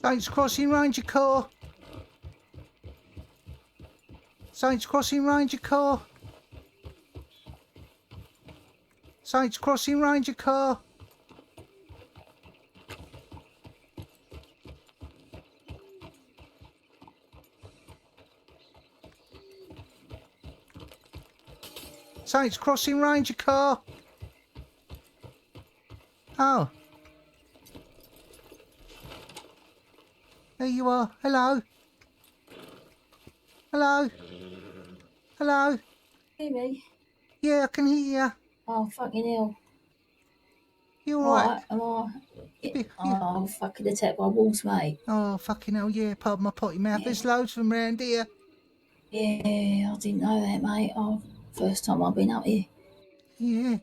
Saints Crossing Ranger car. Saints Crossing Ranger car. Saints Crossing Ranger car. Saints Crossing Ranger car. Oh. There you are. Hello. Hello. Hello. Hear me? Yeah, I can hear you. Oh, fucking hell. You alright? Right, am I? Yeah. Oh, fucking attacked by wolves, mate. Oh, fucking hell, yeah. Pardon my potty mouth. There's loads of them round here. Yeah, I didn't know that, mate. Oh, first time I've been up here. Yeah.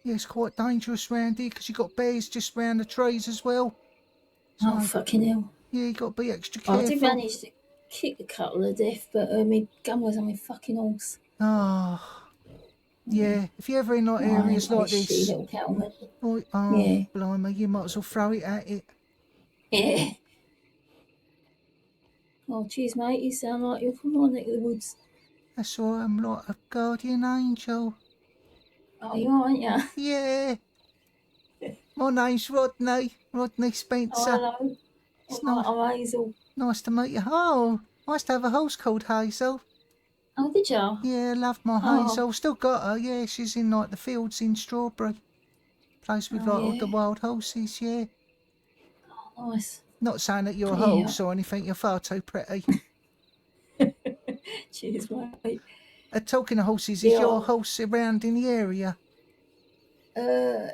Yeah, it's quite dangerous round here because you've got bears just round the trees as well. So, Oh, fucking hell. yeah, you've got to be extra Oh, careful. I did manage to kick a couple to death, but my gun was on my fucking horse. Oh. Yeah, if you're ever in like areas like this. Little cattleman. Oh, Yeah. blimey, you might as well throw it at it. Yeah. Oh, cheers, mate. You sound like you're from my neck of the woods. That's all right, I'm like a guardian angel. Oh, you are, aren't you? Yeah. My name's Rodney Spencer. Oh, hello. It's I'm Hazel. Nice to meet you. Oh, I used to have a horse called Hazel. Oh, did you? Yeah, loved my Oh. Hazel. Still got her, yeah. She's in like the fields in Strawberry. Place with like all the wild horses, yeah. Oh, nice. Not saying that you're a horse or anything, you're far too pretty. Cheers, mate. Talking of horses, is your horse around in the area?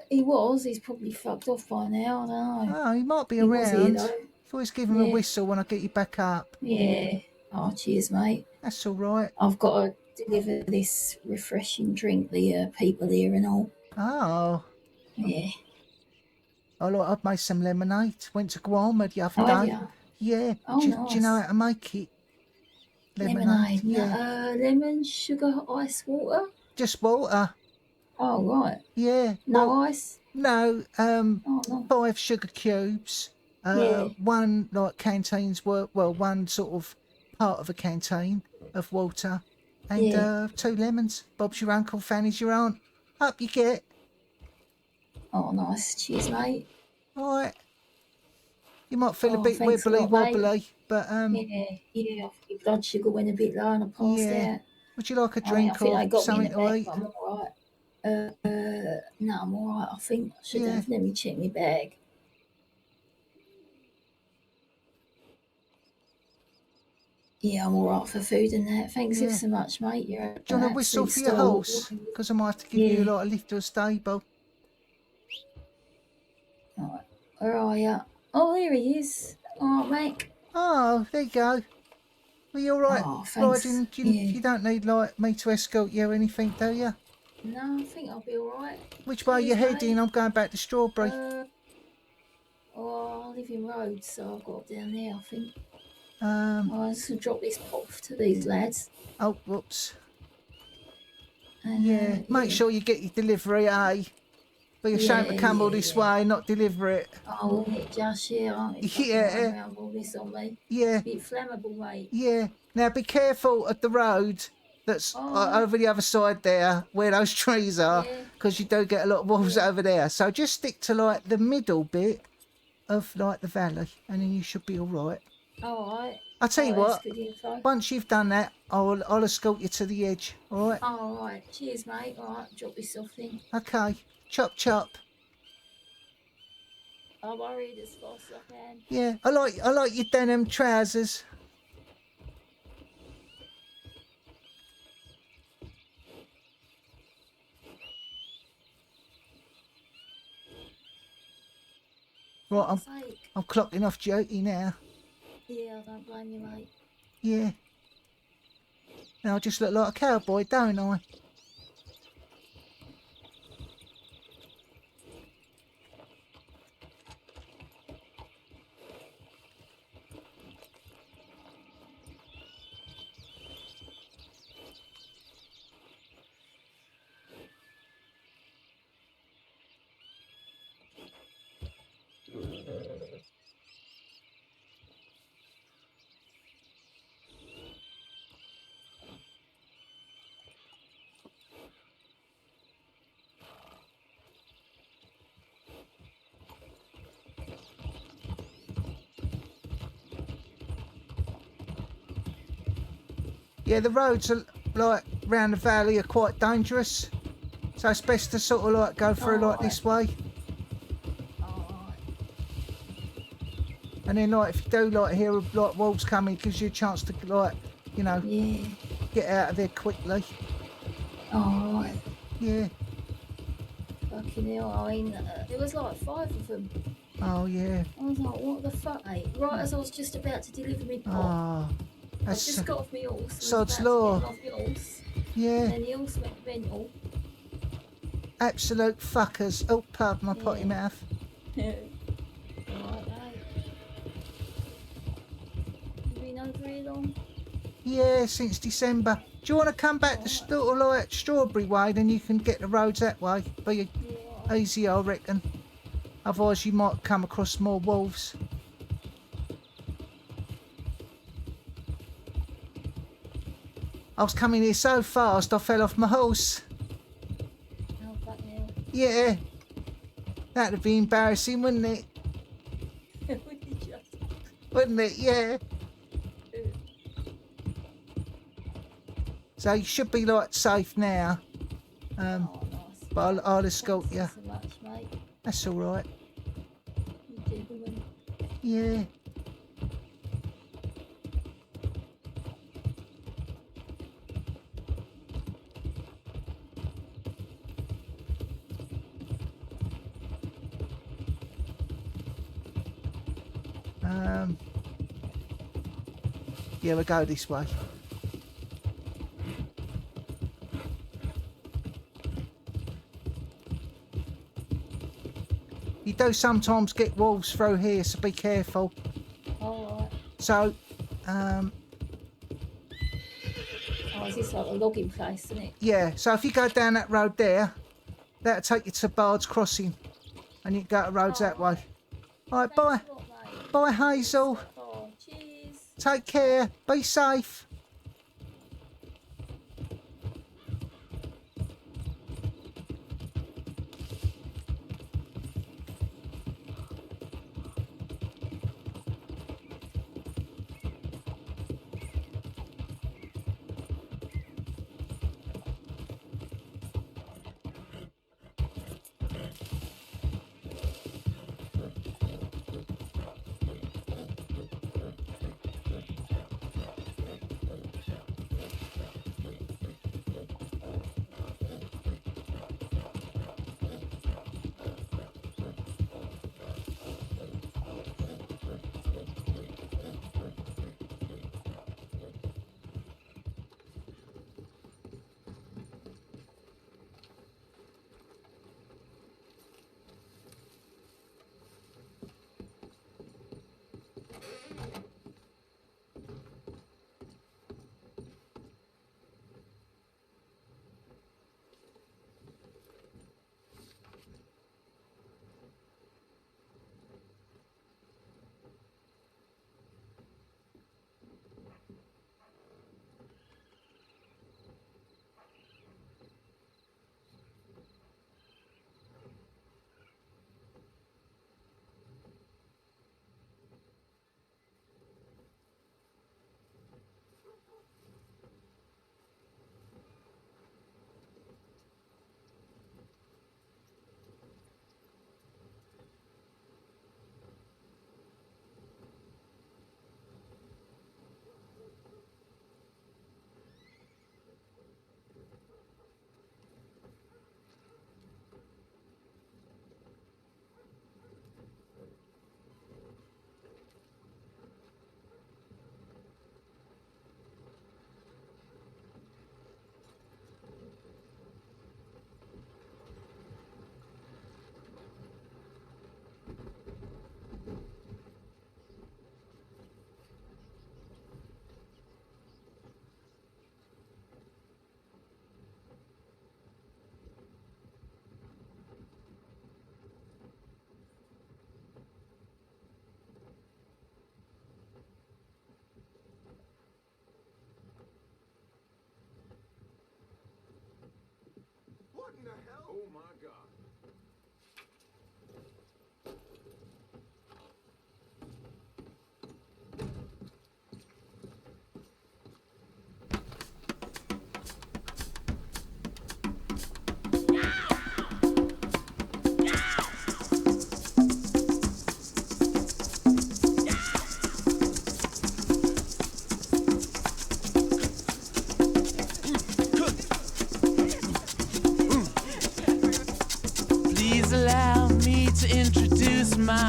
He was. He's probably fucked off by now. I don't know. Oh, he might be around. You always give him a whistle when I get you back up. Yeah. Oh, cheers, mate. That's all right. I've got to deliver this refreshing drink, the people here and all. Oh. Yeah. I've made some lemonade. Went to Guam the other day. Yeah. Oh, do you know how to make it? Lemonade. Yeah. Lemon, sugar, ice, water? Just water. Oh, right. Yeah. No ice? No. No. 5 sugar cubes. One like canteen's worth. Well, one sort of part of a canteen of water, and 2 lemons. Bob's your uncle, Fanny's your aunt. Up you get. Oh, nice. Cheers, mate. All right. You might feel a bit wibbly wobbly, but yeah. Your blood sugar went a bit low and I passed out. Would you like a drink or something to eat? I'm all right. No, I'm all right. I think I should have. Let me check my bag. Yeah, I'm all right for food and that. Thanks ever so much, mate. Do you want a whistle for your horse? Because I might have to give you like a lift to a stable. All right. Where are you? Oh, there he is. All right, mate. Oh, there you go. Are you all right? Oh, thanks. Riding? You don't need like me to escort you or anything, do you? No, I think I'll be all right. Which way are you heading? I'm going back to Strawberry. I live in Rhodes, so I've got down there, I think. I'll just drop this off to these lads. Oh, whoops. Make sure you get your delivery, eh? Be a shame to come all this way and not deliver it. Oh, it just, around all this on me. Yeah. It's a bit flammable, mate. Yeah. Now be careful at the road that's over the other side there, where those trees are, because you do get a lot of wolves over there. So just stick to like the middle bit of like the valley, and then you should be all right. All right. I'll tell you what, once you've done that, I'll escort you to the edge, all right? All right. Cheers, mate. All right, drop this off then. Okay. Chop, chop. I'll worry as fast as I can. Yeah, I like your denim trousers. Right, I'm clocking off duty now. Yeah, I don't blame you, mate. Yeah. Now I just look like a cowboy, don't I? Yeah, the roads are like round the valley are quite dangerous, so it's best to sort of like go through like this way. Alright. And then like if you do like hear like wolves coming, it gives you a chance to like, you know, Yeah. get out of there quickly. Alright. Yeah. Fucking hell, I mean, there was like 5 of them. Oh yeah. I was like, what the fuck, mate? Right as I was just about to deliver me pot, Oh, I that's just got off my horse. sod's I was law. about to get off my horse, Yeah. and then the horse went mental. Absolute fuckers. Oh, pardon my potty mouth. Right, mate. You been over here long? Yeah, since December. Do you want to come back to sort of like Strawberry Way, then you can get the roads that way? Be Yeah. easy, I reckon. Otherwise you might come across more wolves. I was coming here so fast I fell off my horse. Oh, fucking hell. Yeah. That'd be embarrassing, wouldn't it? Would you just? Wouldn't it? Yeah. So you should be like safe now. Oh, nice. But I'll escort you. Thanks so much, mate. That's all right. You gentleman. Yeah. Yeah, we'll go this way. You do sometimes get wolves through here, so be careful. Alright. So, Oh, is this like a logging place, isn't it? yeah, so if you go down that road there, that'll take you to Bard's Crossing, and you can go to roads that way. All right, bye. Thanks a lot, mate. Bye, Hazel. Oh, cheers. Take care. Be safe.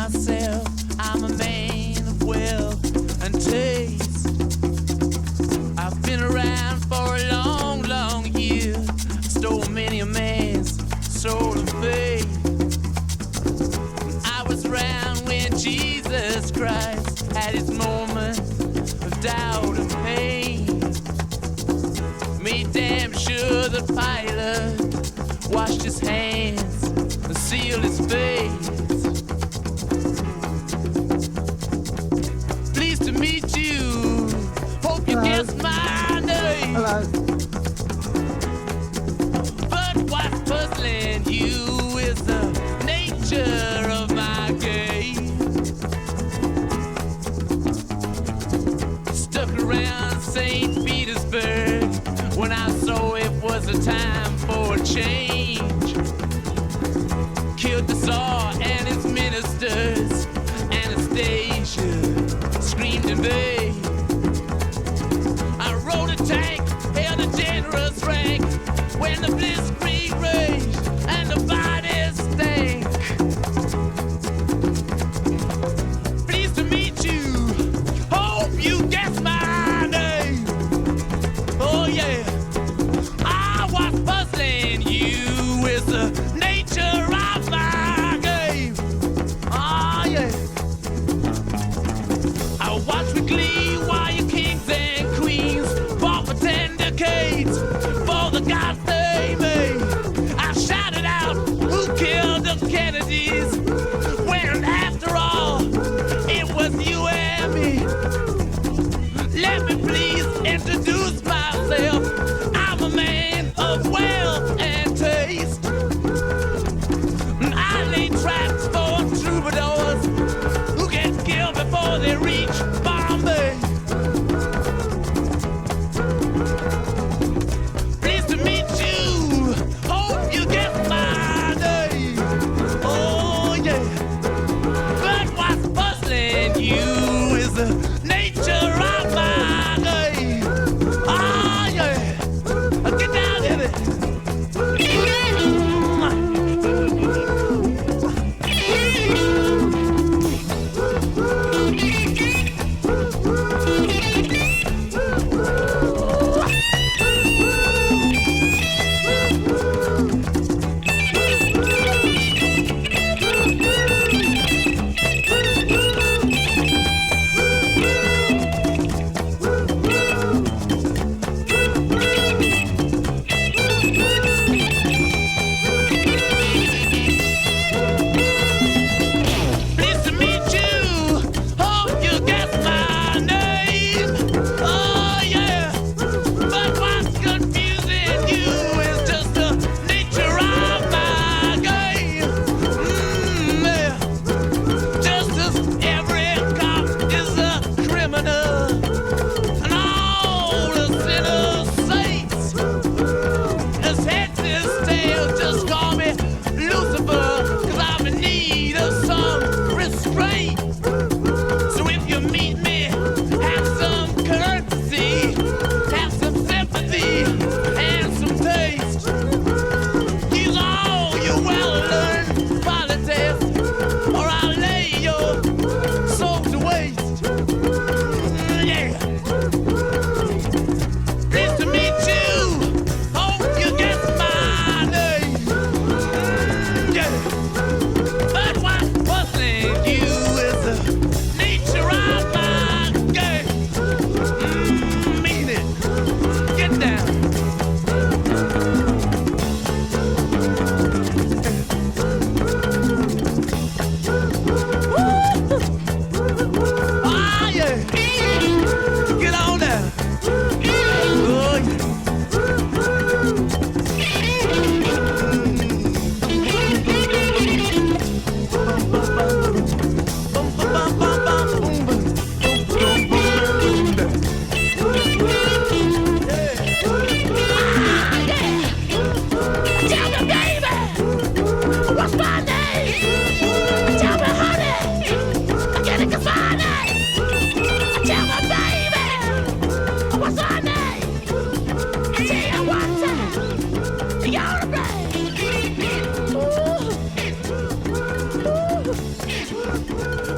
myself, I'm a man of wealth and taste. I've been around for a long, long year. Stole many a man's soul of faith. I was around when Jesus Christ had his moment of doubt and pain. Made damn sure the Pilate washed his hands and sealed his face. Pleased to meet you. Hope you guessed my name. Hello. But what's puzzling you is the nature of my game. Stuck around St. Petersburg when I saw it was a time for a change. Killed the Tsar and his ministers. Anastasia screamed in vain. I rode a tank, held a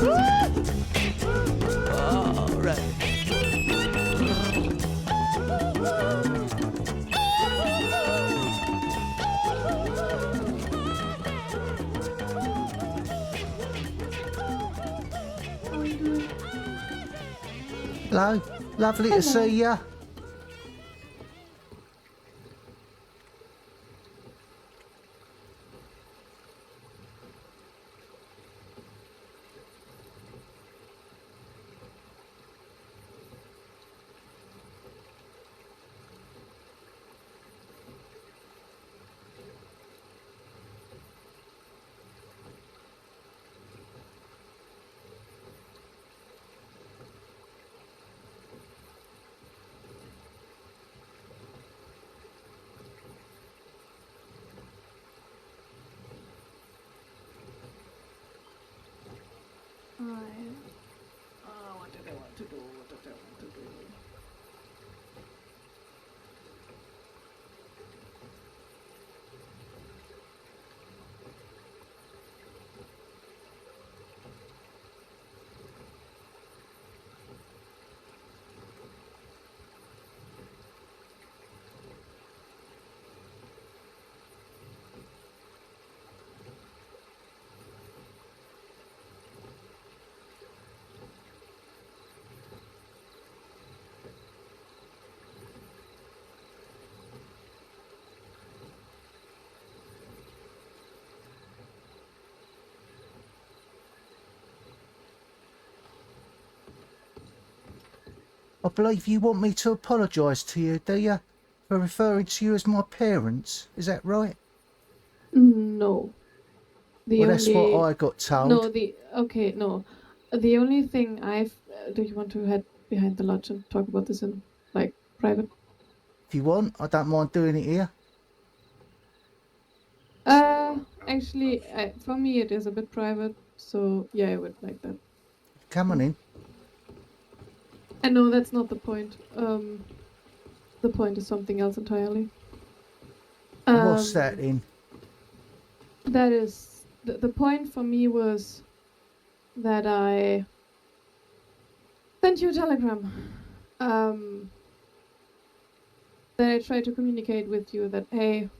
All right. Hello. Lovely to see ya. What did I want to do? What did I want to do? I believe you want me to apologise to you, do you? For referring to you as my parents. Is that right? No. Well, that's what I got told. No, no. The only thing do you want to head behind the lodge and talk about this in, like, private? If you want, I don't mind doing it here. Actually, for me it is a bit private, so yeah, I would like that. Come on in. And no, that's not the point. The point is something else entirely. What's that in? That is... The point for me was that I sent you a telegram. That I tried to communicate with you that, hey,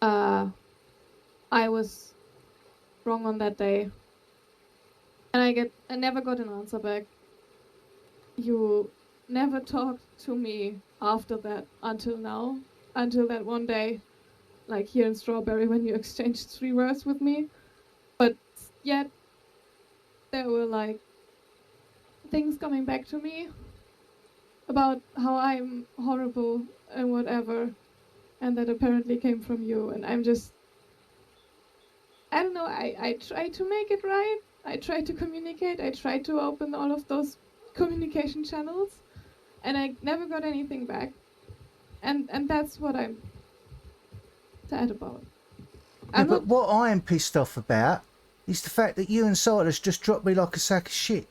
I was wrong on that day. And I never got an answer back. You never talked to me after that until now, until that one day, like here in Strawberry when you exchanged 3 words with me. But yet, there were like things coming back to me about how I'm horrible and whatever, and that apparently came from you, and I'm just, I don't know, I try to make it right, I try to communicate, I try to open all of those communication channels, and I never got anything back, and that's what I'm sad about. Yeah, but what I am pissed off about is the fact that you and Silas just dropped me like a sack of shit.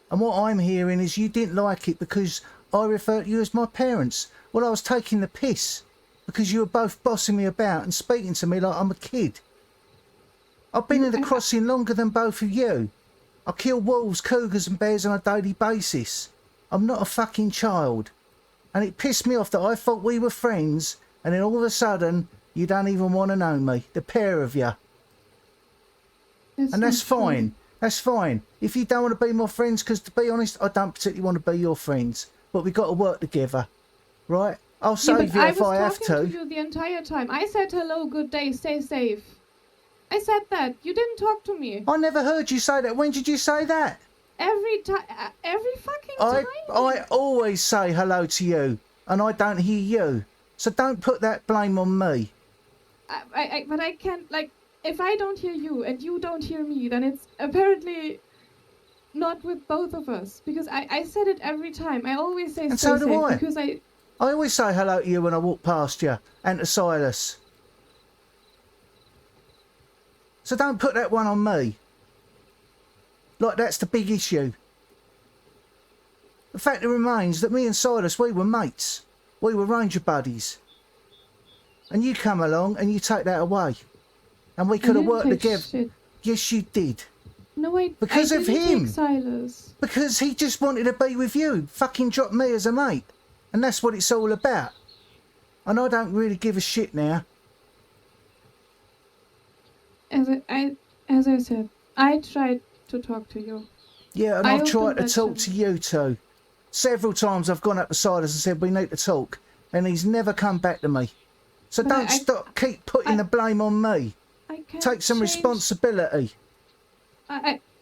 And what I'm hearing is you didn't like it because I referred to you as my parents. Well, I was taking the piss because you were both bossing me about and speaking to me like I'm a kid. I've been in the crossing longer than both of you. I kill wolves, cougars and bears on a daily basis. I'm not a fucking child. And it pissed me off that I thought we were friends and then all of a sudden you don't even want to know me, the pair of you. And that's fine. That's fine. If you don't want to be my friends, because to be honest, I don't particularly want to be your friends. But we've got to work together, right? I'll save you if I have to. I was talking to you the entire time. I said hello, good day, stay safe. I said that. You didn't talk to me. I never heard you say that. When did you say that? Every time, every fucking time. I always say hello to you, and I don't hear you. So don't put that blame on me. But I can't, like, if I don't hear you and you don't hear me, then it's apparently not with both of us. Because I said it every time. I always say and stay so do safe I. because I always say hello to you when I walk past you, and to Silas. So don't put that one on me. Like that's the big issue. The fact remains that me and Silas, we were mates. We were ranger buddies. And you come along and you take that away. And we could have worked together. Shit. Yes, you did. No, Because I of didn't him. take Silas. Because he just wanted to be with you. Fucking dropped me as a mate. And that's what it's all about. And I don't really give a shit now. As I said, I tried to talk to you. Yeah, and I I've tried opened to that talk channel. to you too. Several times I've gone up to Silas and said, we need to talk. And he's never come back to me. So But don't keep putting the blame on me. I can't Take some change- responsibility.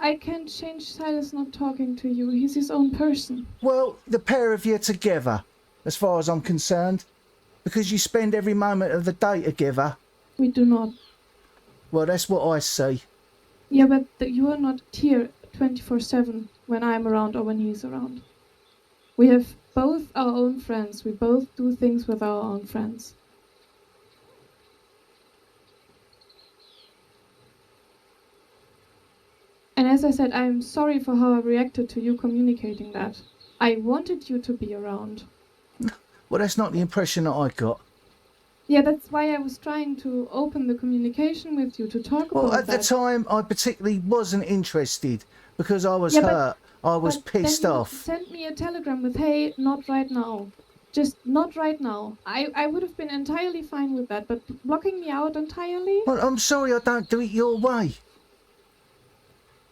I can't change Silas not talking to you. He's his own person. Well, the pair of you are together, as far as I'm concerned. Because you spend every moment of the day together. We do not. Well, that's what I see. Yeah, but you are not here 24/7 when I'm around or when he's around. We have both our own friends. We both do things with our own friends. And as I said, I'm sorry for how I reacted to you communicating that. I wanted you to be around. Well, that's not the impression that I got. Yeah, that's why I was trying to open the communication with you to talk Well, about at that. the time, I particularly wasn't interested because I was Yeah, hurt. I was But then pissed you off. sent me a telegram with, hey, not right now. Just not right now. I would have been entirely fine with that, but blocking me out entirely? Well, I'm sorry I don't do it your way.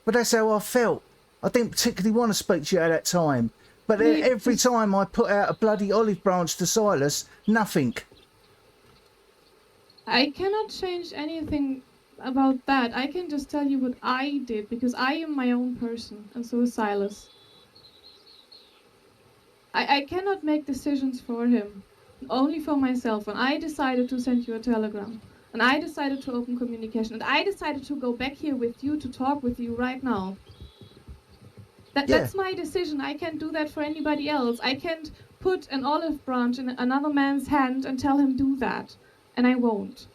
But that's how I felt. I didn't particularly want to speak to you at that time. But then every time I put out a bloody olive branch to Silas, nothing. I cannot change anything about that. I can just tell you what I did, because I am my own person, and so is Silas. I cannot make decisions for him, only for myself. And I decided to send you a telegram. And I decided to open communication. And I decided to go back here with you to talk with you right now. That's my decision. I can't do that for anybody else. I can't put an olive branch in another man's hand and tell him do that. And I won't.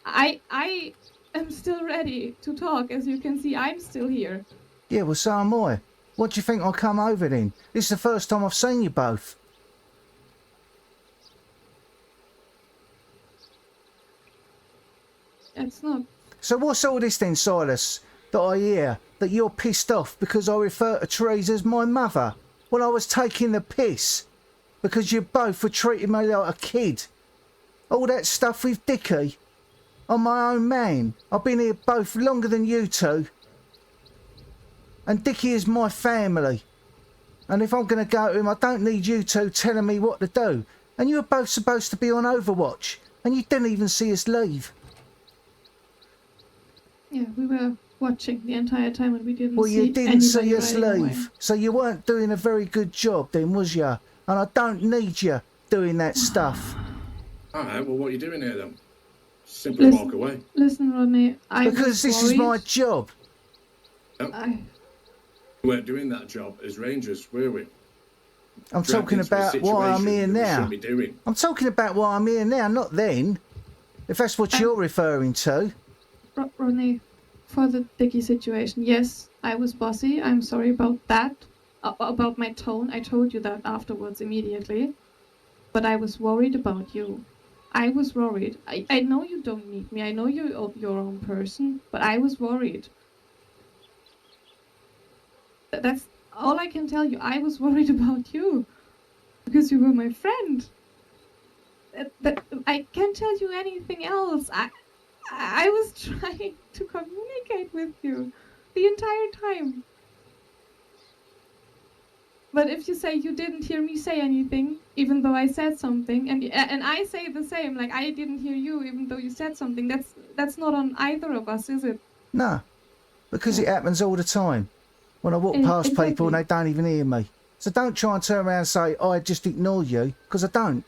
I am still ready to talk. As you can see, I'm still here. Yeah, well, so am I. What do you think I'll come over then? This is the first time I've seen you both. It's not. So what's all this then, Silas, that I hear? That you're pissed off because I refer to Therese as my mother? Well, I was taking the piss. Because you both were treating me like a kid. All that stuff with Dickie. I'm my own man. I've been here both longer than you two. And Dickie is my family. And if I'm going to go to him, I don't need you two telling me what to do. And you were both supposed to be on Overwatch. And you didn't even see us leave. Yeah, we were watching the entire time and we didn't Well, you didn't see anybody us riding away. leave. So you weren't doing a very good job then, was you? And I don't need you doing that stuff. Alright, well, what are you doing here then? Simply walk away. Listen, Rodney, Because this is my job. We weren't doing that job as Rangers, were we? I'm talking about why I'm here now. I'm talking about why I'm here now, not then. If that's what you're referring to. Rodney, for the Dickie situation, yes, I was bossy. I'm sorry about that. About my tone. I told you that afterwards immediately. But I was worried about you. I was worried. I know you don't need me. I know you're your own person. But I was worried. That's all I can tell you. I was worried about you. Because you were my friend. I can't tell you anything else. I was trying to communicate with you the entire time. But if you say you didn't hear me say anything, even though I said something, and I say the same, like I didn't hear you, even though you said something, that's not on either of us, is it? No, because it happens all the time. When I walk past people and they don't even hear me. So don't try and turn around and say, I just ignore you, because I don't.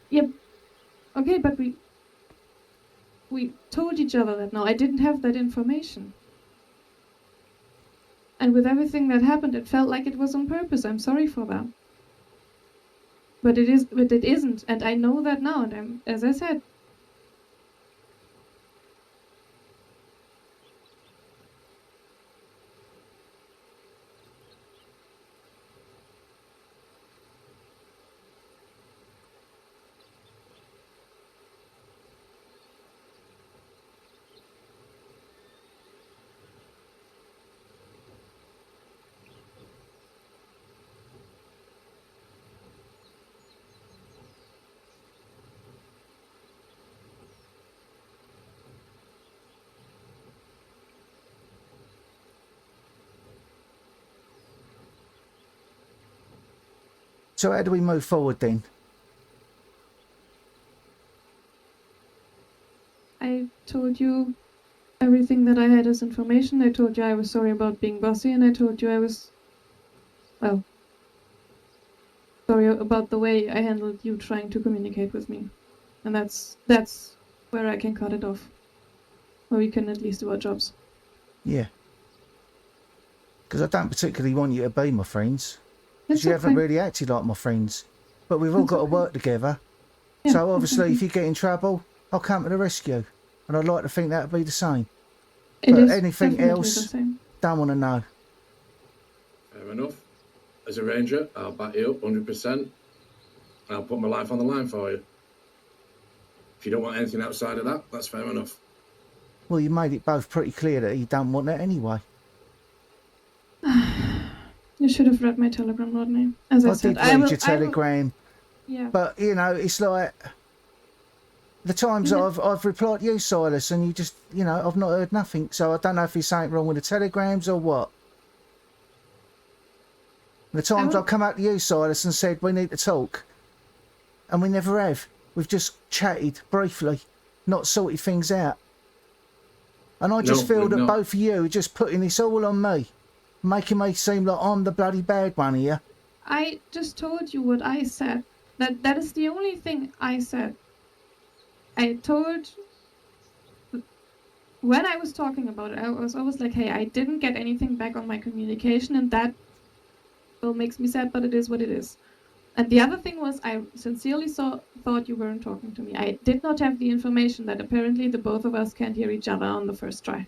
Yep. Okay, but we told each other that now. I didn't have that information. And with everything that happened, it felt like it was on purpose. I'm sorry for that. But it isn't, and I know that now, and as I said. So how do we move forward then? I told you everything that I had as information. I told you I was sorry about being bossy, and I told you I was, well, sorry about the way I handled you trying to communicate with me. And that's where I can cut it off. Where we can at least do our jobs. Yeah. Because I don't particularly want you to be my friends. Because It's you okay. haven't really acted like my friends. But we've all It's got to okay. work together. Yeah, So obviously, okay. if you get in trouble, I'll come to the rescue. And I'd like to think that would be the same. It but is anything definitely else- the same. Don't want to know. Fair enough. As a ranger, I'll back you up 100%. I'll put my life on the line for you. If you don't want anything outside of that, that's fair enough. Well, you made it both pretty clear that you don't want that anyway. You should have read my telegram, Rodney. As I said, did read your I will- telegram. Yeah. But, you know, it's like... The times Yeah. I've replied to you, Silas, and you just, you know, I've not heard nothing. So I don't know if there's something wrong with the telegrams or what. The times will- I've come out to you, Silas, and said we need to talk. And we never have. We've just chatted briefly, not sorted things out. And I just No, feel we've that not. both of you are just putting this all on me. Making me seem like I'm the bloody bad one here. I just told you what I said. That is the only thing I said. I told... When I was talking about it, I was always like, hey, I didn't get anything back on my communication, and that, well, makes me sad, but it is what it is. And the other thing was, I sincerely thought you weren't talking to me. I did not have the information that apparently the both of us can't hear each other on the first try.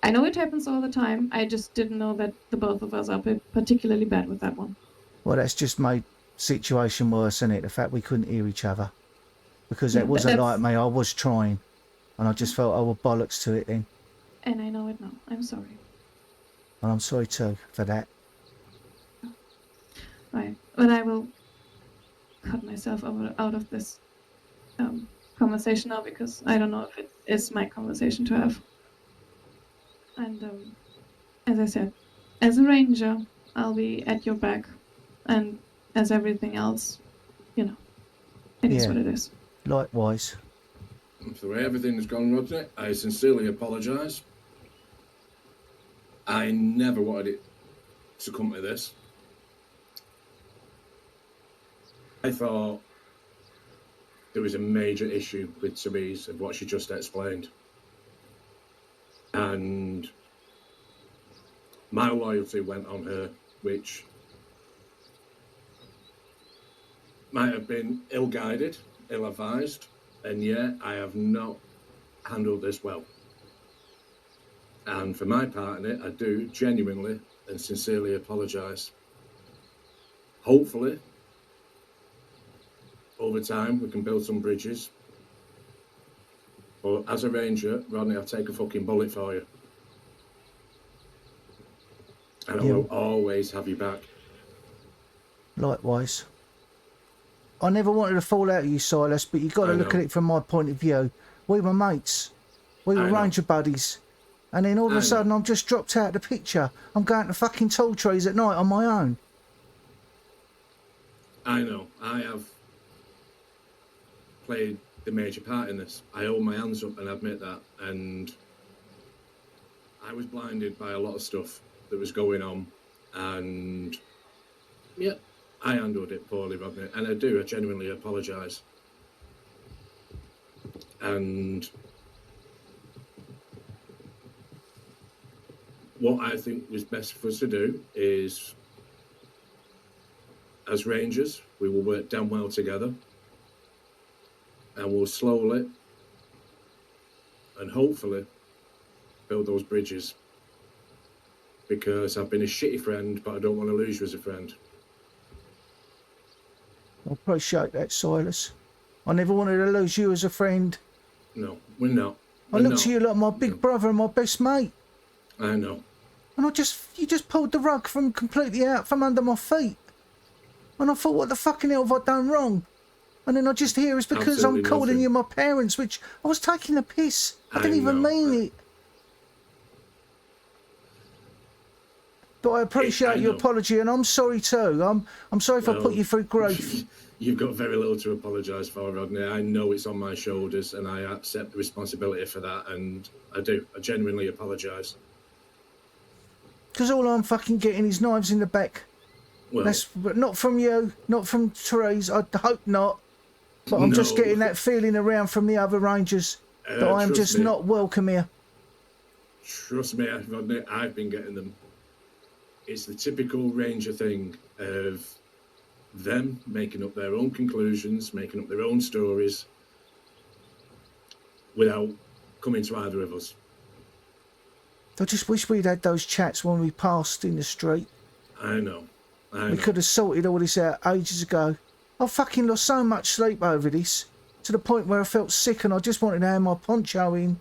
I know it happens all the time. I just didn't know that the both of us are particularly bad with that one. Well, that's just made situation worse, isn't it? The fact we couldn't hear each other. Because Yeah, it wasn't that's- like me. I was trying. And I just felt, oh, well, bollocks to it then. And I know it now. I'm sorry. And I'm sorry too for that. Right. But I will cut myself out of this conversation now, because I don't know if it is my conversation to have. And as I said, as a ranger, I'll be at your back. And as everything else, you know, it is Yeah. what it is. Likewise. For the way everything has gone, Rodney, I sincerely apologise. I never wanted it to come to this. I thought there was a major issue with Therese of what she just explained. And my loyalty went on her, which might have been ill-guided, ill-advised, and yet I have not handled this well. And for my part in it, I do genuinely and sincerely apologise. Hopefully, over time, we can build some bridges. But as a ranger, Rodney, I'll take a fucking bullet for you. And I Yeah. will always have you back. Likewise. I never wanted to fall out with you, Silas, but you got to I look know. at it from my point of view. We were mates. We were I know. ranger buddies. And then all of I a know. sudden, I'm just dropped out of the picture. I'm going to fucking tall trees at night on my own. I know, I have played the major part in this. I hold my hands up and admit that. And I was blinded by a lot of stuff that was going on. And yeah, I handled it poorly, Rodney. And I genuinely apologise. And what I think was best for us to do is, as rangers, we will work damn well together, and we'll slowly and hopefully build those bridges, because I've been a shitty friend, but I don't want to lose you as a friend. I appreciate that, Silas. I never wanted to lose you as a friend. No, we're not. I We're look not. to you like my big brother and my best mate. I know. And you just pulled the rug from completely out from under my feet. And I thought, what the fucking hell have I done wrong? And then I just hear it's because Absolutely I'm calling nothing. you my parents, which I was taking the piss. I didn't even know. mean it. But I appreciate your know. apology, and I'm sorry too. I'm sorry if I put you through grief. You've got very little to apologise for, Rodney. I know it's on my shoulders, and I accept the responsibility for that, and I do. I genuinely apologise. Because all I'm fucking getting is knives in the back. Well, That's not from you, not from Therese. I hope not. But I'm just no. getting that feeling around from the other Rangers that I am Trust just me. not welcome here. Trust me, Rodney, I've been getting them. It's the typical Ranger thing of them making up their own conclusions, making up their own stories without coming to either of us. I just wish we'd had those chats when we passed in the street. I know. We could have sorted all this out ages ago. I fucking lost so much sleep over this, to the point where I felt sick and I just wanted to have my poncho in,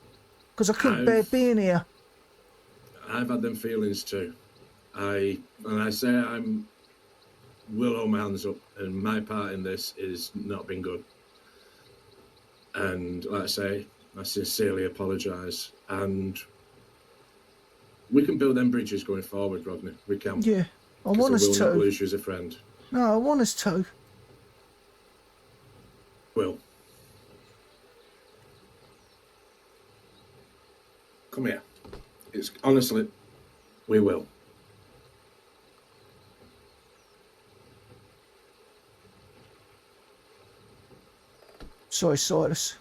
because I couldn't bear being here. I've had them feelings too. I say I'm will hold my hands up, and my part in this is not been good. And like I say, I sincerely apologise, and we can build them bridges going forward, Rodney. We can. Yeah, I want us will not to. lose you as a friend. No, I want us to. Will. Come here. It's honestly, we will. Sorry, Silas.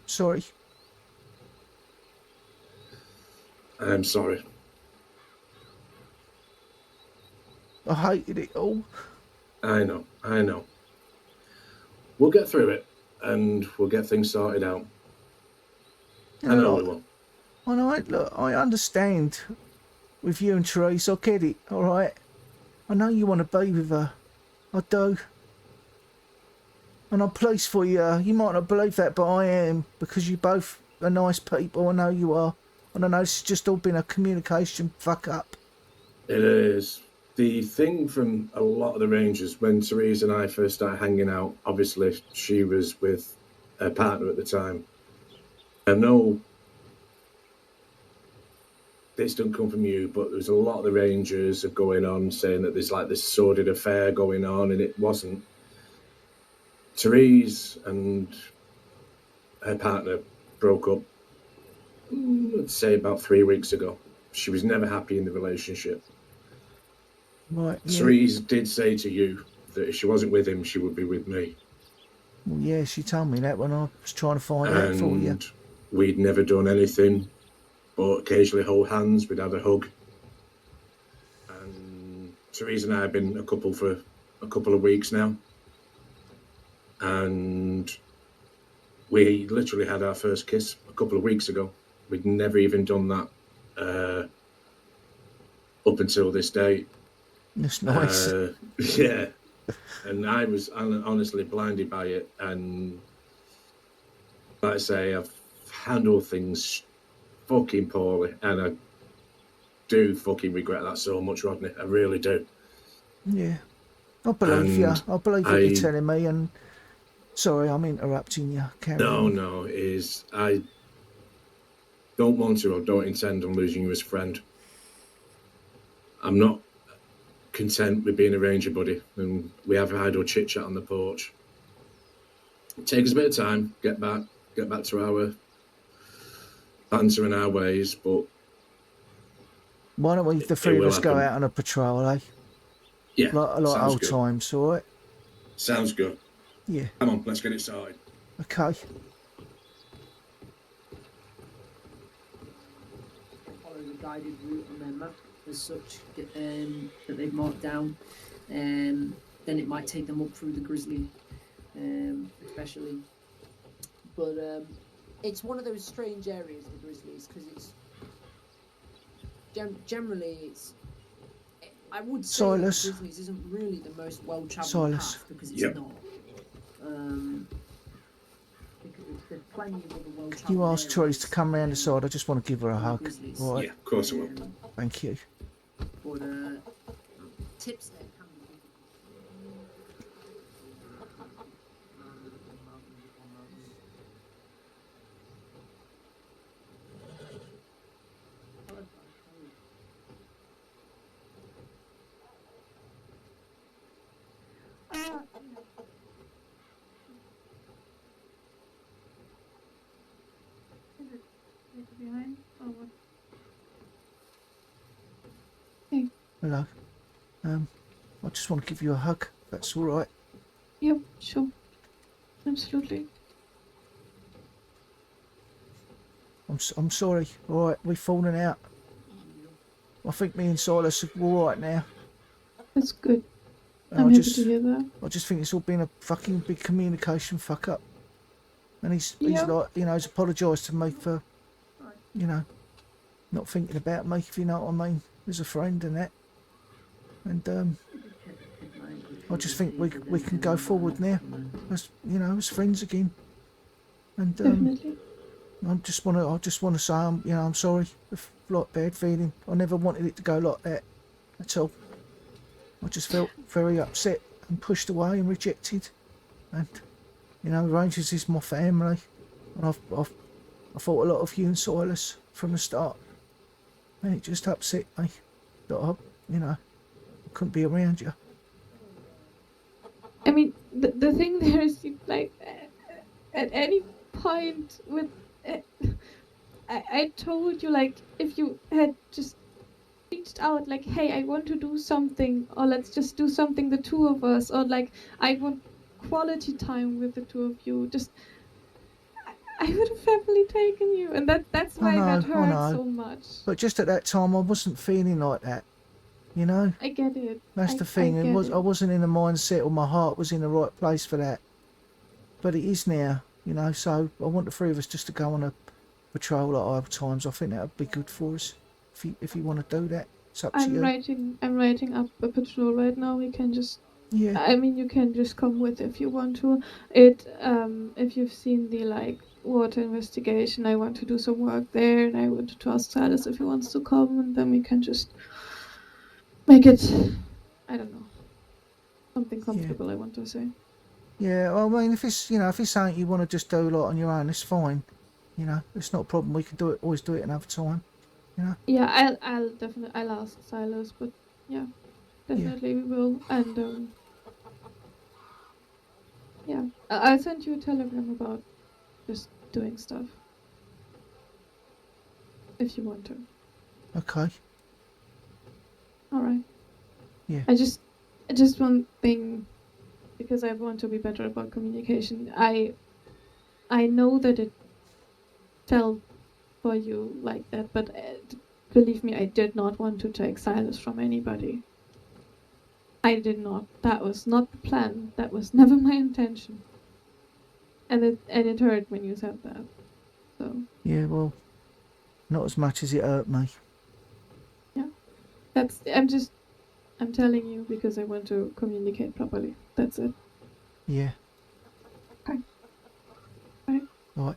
Sorry. I'm sorry. I hated it all. I know. We'll get through it, and we'll get things sorted out. I know we will. I know, look, I understand with you and Therese. I get it, all right? I know you want to be with her. I do. And I'm pleased for you. You might not believe that, but I am, because you both are nice people. I know you are. And I know it's just all been a communication fuck up. It is. The thing from a lot of the Rangers, when Therese and I first started hanging out, obviously she was with her partner at the time. I know this don't come from you, but there's a lot of the Rangers are going on saying that there's like this sordid affair going on, and it wasn't. Therese and her partner broke up, let's say about 3 weeks ago. She was never happy in the relationship. Right. Yeah. Therese did say to you that if she wasn't with him, she would be with me. Well, yeah, she told me that when I was trying to find out for you. And we'd never done anything but occasionally hold hands. We'd had a hug. And Therese and I have been a couple for a couple of weeks now. And we literally had our first kiss a couple of weeks ago. We'd never even done that up until this day. That's nice. Yeah. And I was honestly blinded by it. And like I say, I've handled things fucking poorly. And I do fucking regret that so much, Rodney. I really do. Yeah. I believe you. I believe what you're telling me. And sorry, I'm interrupting you. Carry on. No, I don't want to or don't intend on losing you as a friend. I'm not content with being a Ranger buddy, and we have had our chit chat on the porch. It takes a bit of time, get back to our banter and our ways, but why don't we, the three of us, go out on a patrol, eh? Yeah, like old times, all right? Sounds good. Yeah. Come on, let's get it started. Okay. Follow the guided route on their map as such that they've marked down. Then it might take them up through the grizzly, especially. But it's one of those strange areas, the grizzlies, because it's generally it's. I would say Silas. the grizzlies isn't really the most well-travelled path because it's not. Because there's plenty of other well-travelled You ask areas. Therese to come round the side. I just want to give her a hug. Grizzlies. All right. Yeah, of course I will. Thank you. But tips there can be Hello. I just want to give you a hug. That's all right. Yep, sure. Absolutely. I'm sorry. All right, we've fallen out. I think me and Silas are all right now. That's good. And I'm happy to hear that. I just think it's all been a fucking big communication fuck up. And he's Yeah. like, you know, he's apologised to me for, you know, not thinking about me, if you know what I mean, as a friend and that. And I just think we can go forward now, as you know, as friends again. And Definitely. I just want to say, I'm sorry if like bad feeling. I never wanted it to go like that at all. I just felt very upset and pushed away and rejected. And you know, Rangers is my family, and I thought a lot of you and Silas from the start, and it just upset me that I couldn't be around you. I mean, the thing there is, like, at any point with, I told you, like, if you had just reached out, like, hey, I want to do something, or let's just do something, the two of us, or like, I want quality time with the two of you, just, I would have happily taken you, and that's why I that hurt know. so much. But just at that time, I wasn't feeling like that. You know, I get it. that's the thing. I wasn't in the mindset, or my heart was in the right place for that. But it is now. You know, so I want the three of us just to go on a patrol at other times. I think that would be good for us. If you want to do that, it's up to you. I'm writing up a patrol right now. We can just. Yeah. I mean, you can just come with if you want to. If you've seen the like water investigation, I want to do some work there, and I wanted to ask Silas if he wants to come, and then we can just make it. I don't know. Something comfortable. Yeah. I want to say. Yeah. Well, I mean, if it's something you want to just do like on your own, it's fine. You know, it's not a problem. We can do it. Always do it another time. You know. Yeah, I'll definitely ask Silas, but yeah, definitely we will, and yeah, I'll send you a telegram about just doing stuff if you want to. Okay. All right. Yeah. I just one thing, because I want to be better about communication. I know that it felt for you like that, but believe me, I did not want to take Silas from anybody. I did not. That was not the plan. That was never my intention. And it hurt when you said that. So. Yeah. Well, not as much as it hurt me. Yeah. I'm telling you because I want to communicate properly. That's it. Yeah. Okay. Right. Right.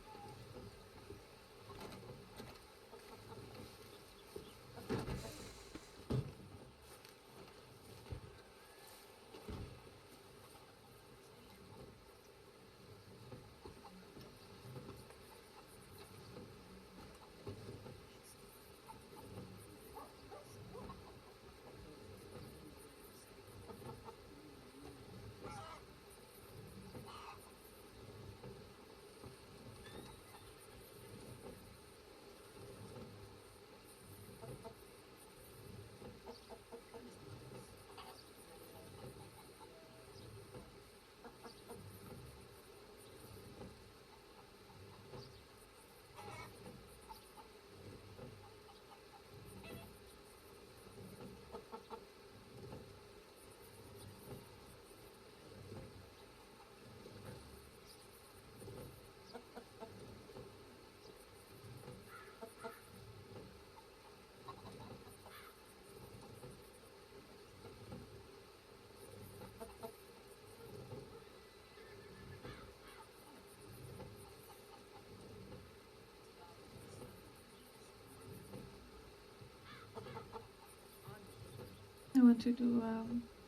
I want to do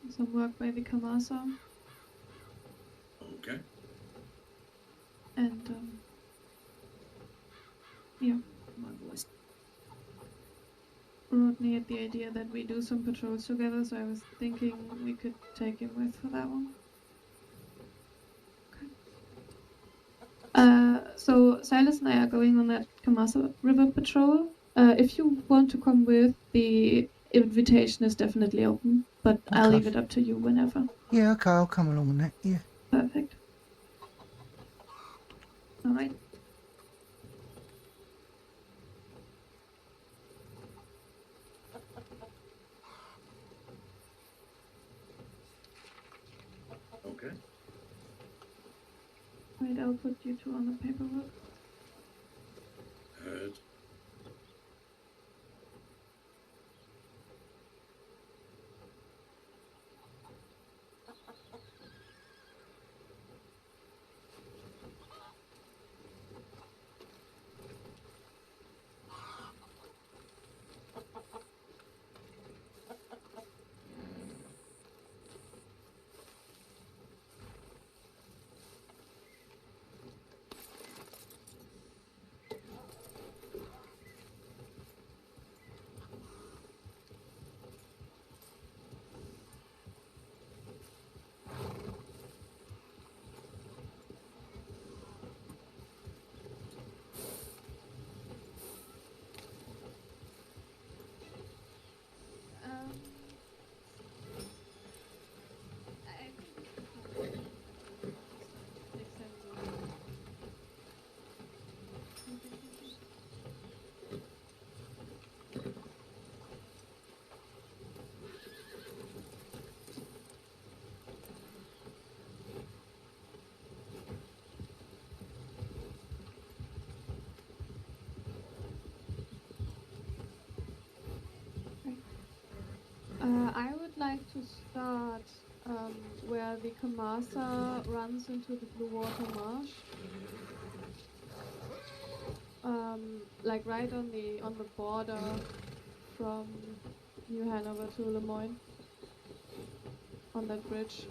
some work by the Kamasa. Okay. And yeah. Rodney had the idea that we do some patrols together, so I was thinking we could take him with for that one. Okay. So Silas and I are going on that Kamasa River patrol. If you want to come with, invitation is definitely open, but I'll Okay. leave it up to you whenever. Yeah, okay, I'll come along with that. Yeah. Perfect. All right. Okay. Right, I'll put you two on the paperwork. Heard. I would like to start where the Kamasa runs into the Blue Water Marsh. Like right on the border from New Hanover to Lemoyne. On that bridge.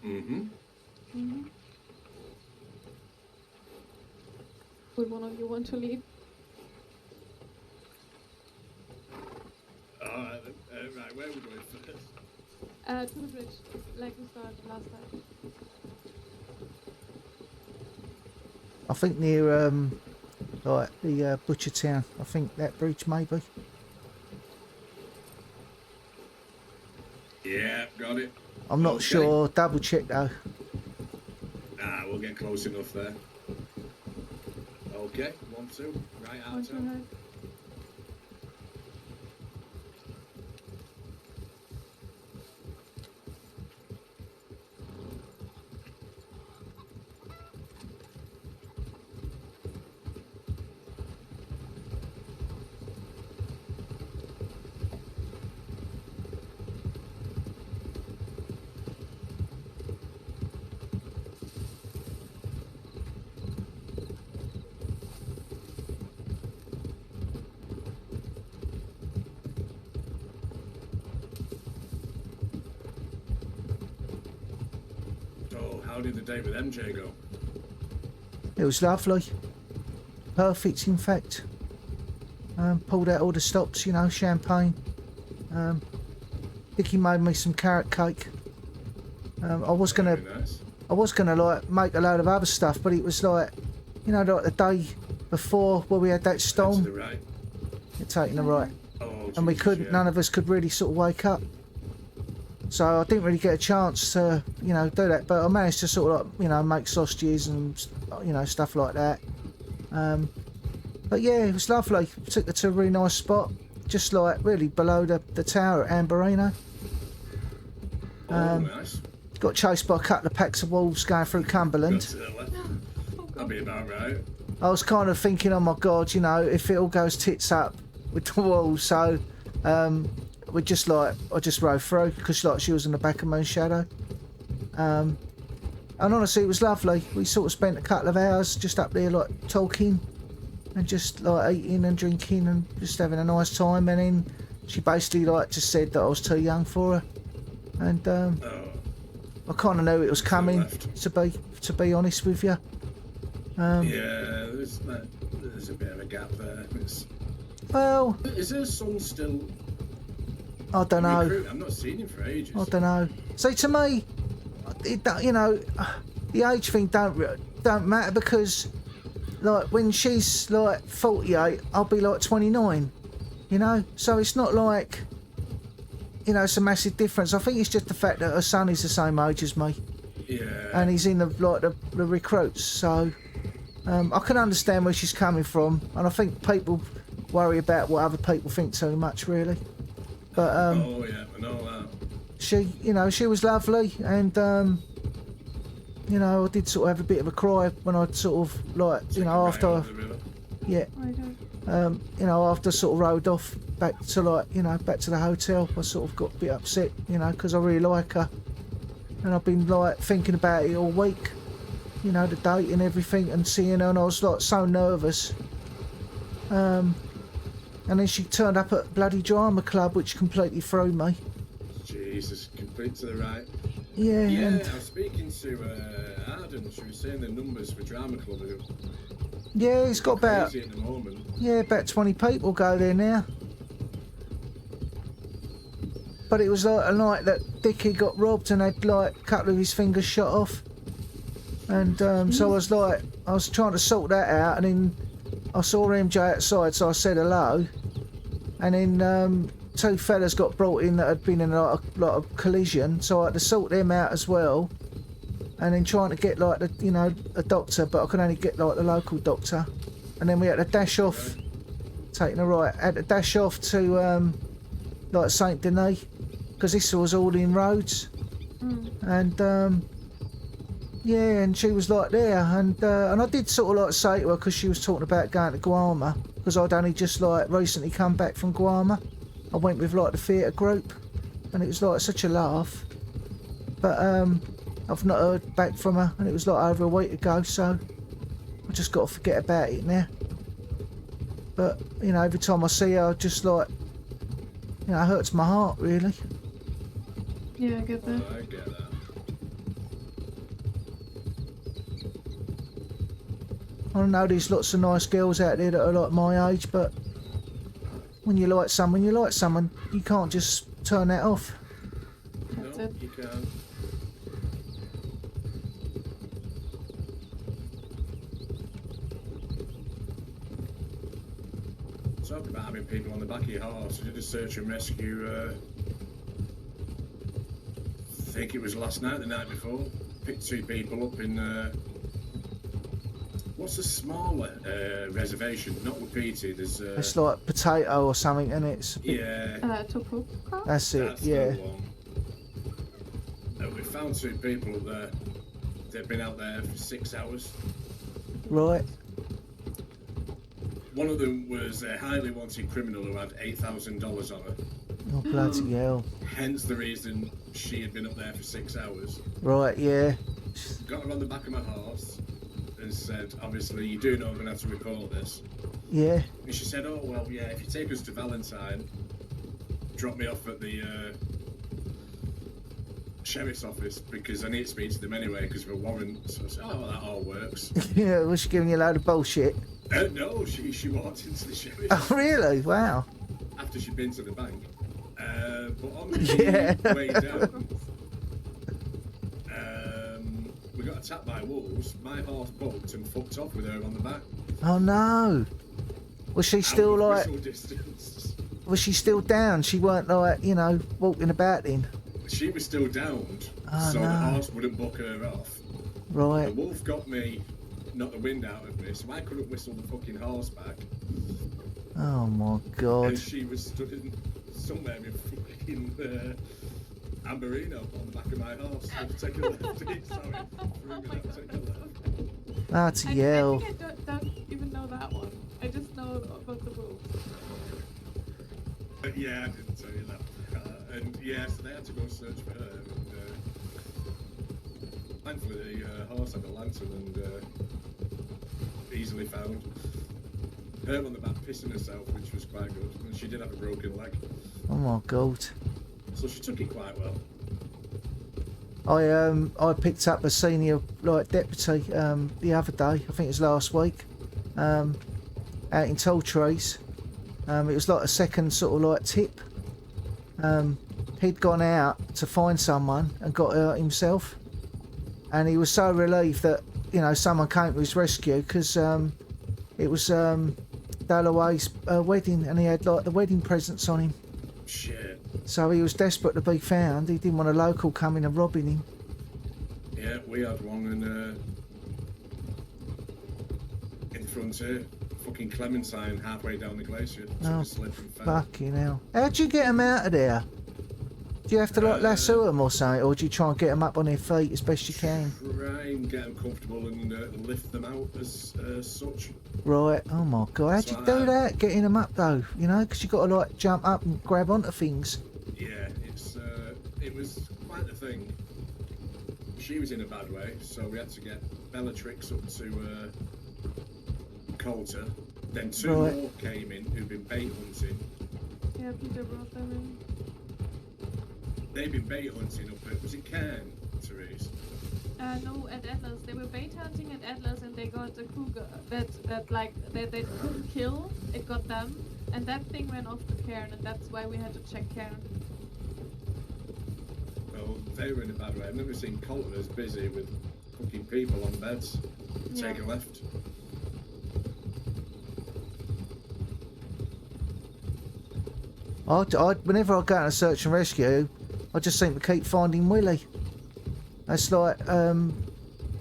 Mm-hmm. Mm-hmm. Would one of you want to lead? Right, where are we going first? To the bridge, like we started last time. I think near like the Butcher Town. I think that bridge maybe. Yeah, got it. I'm not Okay. sure. Double check though. We'll get close enough there. Okay, 1, 2, right out. One, two, right. So, how did the date with MJ go? It was lovely. Perfect, in fact. Pulled out all the stops, you know, champagne. Vicky made me some carrot cake. I was gonna Very nice. like make a load of other stuff, but it was like, you know, like the day before where we had that To storm, the right. it's taking the right, Oh, and we Jesus, couldn't. yeah. None of us could really sort of wake up. So I didn't really get a chance to, you know, do that. But I managed to sort of, like, you know, make sausages and, you know, stuff like that. But yeah, it was lovely. Took her to a really nice spot, just like really below the tower at Amberino. Nice. Got chased by a couple of packs of wolves going through Got Cumberland. to the left. That'll be about right. I was kind of thinking, oh my god, you know, if it all goes tits up with the wolves, so we just like, I just rode through because like she was in the back of Moonshadow. And honestly, it was lovely. We sort of spent a couple of hours just up there like talking and just like eating and drinking and just having a nice time. And then she basically like just said that I was too young for her, and I kind of knew it was coming. To be honest with you. Yeah, there's a bit of a gap there. Well, Is her son still I don't know. recruiting? I've not seen him for ages. I don't know. See, to me, you know, the age thing don't matter because, like when she's like 48, I'll be like 29. You know, so it's not like, you know, it's a massive difference. I think it's just the fact that her son is the same age as me. Yeah. And he's in the recruits, so I can understand where she's coming from, and I think people worry about what other people think too much, really. But oh yeah, I know that. she, you know, she was lovely, and you know, I did sort of have a bit of a cry when I sort of like, you know, after, yeah, you know, after I sort of rode off back to like, you know, back to the hotel, I sort of got a bit upset, you know, because I really like her. And I've been like thinking about it all week, you know, the date and everything, and seeing her, and I was like so nervous. And then she turned up at bloody drama club, which completely threw me. Jesus, complete to the right. Yeah. Yeah, And I was speaking to Arden. She was saying the numbers for drama club are yeah, he's got about crazy at the moment. about 20 people go there now. But it was like a night that Dickie got robbed and had like a couple of his fingers shot off. And so I was trying to sort that out, and then I saw MJ outside, so I said hello. And then two fellas got brought in that had been in a lot of collision, so I had to sort them out as well. And then trying to get like you know, a doctor, but I could only get like the local doctor. And then we had to dash off, taking a right, had to dash off to like Saint Denis, because this was all in roads. And yeah, and she was like there, and I did sort of like say to her, because she was talking about going to Guarma, because I'd only just like recently come back from Guarma. I went with like the theatre group, and it was like such a laugh. But I've not heard back from her, and it was like over a week ago, so I just got to forget about it now. But you know, every time I see her, I just like, you know, it hurts my heart really. Yeah, I get that. I get that. I know there's lots of nice girls out there that are like my age, but when you like someone, you like someone. You can't just turn that off. That's No, it. you can't. Talk about having people on the back of your horse. We did a search and rescue. I think it was last night, the night before. Picked two people up in. What's a smaller reservation? Not repeated. There's. It's like potato or something, and it's Yeah. Topuka? that's it. That's Yeah. the one. We found two people up there. They've been out there for 6 hours. Right. One of them was a highly wanted criminal who had $8,000 on her. Oh bloody hell. Hence the reason she had been up there for 6 hours. Right. Yeah. Got her on the back of my horse and said, obviously, you do know I'm going to have to report this. Yeah. And she said, oh, well, yeah, if you take us to Valentine, drop me off at the sheriff's office, because I need to speak to them anyway because of a warrant. So I said, oh, well, that all works. Yeah. Was she giving you a load of bullshit? No, she walked into the sheriff's Oh really? Wow. after she'd been to the bank. But on the way down, we got attacked by wolves. My horse bucked and fucked off with her on the back. Oh no. Was she still Out of like? whistle distance. Was she still down? She weren't like, you know, walking about then. She was still downed, Oh, so no. the horse wouldn't buck her off. The Right. wolf got me, knocked the wind out of me, so I couldn't whistle the fucking horse back. Oh my god. And she was stood in somewhere in fucking Amberino on the back of my horse. Take a left, sorry. Take a left. Bloody hell. I think I don't even know that one. I just know about the wolf. Yeah, I didn't tell you that. And yeah, so they had to go search for her. And thankfully, the horse had a lantern and easily found. Her on the back pissing herself, which was quite good. And she did have a broken leg, Oh my god. so she took it quite well. I picked up a senior like deputy the other day. I think it was last week. Out in Tall Trees. It was like a second sort of like tip. He'd gone out to find someone and got hurt himself, and he was so relieved that, you know, someone came to his rescue, because It was Dalloway's wedding, and he had like the wedding presents on him. Shit. So he was desperate to be found. He didn't want a local coming and robbing him. Yeah, we had one in front here. Fucking Clementine halfway down the glacier. Oh, slip and fell. fucking hell. How'd you get them out of there? Do you have to like lasso them or something, or do you try and get them up on their feet as best you can? Try and get them comfortable and lift them out as such. Right. Oh my god. How'd you do that? Getting them up though, you know, because you got to like jump up and grab onto things. Yeah, it was quite the thing. She was in a bad way, so we had to get Bellatrix up to Coulter. Then two more came in who'd been bait hunting. Yeah, Peter brought them in. They've been bait hunting up at, was it Cairn, Therese? No, at Atlas. They were bait hunting at Atlas, and they got a cougar that like they couldn't kill. It got them, and that thing ran off to Cairn, and that's why we had to check Cairn. Well, they were in a bad way. I've never seen Colton as busy with fucking people on beds. Take a left. Whenever I go out and search and rescue, I just seem to keep finding Willie. It's like, I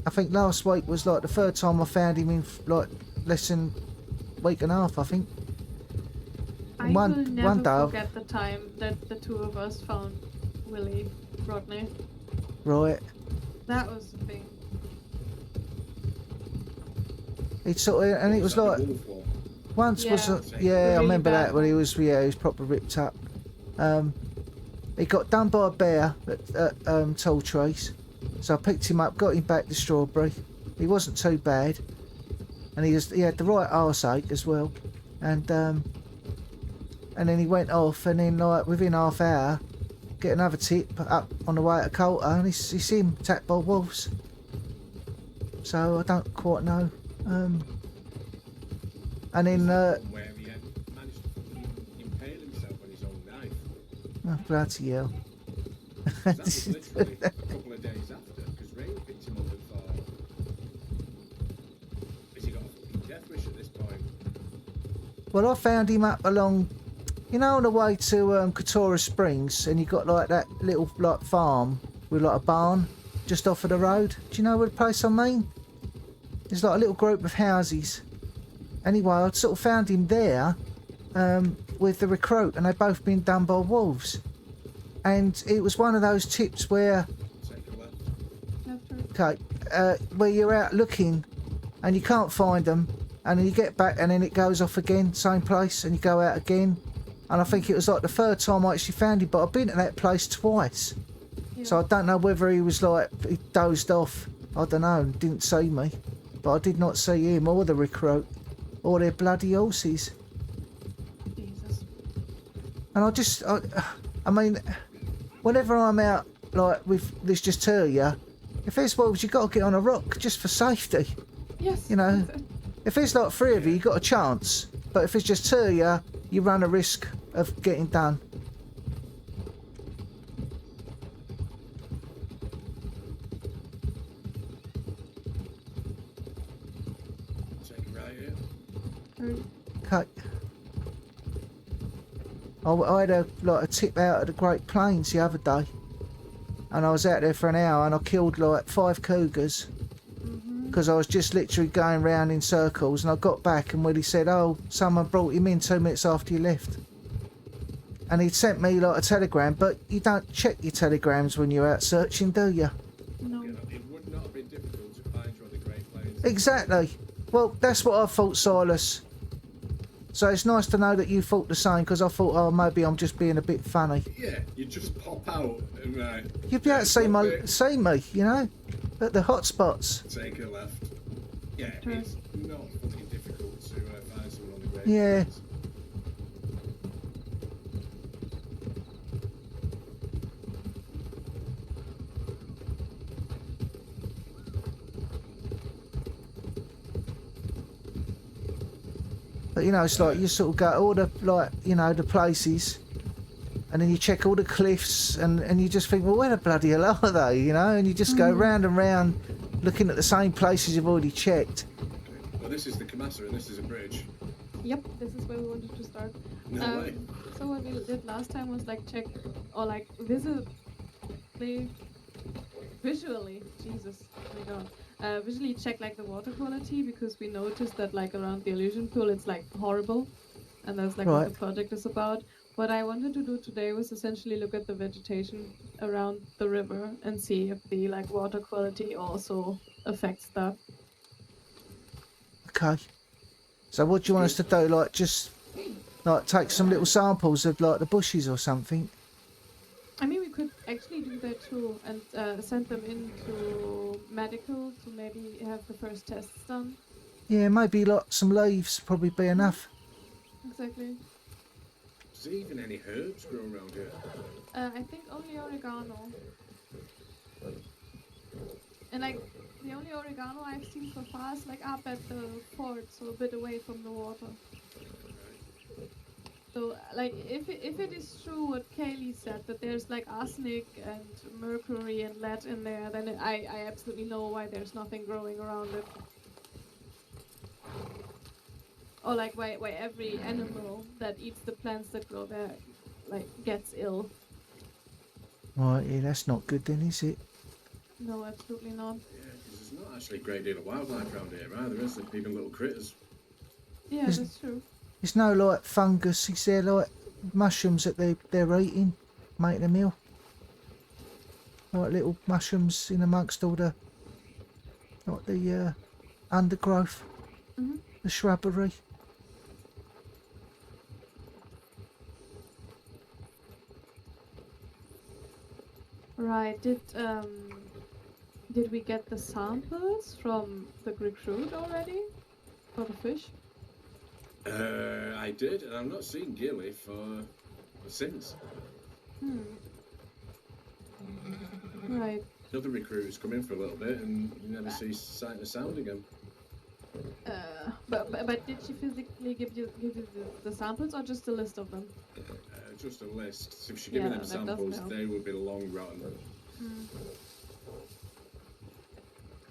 think last week was like the third time I found him in like less than a week and a half, I think. I will never forget the time that the two of us found Willie, Rodney. Right. That was the thing. It sort of, and it was like, once was, I remember that when he was proper ripped up. He got done by a bear at Tall Trees, so I picked him up, got him back to Strawberry. He wasn't too bad, and he had the right arseache as well, and then he went off, and then like within half hour, get another tip up on the way to Coulter, and he's him attacked by wolves. So I don't quite know. And then where he had managed to impale himself on his own knife. oh, bloody hell. That was literally a couple of days after, because Ray picked him up and thought, has he got a fucking death wish at this point? Well, I found him up along, you know, on the way to Katora Springs, and you got like that little like farm with like a barn just off of the road. Do you know what the place I mean? There's like a little group of houses. Anyway, I sort of found him there with the recruit, and they'd both been done by wolves. And it was one of those tips where, where you're out looking and you can't find them, and then you get back and then it goes off again, same place, and you go out again. And I think it was like the third time I actually found him, but I've been to that place twice. Yeah. So I don't know whether he was like, he dozed off, I don't know, and didn't see me. But I did not see him or the recruit. Or their bloody horses. Jesus. And I mean, whenever I'm out, like, with this just terrier, if there's wolves, you've got to get on a rock, just for safety. Yes. You know, if there's like three of you, you've got a chance. But if it's just terrier, you run a risk of getting done. Okay. I had a tip out of the Great Plains the other day, and I was out there for an hour, and I killed like 5 cougars because I was just literally going round in circles, and I got back and Willie said, oh, someone brought him in 2 minutes after you left, and he'd sent me like a telegram. But you don't check your telegrams when you're out searching, do you? No. It would not have been difficult to find you on the Great Plains. Exactly. Well, that's what I thought, Silas. So it's nice to know that you thought the same, because I thought, oh, maybe I'm just being a bit funny. Yeah, you just pop out and You'd be able to see me, you know, at the hot spots. Take a left. Yeah, it's not fucking difficult to find someone on the Great Yeah. Plains. But you know, it's like you sort of go all the, like, you know, the places, and then you check all the cliffs, and you just think, well, where the bloody hell are they, you know? And you just go round and round looking at the same places you've already checked. Well, this is the Kamasa and this is a bridge. Yep, this is where we wanted to start. No way. So what we did last time was like check, or like visually, Jesus, my God, visually check like the water quality, because we noticed that like around the illusion pool it's like horrible, and that's like what the project is about. What I wanted to do today was essentially look at the vegetation around the river and see if the like water quality also affects that. Okay. So what do you want us to do? Like just like take some little samples of like the bushes or something? I mean, we could actually do that too, and send them into medical to maybe have the first tests done. Yeah, maybe like some leaves probably be enough. Exactly. Is there even any herbs grow around here? I think only oregano. And like the only oregano I've seen so far is like up at the fort, so a bit away from the water. So like if it is true what Kaylee said, that there's like arsenic and mercury and lead in there, then I absolutely know why there's nothing growing around it. Or like why every animal that eats the plants that grow there like gets ill. Right, yeah, that's not good then, is it? No, absolutely not. Yeah, because there's not actually a great deal of wildlife around here either, is there? Even little critters. Yeah, that's true. There's no like fungus, is there like mushrooms that they're eating, making a meal? Like little mushrooms in amongst all the like the undergrowth, the shrubbery. Right. Did we get the samples from the recruit already? For the fish? I did, and I'm not seeing Gilly for since. Right. Another recruit's come in for a little bit, and you never see sight or sound again. But did she physically give you the samples, or just a list of them? Just a list. So if she given them samples, they would be long rotten.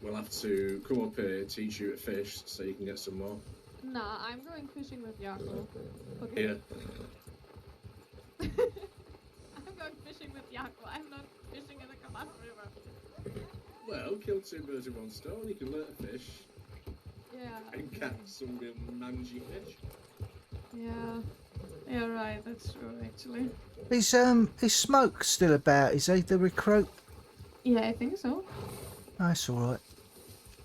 We'll have to come up here, teach you to fish, so you can get some more. Nah, I'm going fishing with Jaco. Okay. Here. I'm going fishing with Jaco. I'm not fishing in the Kamas River. Well, kill two birds with one stone. You can learn to fish. Yeah. And catch some real mangy fish. Yeah. Yeah, right. That's true, actually. Is Smoke still about? Is he the recruit? Yeah, I think so. That's all right.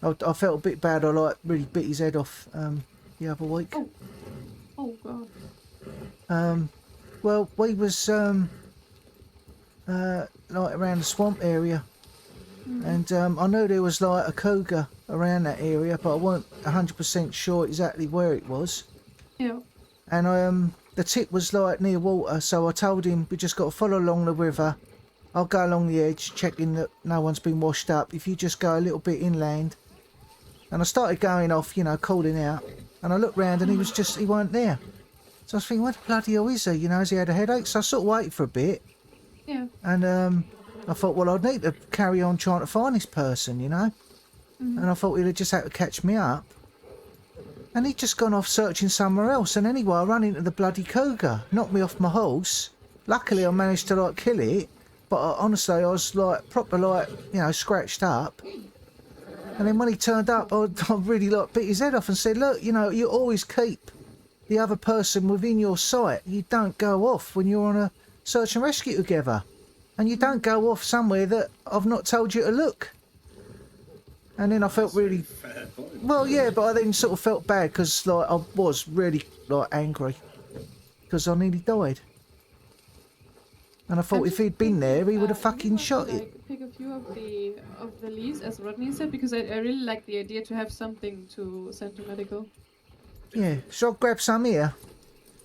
I felt a bit bad. I like really bit his head off the other week. Oh God. Well, we was like around the swamp area, and I knew there was like a cougar around that area, but I wasn't 100% sure exactly where it was. Yeah. And the tip was like near water, so I told him we just got to follow along the river. I'll go along the edge, checking that no one's been washed up. If you just go a little bit inland. And I started going off, you know, calling out. And I looked round and he weren't there. So I was thinking, what the bloody hell is he? You know, has he had a headache? So I sort of waited for a bit. Yeah. And I thought, well, I'd need to carry on trying to find this person, you know. And I thought he'd just have to catch me up. And he'd just gone off searching somewhere else. And anyway, I ran into the bloody cougar, knocked me off my horse. Luckily, I managed to, like, kill it. But honestly, I was, like, proper, like, you know, scratched up. And then when he turned up, I really, like, bit his head off and said, look, you know, you always keep the other person within your sight. You don't go off when you're on a search and rescue together. And you don't go off somewhere that I've not told you to look. And then I felt really... Fair point. Well, yeah, but I then sort of felt bad because, like, I was really, like, angry. Because I nearly died. And I thought if he'd been there, he would have fucking shot it. Like, pick a few of the leaves, as Rodney said, because I really like the idea to have something to send to medical. Yeah, shall I grab some here?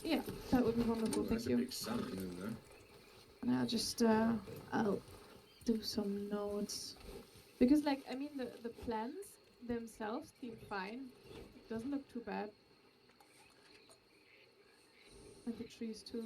Yeah, that would be wonderful. Thank There's a you. big salmon in there. And I'll just I'll do some notes, because like I mean the plants themselves seem fine. It doesn't look too bad, and the trees too.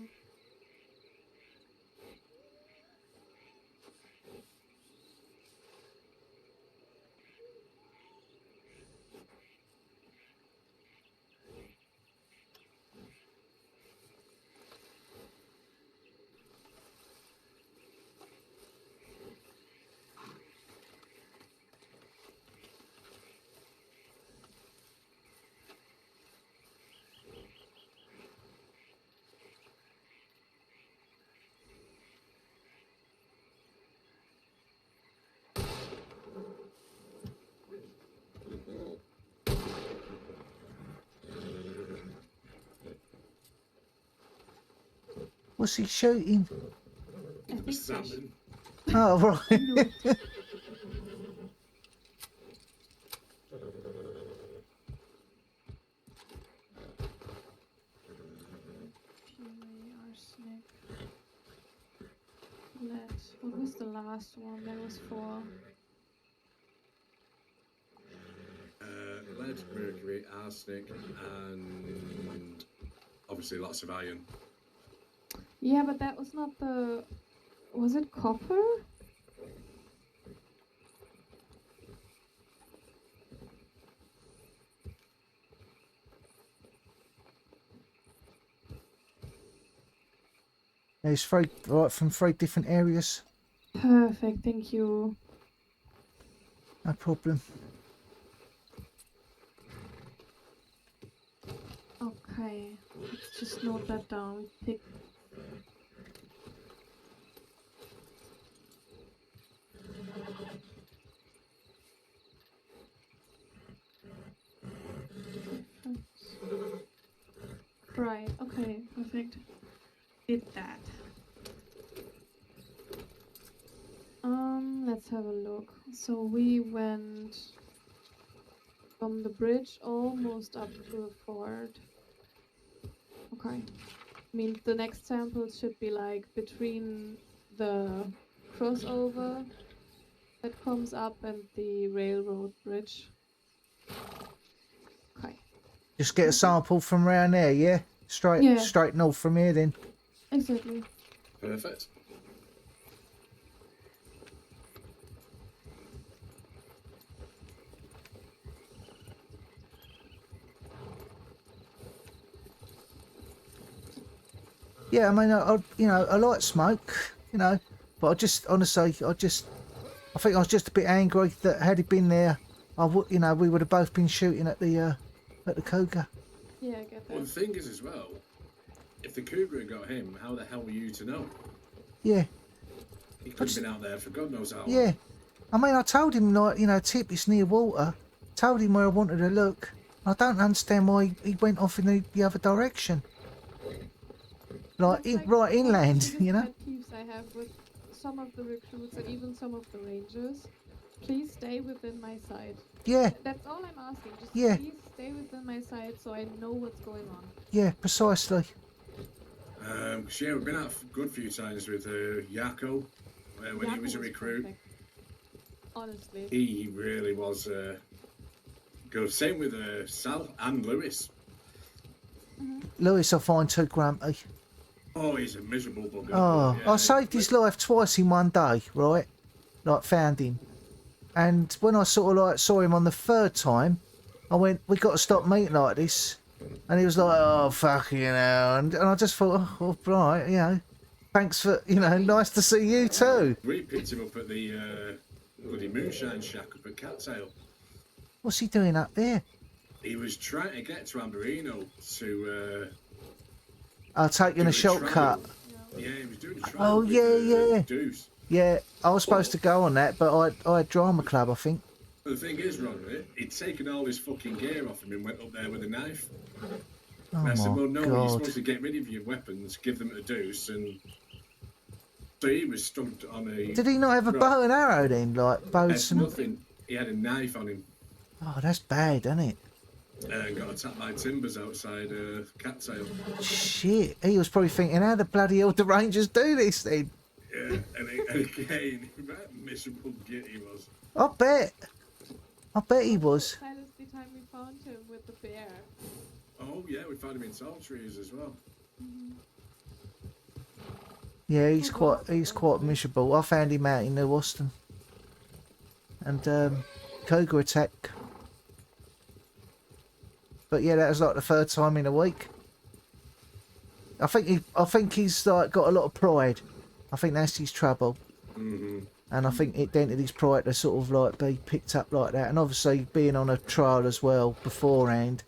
What's he shooting? I think fish. Salmon. Oh, right. Fury, arsenic, lead. What was the last one? That was for. Lead, mercury, arsenic, and obviously lots of iron. Yeah, but that was not the. Was it copper? It's three, right, from 3 different areas. Perfect, thank you. No problem. Okay, let's just note that down. Pick. Right, okay, perfect. Did that. Let's have a look. So we went from the bridge almost up to the fort. Okay. I mean, the next sample should be like between the crossover that comes up and the railroad bridge. Okay. Just get a sample from around there, yeah? Yeah. Straight north from here then. Exactly. Perfect. Yeah, I mean, I like smoke, but I just, honestly, I think I was just a bit angry that had he been there, we would have both been shooting at the cougar. Yeah, I get that. Well, the thing is as well, if the cougar had got him, how the hell were you to know? Yeah, He could have been out there for God knows how long. yeah. I mean, I told him, Tip, it's near water. Told him where I wanted to look. I don't understand why he went off in the other direction. Like, That's right one of the inland, biggest pet peeves I have with some of the recruits and even some of the rangers. Please stay within my sight. Yeah, That's all I'm asking. Just Yeah. please stay within my sight so I know what's going on. yeah, precisely. Yeah, we've been out a good few times with Yako when he Jaco was a recruit. perfect. Honestly. He really was good. Same with Sal and Lewis. Lewis, I find too grumpy. Oh, he's a miserable bugger. Oh, Yeah, I saved his life twice in one day, right? Like, found him. And when I sort of like saw him on the 3rd time, I went, we got to stop meeting like this. And he was like, oh, fucking hell. And I just thought, oh, right, thanks for, nice to see you too. We picked him up at the bloody moonshine shack up at Cattail. What's he doing up there? He was trying to get to Amberino to... Taking do a the shortcut. travel. Yeah, he was doing a travel Oh, with, yeah. Deuce. Yeah, I was supposed to go on that, but I had drama club, I think. But the thing is, Rodney, he'd taken all his fucking gear off him and went up there with a knife. Oh, And I said, my well, no, God. you're supposed to get rid of your weapons, give them to Deuce, and... So he was stumped on a... Did he not have a bow and arrow then? Like, bows and... nothing. He had a knife on him. Oh, that's bad, isn't it? Got attacked by timbers outside Cattail. Shit. He was probably thinking, how the bloody hell do Rangers do this then? Yeah, and again, that miserable git he was. I bet he was. Silas, the time we found him with the bear. Oh yeah, we found him in tall trees as well. Yeah, he's quite miserable. I found him out in New Austin. And cougar attack. But yeah, that was like the 3rd time in a week. I think he's like got a lot of pride. I think that's his trouble. Mm-hmm. And I think it dented his pride to sort of like be picked up like that. And obviously being on a trial as well beforehand,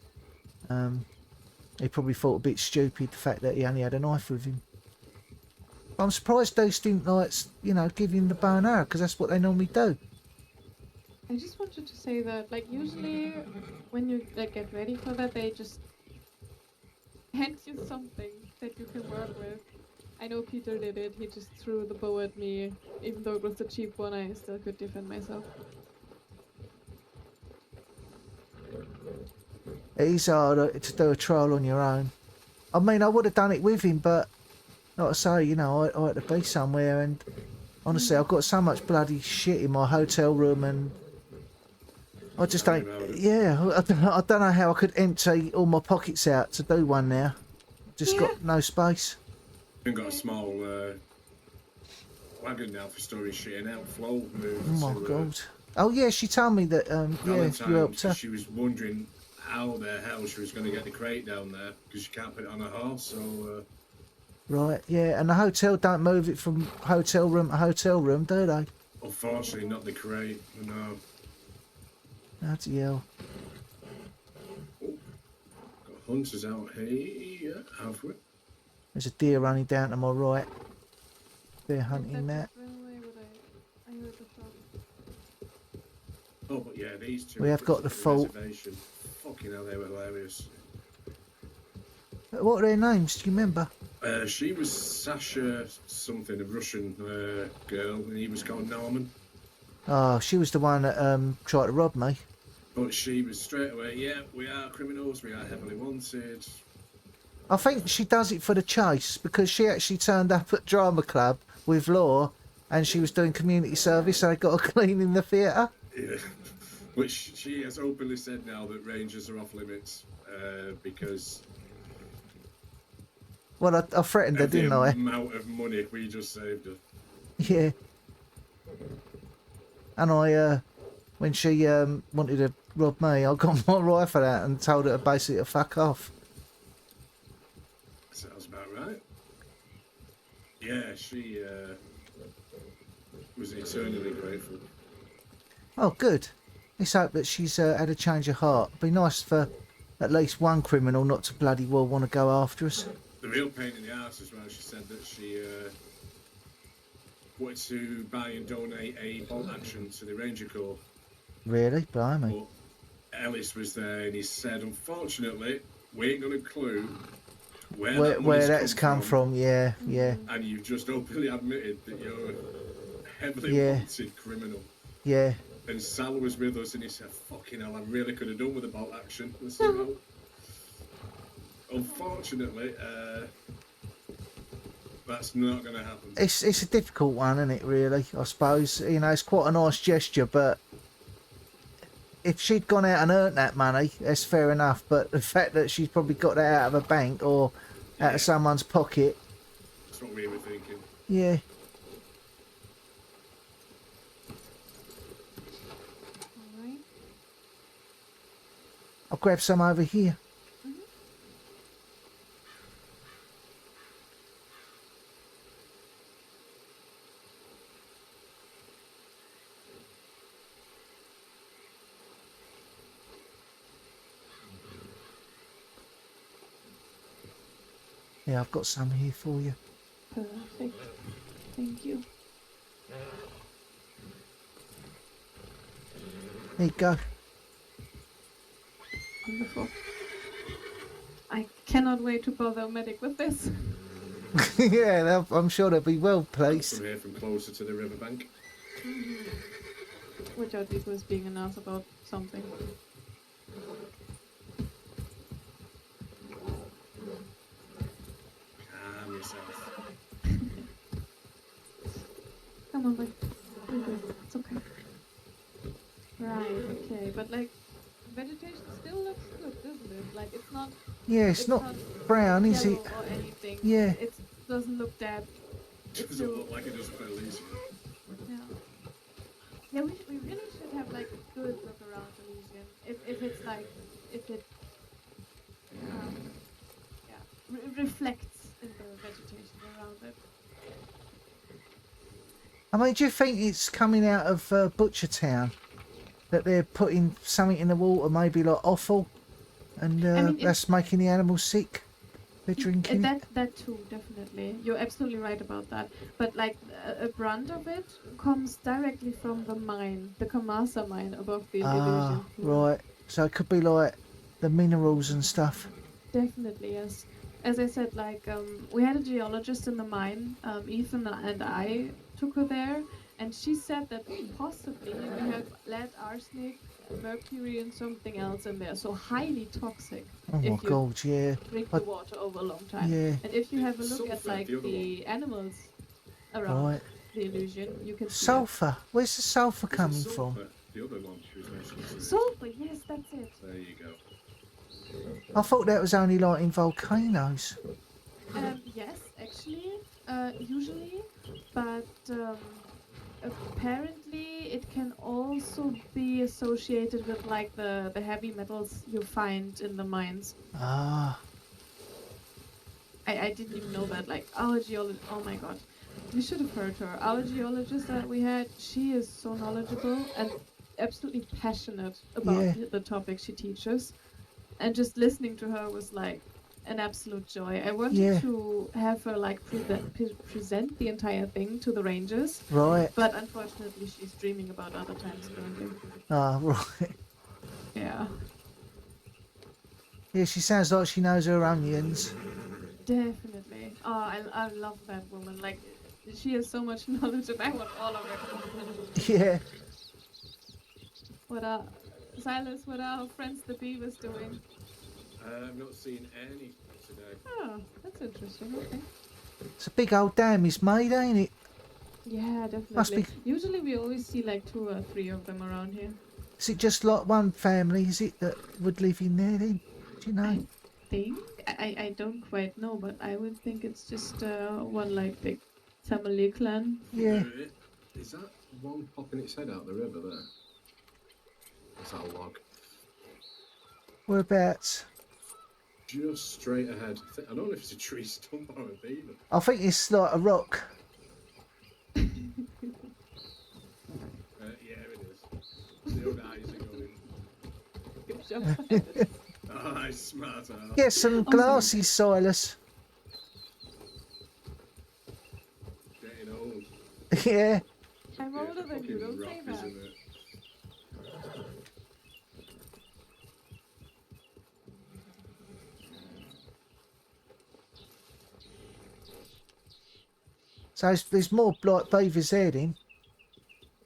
he probably thought a bit stupid the fact that he only had a knife with him. But I'm surprised Deuce didn't like, give him the bow and arrow, because that's what they normally do. I just wanted to say that, like, usually when you like get ready for that, they just hand you something that you can work with. I know Peter did it. He just threw the bow at me. Even though it was the cheap one, I still could defend myself. It is hard to do a trial on your own. I mean, I would have done it with him, but like I say, you know, I had to be somewhere, and honestly, I've got so much bloody shit in my hotel room, and I just don't. Yeah, I don't know how I could empty all my pockets out to do one now. Just got no space. I've got a small wagon now for storing shit and outflow moves. Oh my god. Oh yeah, she told me that. Yeah, you helped her. She was wondering how the hell she was going to get the crate down there because she can't put it on a horse. So. Right, yeah, and the hotel don't move it from hotel room to hotel room, do they? Unfortunately, not the crate. No. Bloody hell. Got hunters out here, have we? There's a deer running down to my right. They're hunting that. I heard the shot. Oh, but yeah, these two. We have got the fault. Fucking hell, they were hilarious. What are their names? Do you remember? She was Sasha something, a Russian girl, and he was called Norman. Oh, she was the one that tried to rob me. But she was straight away, yeah, we are criminals, we are heavily wanted. I think she does it for the chase, because she actually turned up at Drama Club with Law, and she was doing community service, so they got her cleaning the theatre. Yeah. Which she has openly said now that Rangers are off limits, because... Well, I threatened her, didn't I? The amount of money we just saved her. Yeah. And I, when she wanted to rob me, I got my rifle out and told her basically to fuck off. Sounds about right. Yeah, she was eternally grateful. Oh, good. Let's hope that she's had a change of heart. It'd be nice for at least one criminal not to bloody well want to go after us. The real pain in the arse as well, she said that she wanted to buy and donate a bolt action to the Ranger Corps. Really? Blimey. But Ellis was there and he said, unfortunately, we ain't got a clue where that's come from. Yeah, yeah. And you've just openly admitted that you're a heavily wanted criminal. Yeah. And Sal was with us and he said, fucking hell, I really could have done with a bolt action. I said, well, unfortunately, that's not going to happen. It's a difficult one, isn't it, really, I suppose. You know, it's quite a nice gesture, but if she'd gone out and earned that money, that's fair enough. But the fact that she's probably got that out of a bank or out of someone's pocket... That's what we were thinking. Yeah. Alright. I'll grab some over here. Yeah, I've got some here for you. Perfect. Thank you. There you go. Wonderful. I cannot wait to bother a medic with this. Yeah, I'm sure they'll be well placed. From here, from closer to the riverbank. Which article is being announced about something. Calm yourself. Come on, boy. We're good. It's okay. Right, okay. But, like, vegetation still looks good, doesn't it? Like, it's not... Yeah, it's not brown, is it? Or anything. Yeah. It doesn't look that... It doesn't look like it does for Elysium. Yeah. Yeah, we really should have, like, a good look around Elysium. If it's, like... If it... reflects in the vegetation around it. I mean, do you think it's coming out of Butchertown? That they're putting something in the water, maybe like offal? And I mean, that's making the animals sick? They're drinking it? That too, definitely. You're absolutely right about that. But, like, a brunt of it comes directly from the mine, the Kamasa mine above the Illusion Pool. Right. So it could be like the minerals and stuff. Definitely, yes. as I said, like we had a geologist in the mine. Ethan and I took her there, and she said that possibly we have lead, arsenic, mercury, and something else in there. So highly toxic. Oh my if you god, yeah. drink the water over a long time. Yeah. And if you have a look at Sulfur, like the other the animals around Right. the illusion, you can see it. Sulphur. Where's the sulphur Is it coming sulfur? from? The other one she was mentioning. Sulfur, yes, that's it. There you go. I thought that was only like in volcanoes. Yes, actually, usually, but apparently it can also be associated with like the heavy metals you find in the mines. Ah. I didn't even know that. Like our geologist, oh my god, you should have heard her. Our geologist that we had, she is so knowledgeable and absolutely passionate about Yeah. the topic she teaches. And just listening to her was like an absolute joy. I wanted Yeah. to have her like present the entire thing to the rangers, Right. but unfortunately she's dreaming about other times currently. Ah, right. Yeah, Yeah, she sounds like she knows her onions. definitely. Oh, I love that woman. Like, she has so much knowledge, and I want all of it. Yeah. What are Silas? What are our friends the beavers doing? I've not seen any today. Oh, that's interesting. Okay. It's a big old dam he's made, ain't it? Yeah, definitely. Must be- Usually we always see like 2 or 3 of them around here. Is it just like one family, is it, that would live in there then? Do you know? Think I don't quite know, but I would think it's just one like big family clan. Yeah. Is that one popping its head out the river there? Is that a log? Whereabouts? Just straight ahead. I don't know if it's a tree stump or a beaver. I think it's like a rock. Yeah, it is. The old eyes are going. Good job. Oh, he's smart. Al. Get some glasses, Silas. Getting old. Yeah. I'm Yeah, older than you, fucking don't rock, say that. isn't it? So there's more like beavers there then.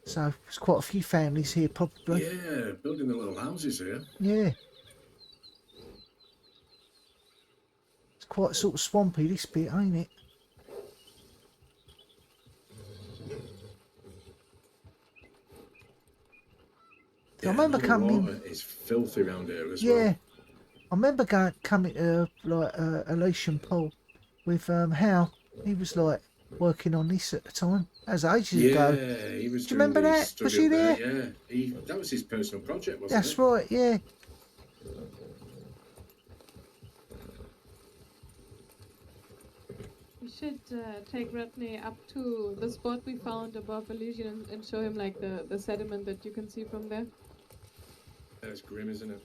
So there's quite a few families here probably. Yeah, building the little houses here. Yeah. It's quite sort of swampy this bit, ain't it? I remember the coming in. water is filthy around here as Yeah. well. I remember coming to like Elation Pool with Hal. He was like working on this at the time. That was ages Yeah, ago. he was. Do you remember doing the that? study Was he up there? Yeah, that was his personal project, wasn't That's it? right, yeah. We should take Rodney up to the spot we found above Elysian and show him like the sediment that you can see from there. That's grim, isn't it?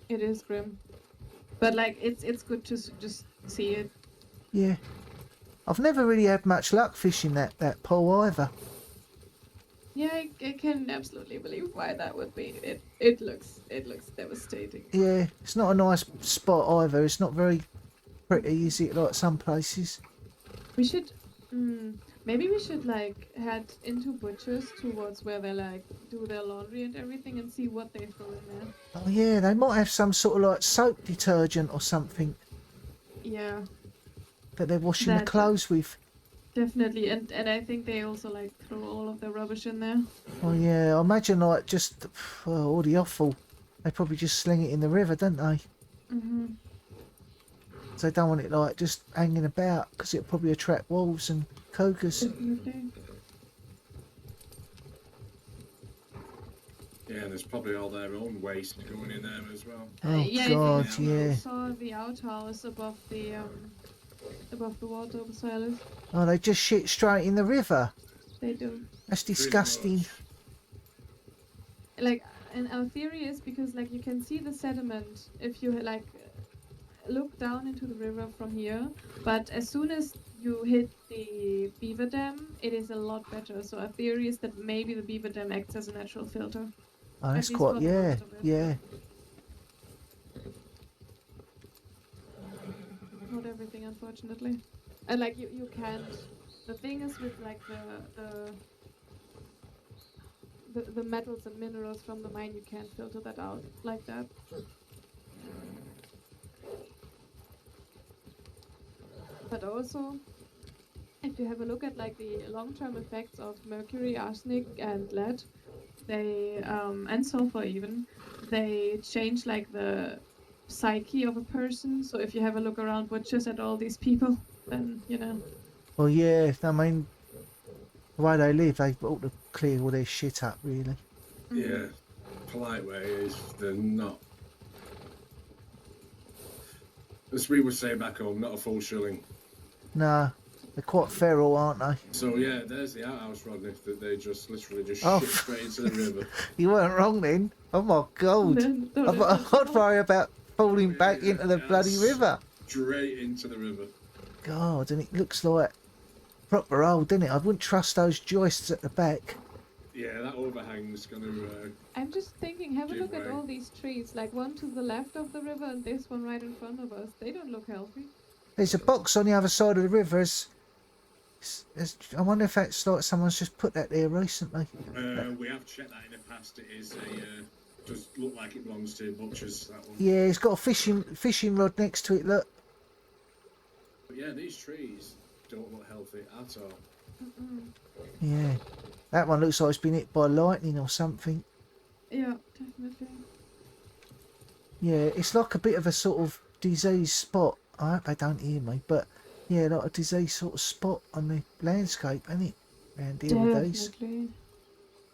It is grim, but like it's good to just see it. Yeah. I've never really had much luck fishing that pool either. Yeah, I can absolutely believe why that would be. It looks devastating. Yeah, it's not a nice spot either. It's not very pretty, is it, like some places? We should, maybe we should like head into butchers towards where they like do their laundry and everything and see what they throw in there. Oh yeah, they might have some sort of like soap detergent or something Yeah, that they're washing the That- clothes with. definitely. And I think they also like throw all of their rubbish in there. Oh yeah, I imagine like just all the offal. They probably just sling it in the river, don't they? Mm-hmm. So they don't want it like just hanging about because it'll probably attract wolves and cougars. Definitely. Yeah, and there's probably all their own waste going in there as well. Oh Yeah, God, I think yeah. I saw the outhouse above the water Silas. Oh, they just shit straight in the river. They do. That's Pretty disgusting. much. Like, and our theory is because like you can see the sediment if you like look down into the river from here, but as soon as you hit the beaver dam, it is a lot better. So our theory is that maybe the beaver dam acts as a natural filter. Oh, that's least quite, for the yeah, most of it. yeah. Not out everything, unfortunately. And like you can't. The thing is with like the metals and minerals from the mine, you can't filter that out like that. But also, if you have a look at like the long-term effects of mercury, arsenic, and lead, they and sulfur even, they change like the psyche of a person. So if you have a look around Butchers at all these people, then you know. Well, yeah, I mean, the way they live, they ought to clear all their shit up, really. Yeah, polite way is they're not, as we would say back home, not a full shilling. Nah, they're quite feral, aren't they? So yeah, there's the outhouse, Rodney, that they just literally just Oh. shit straight into the river. You weren't wrong then. Oh my god. I'd worry about falling back into the bloody river. Straight into the river. God, and it looks like proper old, doesn't it? I wouldn't trust those joists at the back. Yeah, that overhang's gonna. I'm just thinking, have a Give look at way. all these trees, like one to the left of the river and this one right in front of us. They don't look healthy. There's a box on the other side of the river. I wonder if that's like someone's just put that there recently. We have checked that in the past. It is a. Does look like it belongs to Butchers. That one. Yeah, it's got a fishing rod next to it. Look. But yeah, these trees don't look healthy at all. Yeah, that one looks like it's been hit by lightning or something. Yeah, definitely. Yeah, it's like a bit of a sort of disease spot. I hope they don't hear me, but yeah, like a disease sort of spot on the landscape, isn't it? Around here with these. Definitely.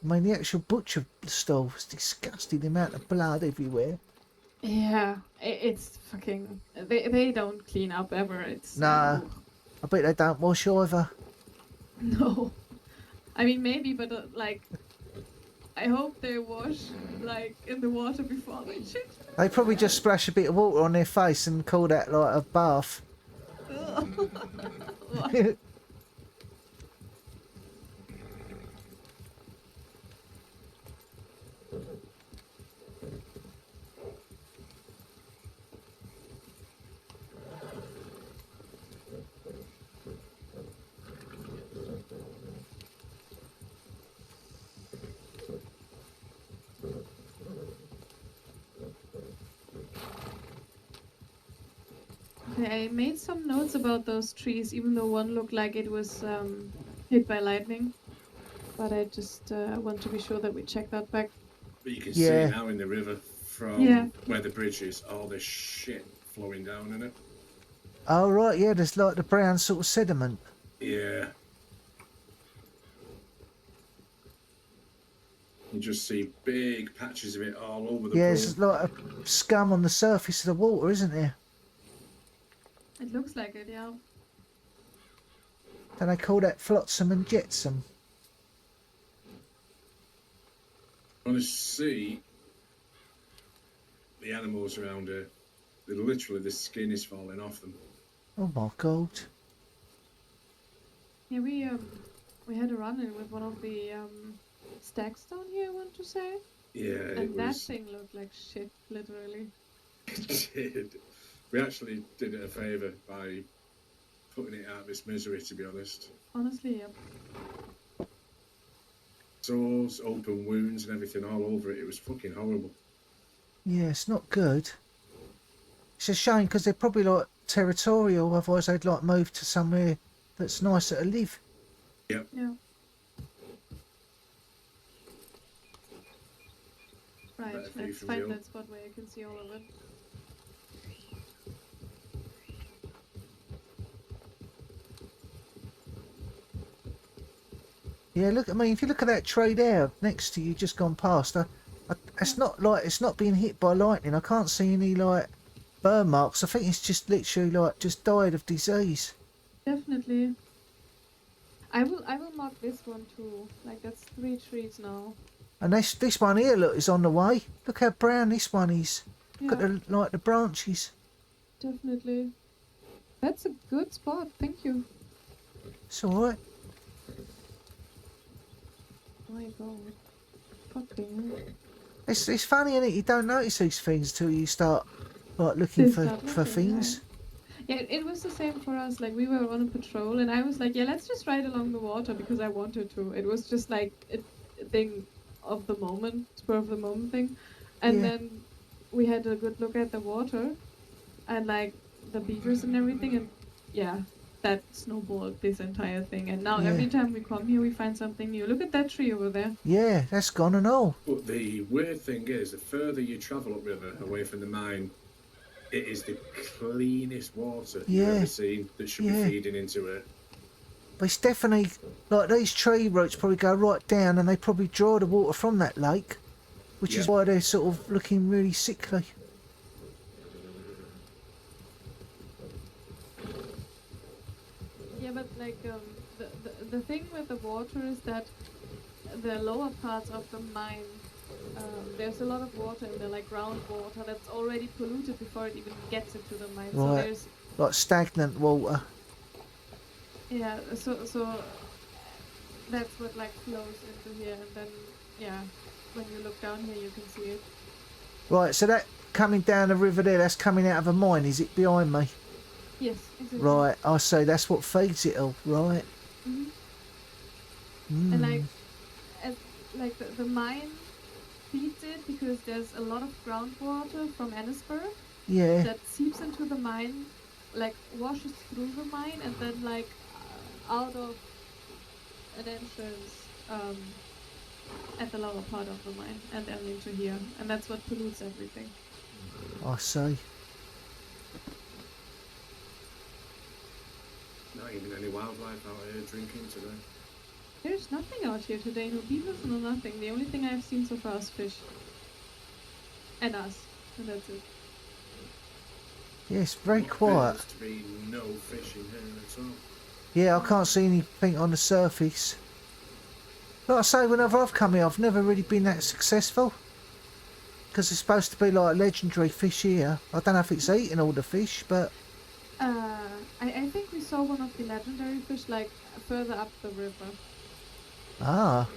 I mean, the actual butcher stall was disgusting. The amount of blood everywhere. Yeah, it's fucking. They don't clean up ever. It's Nah, I bet they don't wash either. No, I mean maybe, but like, I hope they wash like in the water before they shit. They probably just splash a bit of water on their face and call that like a bath. Okay, I made some notes about those trees, even though one looked like it was hit by lightning. But I just want to be sure that we check that back. But you can Yeah. see now in the river from Yeah. where the bridge is, all this shit flowing down in it. Oh right, yeah, there's like the brown sort of sediment. Yeah. You just see big patches of it all over the Yeah, pool. it's like a scum on the surface of the water, isn't there? It looks like it, yeah. Then they call that flotsam and jetsam. I want to see the animals around here. They're literally, the skin is falling off them. Oh my god. Yeah, we had a run-in with one of the stacks down here, I want to say. Yeah, it And that was. thing looked like shit, literally. It did. We actually did it a favour by putting it out of its misery, to be honest. Honestly, yeah. Sores, open wounds and everything all over it. It was fucking horrible. Yeah, it's not good. It's a shame because they're probably like territorial, otherwise they'd like move to somewhere that's nicer to live. Yep. Yeah. Right, Better view let's from find the that spot where you can see all of it. Yeah, look, I mean, if you look at that tree there next to you, just gone past, it's not like it's not being hit by lightning. I can't see any like burn marks. I think it's just literally like just died of disease. Definitely. I will mark this one too. Like that's 3 trees now. And this one here, look, is on the way. Look how brown this one is. Yeah, Look at the like the branches. definitely. That's a good spot. Thank you. It's all right. My God. Fucking. It's funny, isn't it? You don't notice these things till you start like looking Just for start for looking, things. Yeah, it was the same for us. Like we were on a patrol, and I was like, "Yeah, let's just ride along the water," because I wanted to. It was just like a thing of the moment, spur of the moment thing. And Yeah. then we had a good look at the water, and like the beavers and everything, and yeah, that snowballed this entire thing. And now Yeah. every time we come here, we find something new. Look at that tree over there. Yeah, that's gone and all. But the weird thing is, the further you travel upriver away from the mine, it is the cleanest water you've Yeah. ever seen that should Yeah. be feeding into it. But it's definitely, like, these tree roots probably go right down and they probably draw the water from that lake, which is Yeah. why they're sort of looking really sickly. Yeah, but like the thing with the water is that the lower parts of the mine, there's a lot of water in there, like groundwater that's already polluted before it even gets into the mine. So Right. there's Like stagnant water. yeah, so that's what like flows into here, and then yeah, when you look down here, you can see it. Right, so that coming down the river there, that's coming out of a mine, is it behind me? Yes, exactly. Right, I see, that's what feeds it all, right. Mhm. Mm. And like the mine feeds it because there's a lot of groundwater from Annisburg Yeah, that seeps into the mine, like washes through the mine, and then like out of an entrance at the lower part of the mine, and then into here, and that's what pollutes everything. I see. Not even any wildlife out here drinking today. There's nothing out here today, no beavers, no nothing. The only thing I've seen so far is fish. And us, and that's it. Yes, very What quiet. appears to be no fish in here at all. Yeah, I can't see anything on the surface. Like I say, whenever I've come here, I've never really been that successful. Because it's supposed to be like legendary fish here. I don't know if it's eating all the fish, but I think we saw one of the legendary fish like further up the river. ah,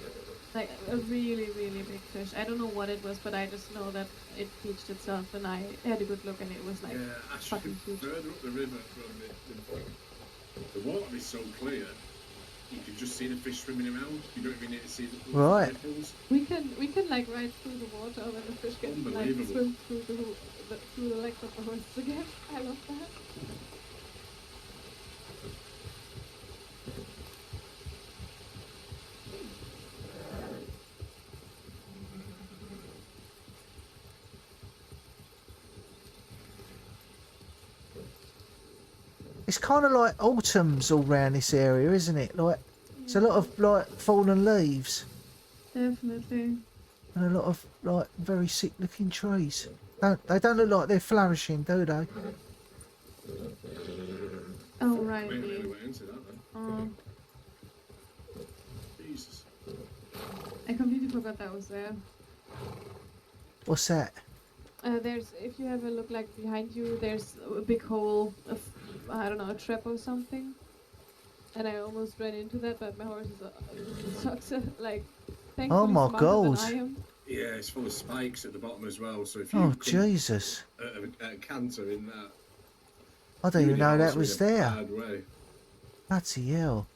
Like a really, really big fish. I don't know what it was, but I just know that it beached itself, and I had a good look, and it was like Yeah, actually, fucking huge. further up the river from the water is so clear, you can just see the fish swimming around. You don't even need to see the Right. ripples. We can like ride through the water when the fish get like Unbelievable. swim through through the legs of the horses again. I love that. it's kind of like autumn's all round this area, isn't it? Like, it's a lot of like fallen leaves Definitely. and a lot of like very sick-looking trees. They don't look like they're flourishing, do they? Oh right. We really went into that then. Oh, Jesus. I completely forgot that was there. What's that? There's, if you have a look like behind you, there's a big hole of, I don't know, a trap or something. And I almost ran into that, but my horse is sucks like, thankfully Oh my smarter than God. I am. Yeah, it's full of spikes at the bottom as well. So if you Oh come Jesus! at a canter in that, I didn't even you're know that also was in a there. bad way. Bloody hell!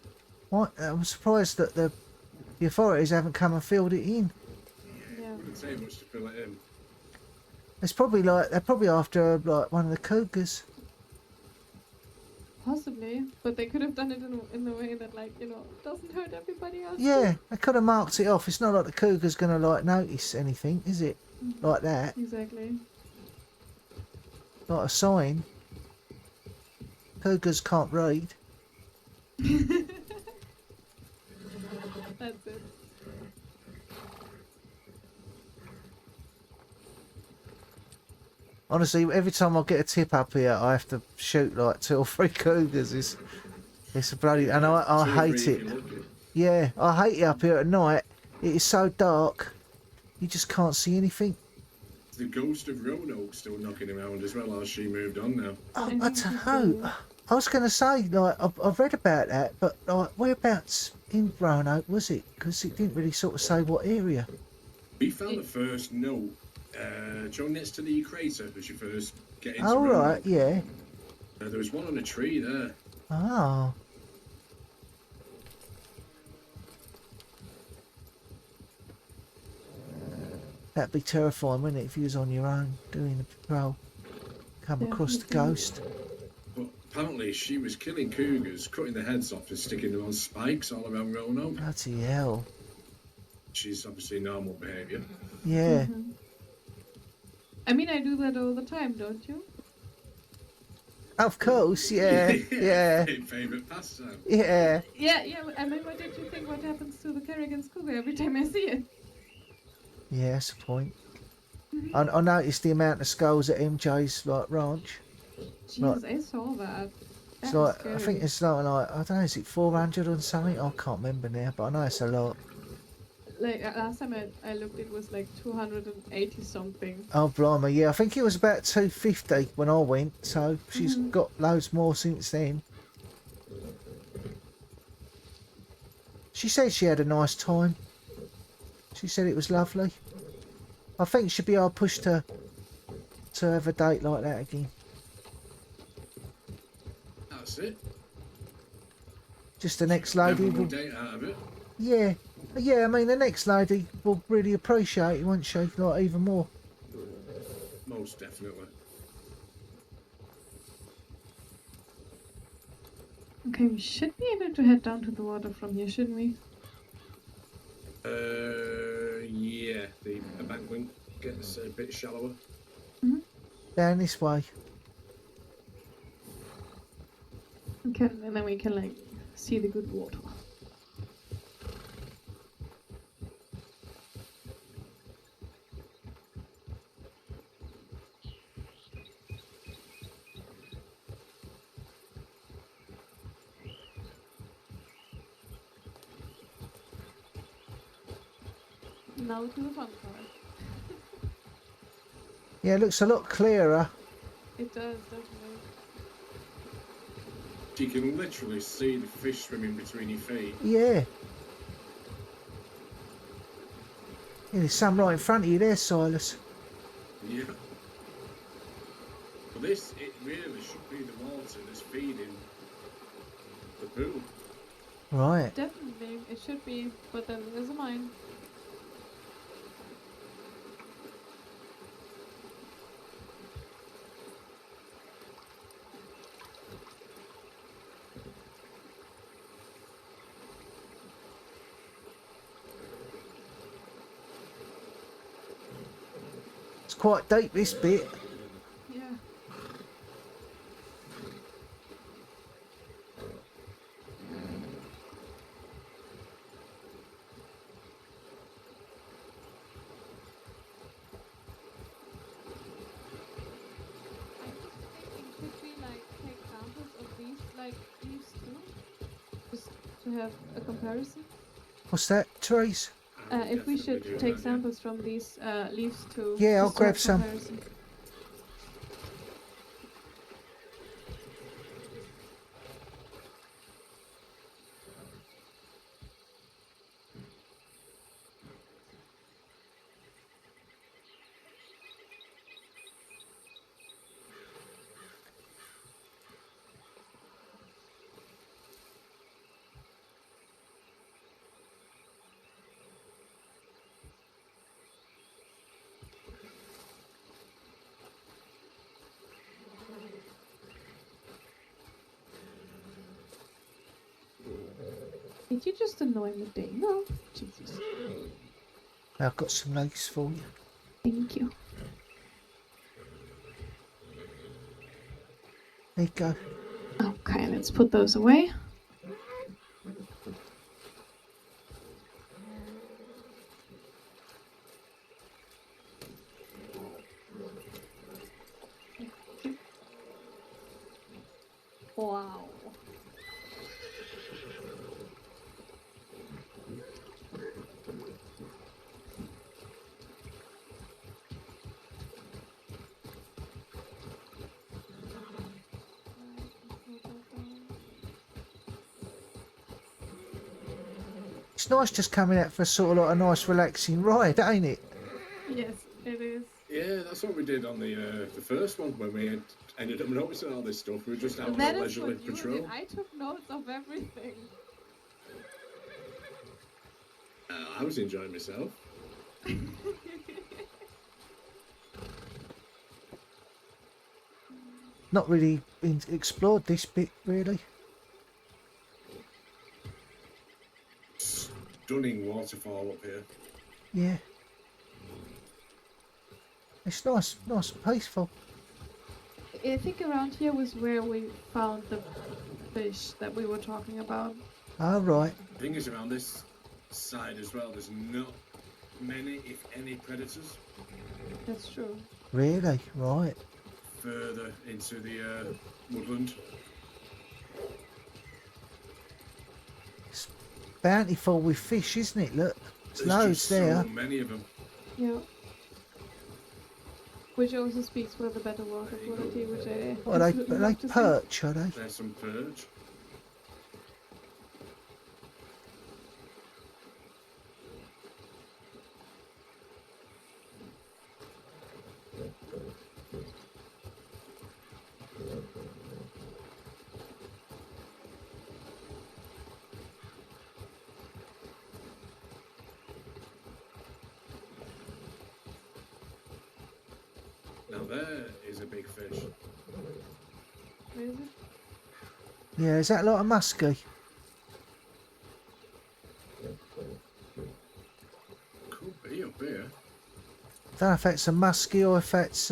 What? I'm surprised that the authorities haven't come and filled it in. Yeah. Wouldn't say much to fill it in. It's probably like they're probably after like one of the cougars. Possibly, but they could have done it in the way that, like, you know, doesn't hurt everybody else. Yeah, they could have marked it off. It's not like the cougar's gonna like notice anything, is it? Like that, Exactly. like a sign. Cougars can't read. That's it. Honestly, every time I get a tip up here, I have to shoot like 2 or 3 cougars. It's a bloody, and I Two or hate three it. if you're lucky. Yeah, I hate it up here at night. It is so dark, you just can't see anything. The ghost of Roanoke still knocking around as well as she moved on now. I think don't it's know. I was going to say, like, I've read about that, but like, whereabouts in Roanoke was it? Because it didn't really sort of say what area. We found the first note, Joe, next to the crater as you first get into Oh, right, Roanoke. yeah. There was one on a tree there. Oh. That'd be terrifying, wouldn't it, if you was on your own doing the patrol? Come across the Definitely. ghost. But apparently she was killing cougars, cutting their heads off and sticking them on spikes all around Roanoke. Bloody hell. She's obviously normal behaviour. Yeah. Mhm. I mean, I do that all the time, don't you? Of course, yeah. Yeah. Favourite pastime. Yeah. Yeah, yeah. I mean, what did you think? What happens to the Kerrigan's cougar every time I see it? Yeah, that's the point. I noticed the amount of skulls at MJ's ranch. Jeez, I saw that. It's That was like, I scary. think it's something like, I don't know, is it 400 or something? I can't remember now, but I know it's a lot. Like last time I looked, it was like 280 something. Oh, blimey, yeah, I think it was about 250 when I went, so she's got loads more since then. She said she had a nice time. She said it was lovely. I think she'd be hard pushed to have a date like that again. That's it. Just the next lady Never will... a date out of it. Yeah. Yeah, I mean, the next lady will really appreciate it, won't she? Like, even more. Most definitely. Okay, we should be able to head down to the water from here, shouldn't we? Yeah, the embankment gets a bit shallower. Down this way. Okay, and then we can like see the good water. Now to the fun part. Yeah, it looks a lot clearer. It does, doesn't it? You can literally see the fish swimming between your feet. Yeah. Yeah, there's some right in front of you there, Silas. Yeah. But this, it really should be the water that's feeding the pool. Right. Definitely, it should be, but then there's a mine. It's quite deep, this bit. Yeah. Should we like take samples of these like leaves too? Just to have a comparison? What's that, Therese? If we should take samples from these leaves too. Yeah, I'll just to have grab some. comparison. Did you just annoy me, Dave? No. Jesus. I've got some legs for you. Thank you. There you go. Okay, let's put those away. Wow. It's nice just coming out for sort of like a nice relaxing ride, ain't it? Yes, it is. Yeah, that's what we did on the first one when we ended up noticing all this stuff. We were just out on That a is leisurely what you patrol. did. I took notes of everything. I was enjoying myself. Not really explored this bit, really. Stunning waterfall up here. Yeah. It's nice and peaceful. I think around here was where we found the fish that we were talking about. All right. The thing is, around this side as well, there's not many, if any, predators. That's true. Really? Right. Further into the woodland. It's bountiful with fish, isn't it? Look, there's There's loads just there. so many of them. Yeah. Which also speaks for the better water quality, which I What, absolutely are they love to see. perch, are they? There's some perch. Now there is a big fish. Where is it? Yeah, is that like a muskie? Could be up here. Don't know if it's a muskie or if it's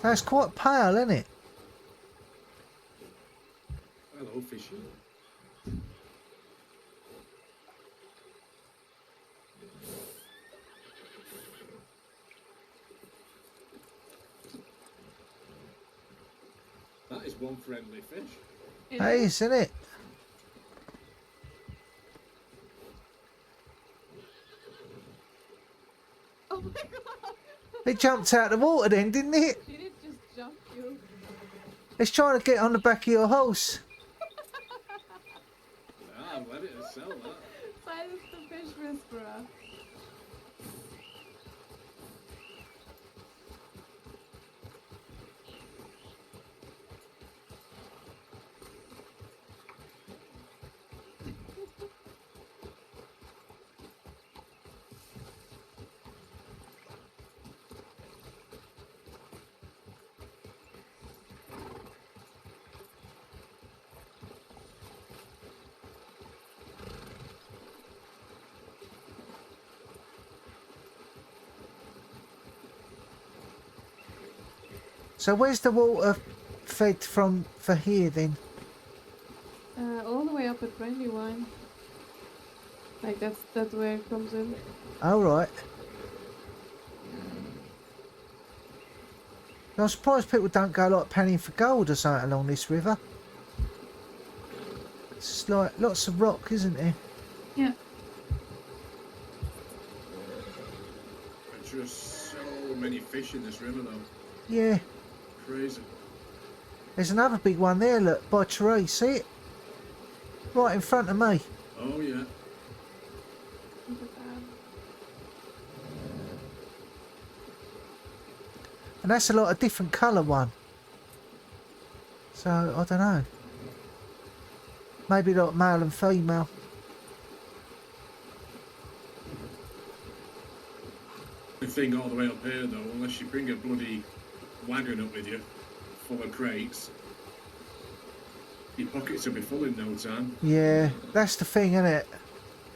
That's quite pale, isn't it? Hello, fishy. That is one friendly fish. It Hey, is. isn't it? Oh my god! It jumped out of the water then, didn't it? Did it just jump you? It's trying to get on the back of your horse. Ah, let it sell that. Silence the fish whisperer. So where's the water fed from for here then? All the way up at Brandywine. Like that's where it comes in. All right. I'm surprised people don't go like panning for gold or something along this river. It's like lots of rock, isn't there? Yeah. There's just so many fish in this river, though. Yeah. Crazy. There's another big one there, look, by Therese. See it? Right in front of me. Oh, yeah. Look at that. And that's a lot of different colour one. So, I don't know. Maybe like male and female. The thing all the way up here, though, unless you bring a bloody wagon up with you, full of crates, your pockets will be full in no time. Yeah, that's the thing, isn't it?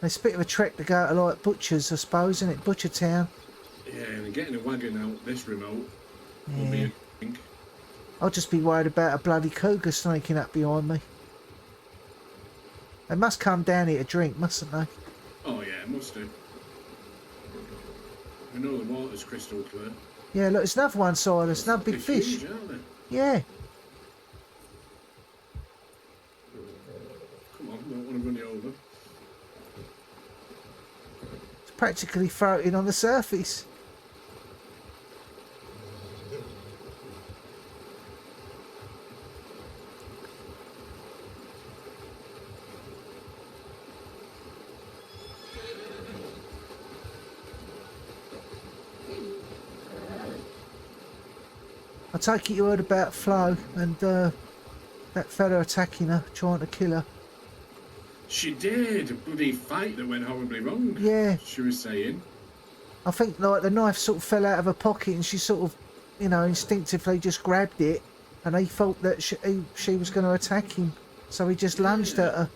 It's a bit of a trek to go to like Butcher's, I suppose, isn't it? Butcher Town. Yeah, and getting a wagon out this remote will Yeah. be a thing. I'll just be worried about a bloody cougar sneaking up behind me. They must come down here to drink, mustn't they? Oh, yeah, it must do. I know the water's crystal clear. Yeah, look, there's another one, Silas. Another big They're fish. huge, aren't they? Yeah. Come on, don't want to run you over. It's practically floating on the surface. take it you heard about Flo and that fella attacking her, trying to kill her. She did. A bloody fight that went horribly wrong. Yeah. She was saying. I think like the knife sort of fell out of her pocket and she sort of, you know, instinctively just grabbed it, and he thought that she was going to attack him, so he just lunged at her.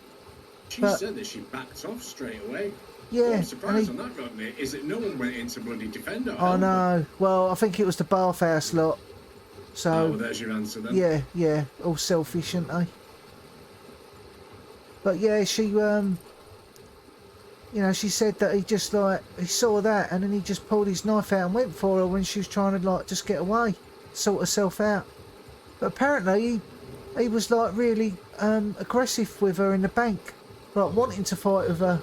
She said that she backed off straight away. Yeah. What I'm surprised on that, Rodney, is that no one went in to bloody defend her. I know. Well, I think it was the bathhouse lot. So. Oh, there's your answer then. Yeah, yeah, all selfish, aren't they? But yeah, she, you know, she said that he just like, he saw that and then he just pulled his knife out and went for her when she was trying to like just get away, sort herself out. But apparently he was like really aggressive with her in the bank, like wanting to fight with her.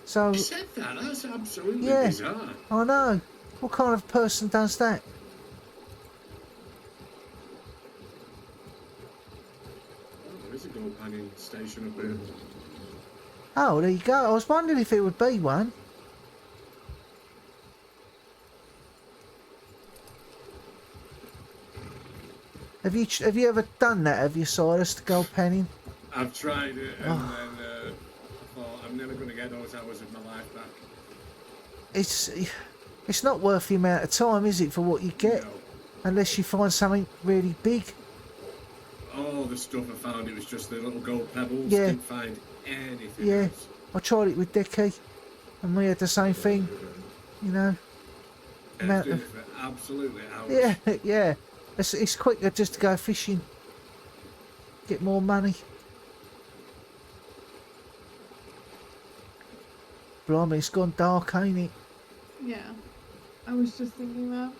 So. She said that? That's absolutely yeah, bizarre. I know. What kind of person does that? There's a gold panning station up here. Oh, there you go. I was wondering if it would be one. Have you ever done that? Have you, Silas, to gold panning? I've tried it, and then I thought I'm never going to get those hours of my life back. It's not worth the amount of time, is it, for what you get? No. Unless you find something really big. All the stuff I found, it was just the little gold pebbles. Yeah. Didn't find anything Yeah. else. I tried it with Dickie, and we had the same thing, you know. And I was doing it for absolutely hours. Yeah, yeah. It's quicker just to go fishing. Get more money. Blimey, it's gone dark, ain't it? Yeah. I was just thinking that.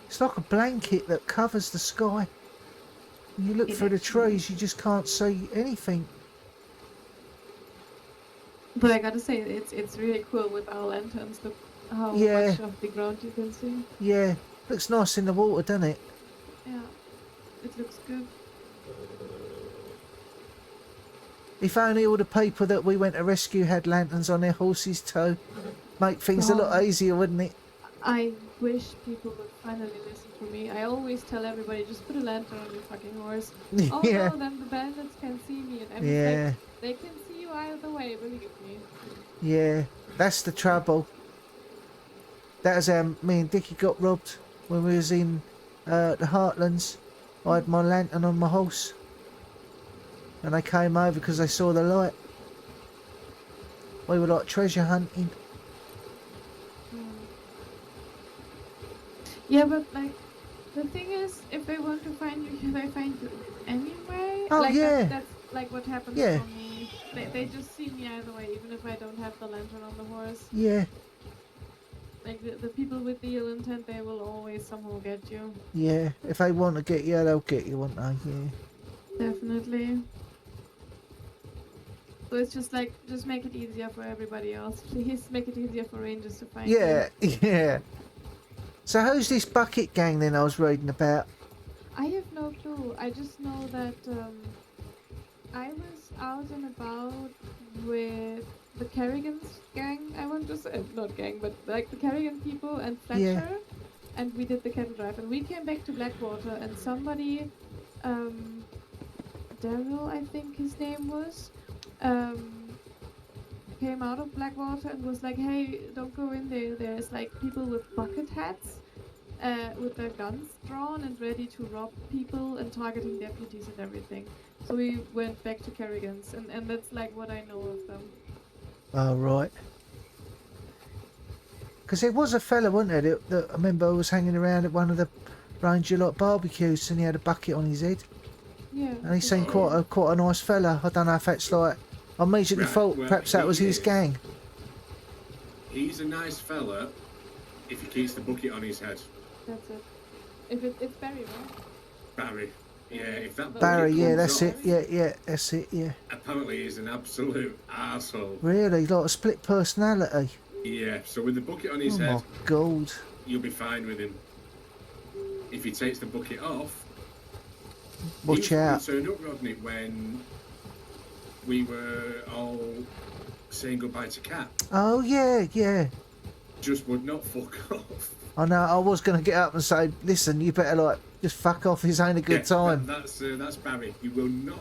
It's like a blanket that covers the sky. When you look through the trees, you just can't see anything. But I gotta say, it's really cool with our lanterns. Look how Yeah. much of the ground you can see. Yeah, looks nice in the water, doesn't it? Yeah, it looks good. If only all the people that we went to rescue had lanterns on their horses too. Make things a lot easier, wouldn't it? I wish people would finally listen to me. I always tell everybody, just put a lantern on your fucking horse. Oh Yeah. no, then the bandits can see me. And everything. Yeah, They can see you either way, believe me. yeah, that's the trouble. That was how me and Dickie got robbed when we was in the Heartlands. I had my lantern on my horse. And they came over because they saw the light. We were like treasure hunting. Yeah, but like, the thing is, if they want to find you, can they find you anyway? Oh, like, yeah. That's like what happens Yeah. for me. They just see me either way, even if I don't have the lantern on the horse. Yeah, Like, the people with the ill intent, they will always somehow get you. yeah. If they want to get you, they'll get you, won't they? Yeah. Definitely. So it's just like, just make it easier for everybody else. Please make it easier for rangers to find Yeah, you. yeah. So who's this bucket gang then I was reading about? I have no clue. I just know that I was out and about with the Kerrigan's gang, I want to say. Not gang, but like the Kerrigan people and Fletcher. Yeah. And we did the cattle drive. And we came back to Blackwater and somebody, Daryl, I think his name was, came out of Blackwater and was like, hey, don't go in there. There's like people with bucket hats, with their guns drawn and ready to rob people and targeting deputies and everything. So we went back to Kerrigan's, and that's like what I know of them. Oh, right. Because there was a fella, wasn't there, that I remember was hanging around at one of the Ranger lot barbecues and he had a bucket on his head. Yeah. And he seemed quite a nice fella. I don't know if that's like... I immediately Right, thought well, perhaps that was he his is. gang. He's a nice fella if he keeps the bucket on his head. That's it. If it's Barry, right? Barry. Yeah, if that bucket Barry, yeah, comes that's off, it. Yeah, that's it, yeah. Apparently he's an absolute arsehole. Really? Like a split personality? Yeah, so with the bucket on his Oh, head, my God. you'll be fine with him. If he takes the bucket off, Watch he out. turned up, Rodney, when we were all saying goodbye to Kat. Oh, yeah, yeah. just would not fuck off. I know, I was going to get up and say, listen, you better, like, just fuck off, this ain't a good time. That's Barry. You will not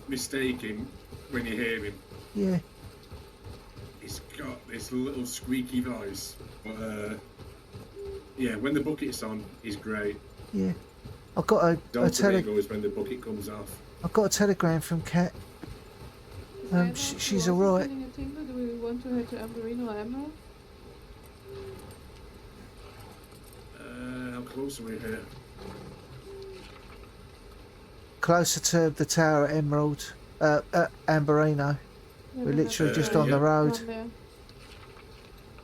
mistake him when you hear him. Yeah. He's got this little squeaky voice. But, yeah, when the bucket's on, he's great. Yeah. I've got a goes when the bucket comes off. I've got a telegram from Kat. She's alright. Do we want to head to Amberino or Emerald? How close are we here? Closer to the tower at Emerald, at Amberino. We're literally just on the road.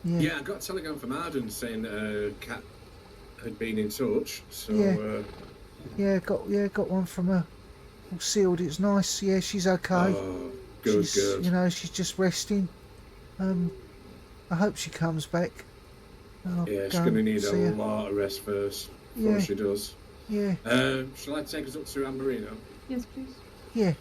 Yeah, I got a telegram from Arden saying that Kat had been in touch. So got one from her. All sealed. It's nice. Yeah, she's okay. Oh, good. You know, she's just resting. I hope she comes back. She's gonna need a lot of rest first before she does. Yeah. Shall I take us up to Amberino? Yes, please. Yeah.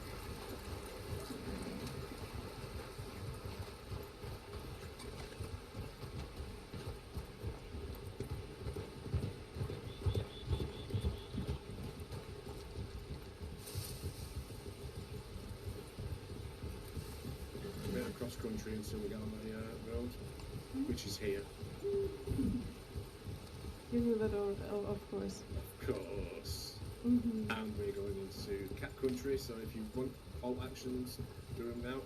A bit of cross country until we get on the road, which is here. You knew that, of course. Of course. Mm-hmm. And we're going into cat country, so if you want all actions, do them now.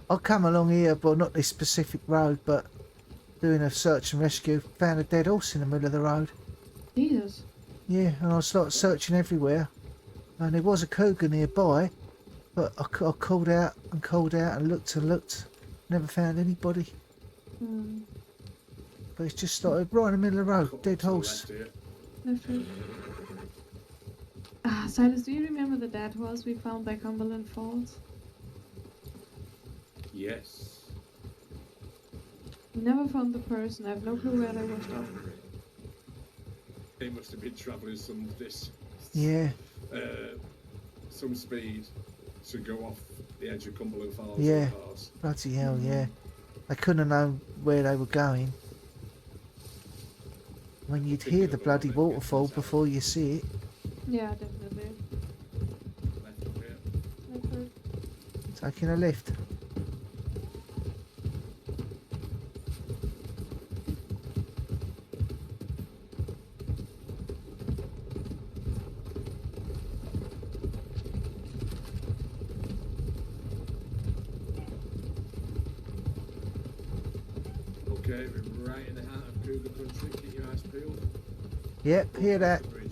I come along here, well, not this specific road, but doing a search and rescue. Found a dead horse in the middle of the road. Jesus. Yeah, and I started searching everywhere. And there was a cougar nearby, but I called out and looked. Never found anybody. But it's just started right in the middle of the road. Dead horse. Left foot. Silas, do you remember the dead horse we found by Cumberland Falls? Yes. We never found the person. I have no clue where they washed off. They must have been travelling some distance. Yeah. Some speed to go off the edge of Cumberland Falls. Yeah. Bloody hell, yeah. They couldn't have known where they were going. When you'd hear the bloody waterfall before you see it. Yeah, definitely. Left up here. Left foot. Taking a lift. Okay, we're right in the heart of Cougar Country. Keep your eyes peeled. Yep, hear that. Bridge.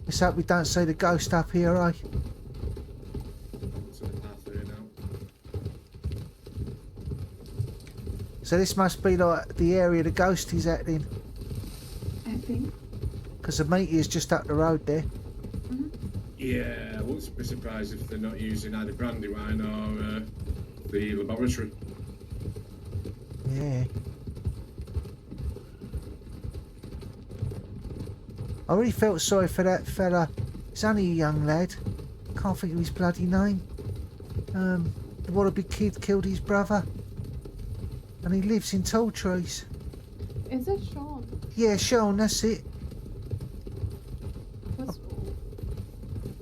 Let's hope we don't see the ghost up here, eh? To the path here now. So this must be like the area the ghost is at then. I think. Because the meteor's just up the road there. Yeah, I wouldn't be surprised if they're not using either Brandywine or the laboratory. Yeah. I really felt sorry for that fella. He's only a young lad. Can't think of his bloody name. The Wallaby kid killed his brother. And he lives in tall trees. Is it Sean? Yeah, Sean, that's it.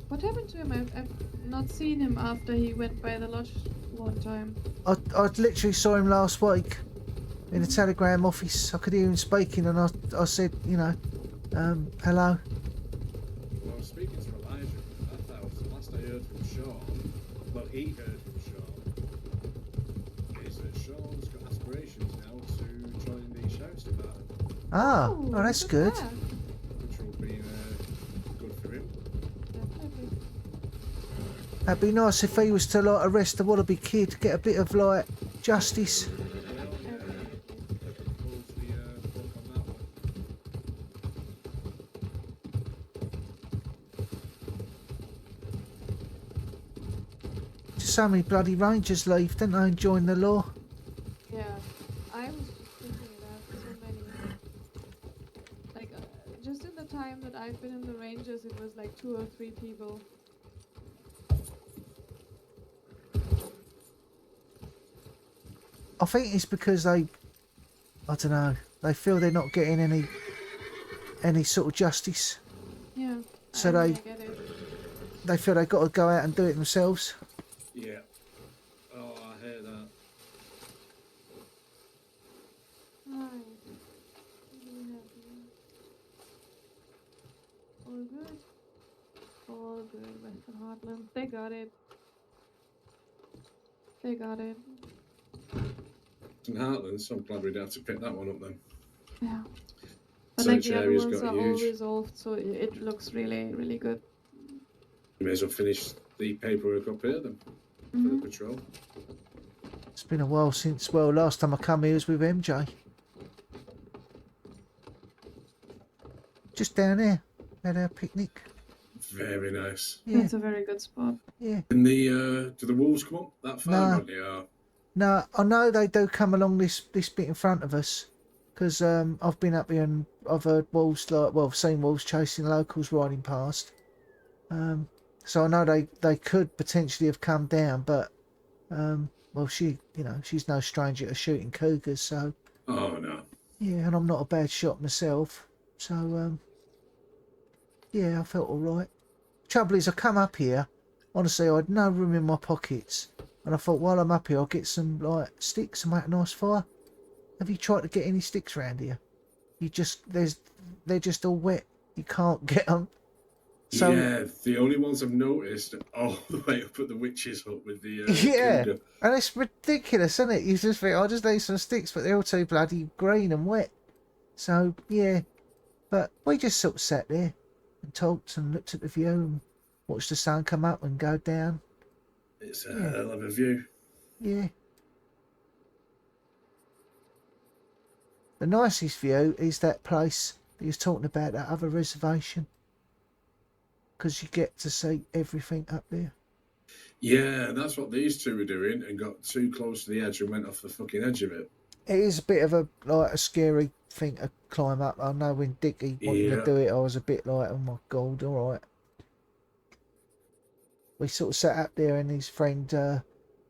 What happened to him? I've not seen him after he went by the lodge one time. I literally saw him last week in the telegram office. I could hear him speaking and I said, you know, hello. Well, I was speaking to Elijah. The last I heard from Sean, well, he heard from Sean, preparations now to join the sheriff's department. Ah, oh, that's good. there. Which will be good for him. Definitely. That'd be nice if he was to like arrest the Wallaby Kid, get a bit of like justice. Just so many bloody rangers leave, don't they, and join the law? Yeah, I was just thinking that so many. Like, just in the time that I've been in the Rangers, it was like 2 or 3 people. I think it's because I don't know, they feel they're not getting any sort of justice. Yeah. So I get it. they feel they've got to go out and do it themselves. Yeah. Oh, I hear that. Right. What do we have here? All good. All good, Western Heartland. They got it. They got it. St. Heartlands, I'm glad we'd have to pick that one up then. Yeah. But So like each the other area's ones got are all huge. resolved, so it looks really, really good. You may as well finish the paperwork up here then for the patrol. It's been a while since, well, last time I come here was with MJ. Just down there, had our picnic. Very nice. Yeah, That's a very good spot. yeah. And do the wolves come up that far, No. Rodney? No, I know they do come along this bit in front of us, because I've been up here and I've heard wolves, like, well, I've seen wolves chasing locals riding past. So I know they could potentially have come down, but well, she's no stranger to shooting cougars, so Oh, no. yeah, and I'm not a bad shot myself, so yeah, I felt all right. Trouble is, I come up here, honestly, I had no room in my pockets, and I thought, while I'm up here, I'll get some like sticks and make a nice fire. Have you tried to get any sticks around here? They're just all wet. You can't get them. So Yeah, the only ones I've noticed are all the way up at the witch's hut with the yeah, cougar. and it's ridiculous, isn't it? You just think, I just need some sticks, but they're all too bloody green and wet. So yeah, but we just sort of sat there and talked and looked at the view and watched the sun come up and go down. It's a hell of a view. Yeah. The nicest view is that place that he was talking about, that other reservation, because you get to see everything up there. Yeah, that's what these two were doing and got too close to the edge and went off the fucking edge of it. It is a bit of a scary thing to climb up. I know when Dickie wanted to do it, I was a bit like, oh my god, all right. We sort of sat up there and his friend What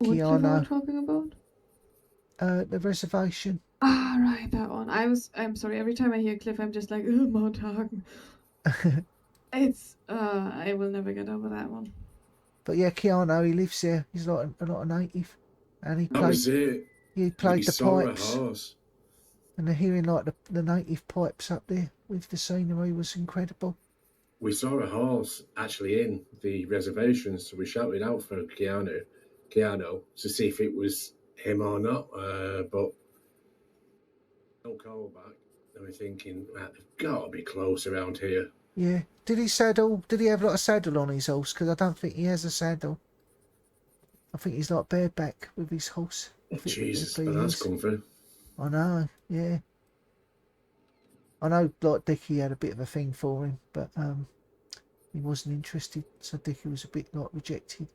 cliff are we Keanu, talking about? the reservation. Ah, right, that one. I'm sorry, every time I hear cliff, I'm just like, Mount Hagen. It's, I will never get over that one. But yeah, Keanu, he lives there. He's like a lot of native, and That was it. he played He the saw pipes. a horse. And they're hearing like the native pipes up there with the scenery was incredible. We saw a horse actually in the reservation, so we shouted out for Keanu to see if it was him or not, but no call back. And we're thinking, right, they've got to be close around here. Yeah. Did he saddle? Did he have like a saddle on his horse? Because I don't think he has a saddle. I think he's like bareback with his horse. Jesus, but that's comfy. I know, yeah. I know, like, Dickie had a bit of a thing for him, but he wasn't interested, so Dickie was a bit, like, rejected.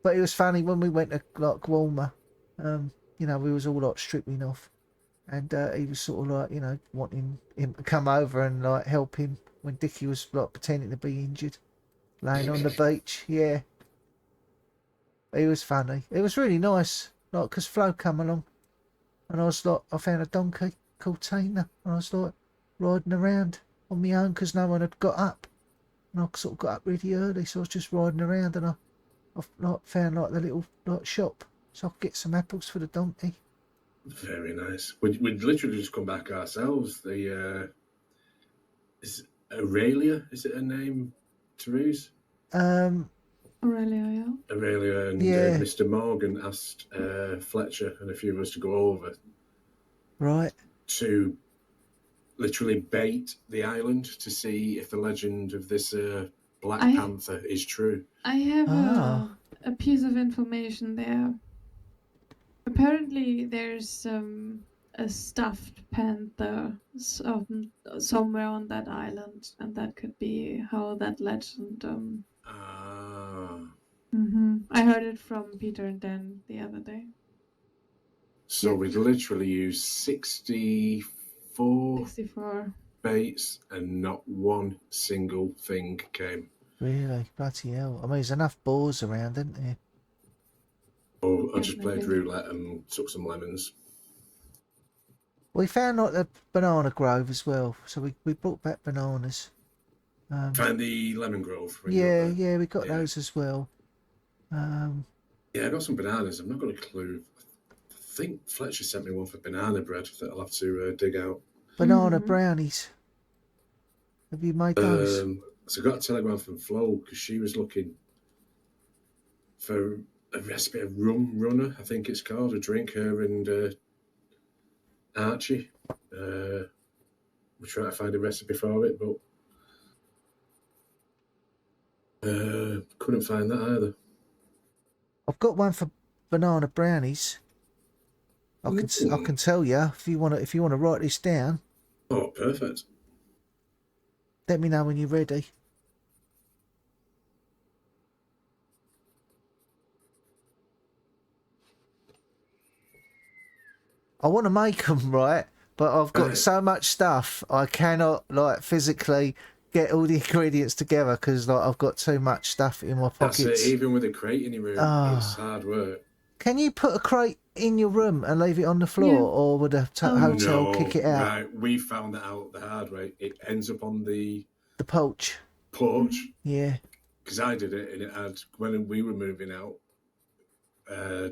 But it was funny, when we went to, like, Walmer, you know, we was all, like, stripping off, and he was sort of, like, you know, wanting him to come over and, like, help him when Dickie was, like, pretending to be injured, laying on the beach, yeah. It was funny. It was really nice, like, because Flo come along, and I was like, I found a donkey called Tina, and I was like riding around on my own because no one had got up, and I sort of got up really early, so I was just riding around, and I like found like the little like shop, so I could get some apples for the donkey. Very nice. We'd literally just come back ourselves. The is Aurelia? Is it her name? Therese? Aurelia, yeah. Aurelia and Yeah. Mr. Morgan asked Fletcher and a few of us to go over Right. to literally bait the island to see if the legend of this Black Panther is true. I have Ah. a piece of information there. Apparently, there's a stuffed panther somewhere on that island, and that could be how that legend. I heard it from Peter and Dan the other day. So we literally used 64 baits and not one single thing came. Really? Bloody hell. I mean, there's enough boars around, isn't there? Oh, I just played roulette and took some lemons. We found like the banana grove as well, so we brought back bananas. Find the lemon grove. Yeah, we got those as well. Yeah, I got some bananas. I've not got a clue. I think Fletcher sent me one for banana bread that I'll have to dig out. Banana brownies. Have you made those? So I got a telegram from Flo because she was looking for a recipe of rum runner, I think it's called, a drink, her and Archie. We're trying to find a recipe for it, but couldn't find that either. I've got one for banana brownies. I can tell you if you want to write this down. Oh, perfect. Let me know when you're ready. I want to make them, right? But I've got so much stuff, I cannot like physically get all the ingredients together because like I've got too much stuff in my pockets. That's it. Even with a crate in your room, it's hard work. Can you put a crate in your room and leave it on the floor, or would a hotel kick it out? Right, we found that out the hard way. It ends up on the porch. Yeah. Because I did it, and it had, when we were moving out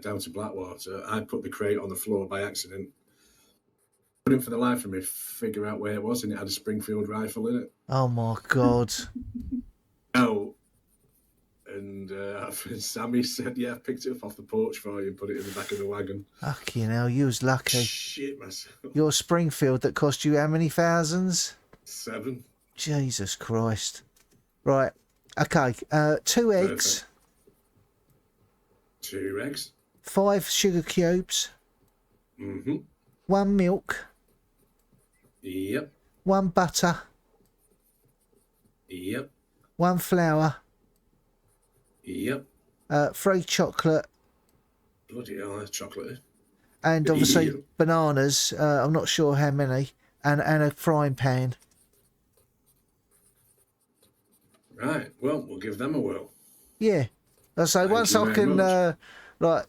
down to Blackwater, I put the crate on the floor by accident. Couldn't for the life of me figure out where it was, and it had a Springfield rifle in it. Oh my God. Oh. And Sammy said, yeah, I picked it up off the porch for you and put it in the back of the wagon. Fucking hell, you was lucky. Shit myself. Your Springfield that cost you how many thousands? 7. Jesus Christ. Right. Okay. 2 eggs. Perfect. 2 eggs. 5 sugar cubes. 1 milk. Yep. 1 butter. Yep. 1 flour. Yep. 3 chocolate. Bloody hell, that's chocolate. And obviously bananas. I'm not sure how many. And a frying pan. Right. Well, we'll give them a whirl. Yeah. So once I can like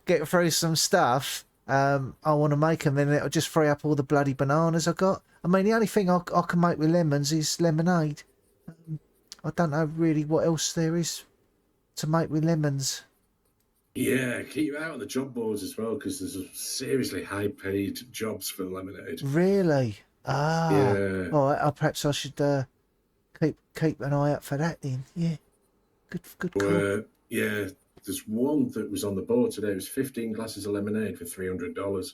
get through some stuff, I want to make them. Then it'll just free up all the bloody bananas I got. I mean, the only thing I can make with lemons is lemonade. I don't know really what else there is to make with lemons. Yeah, keep your eye on the job boards as well, because there's seriously high-paid jobs for lemonade. Really? Ah. Yeah. All right. Perhaps I should keep an eye out for that then. Yeah. Good call. Yeah. There's one that was on the board today. It was 15 glasses of lemonade for $300.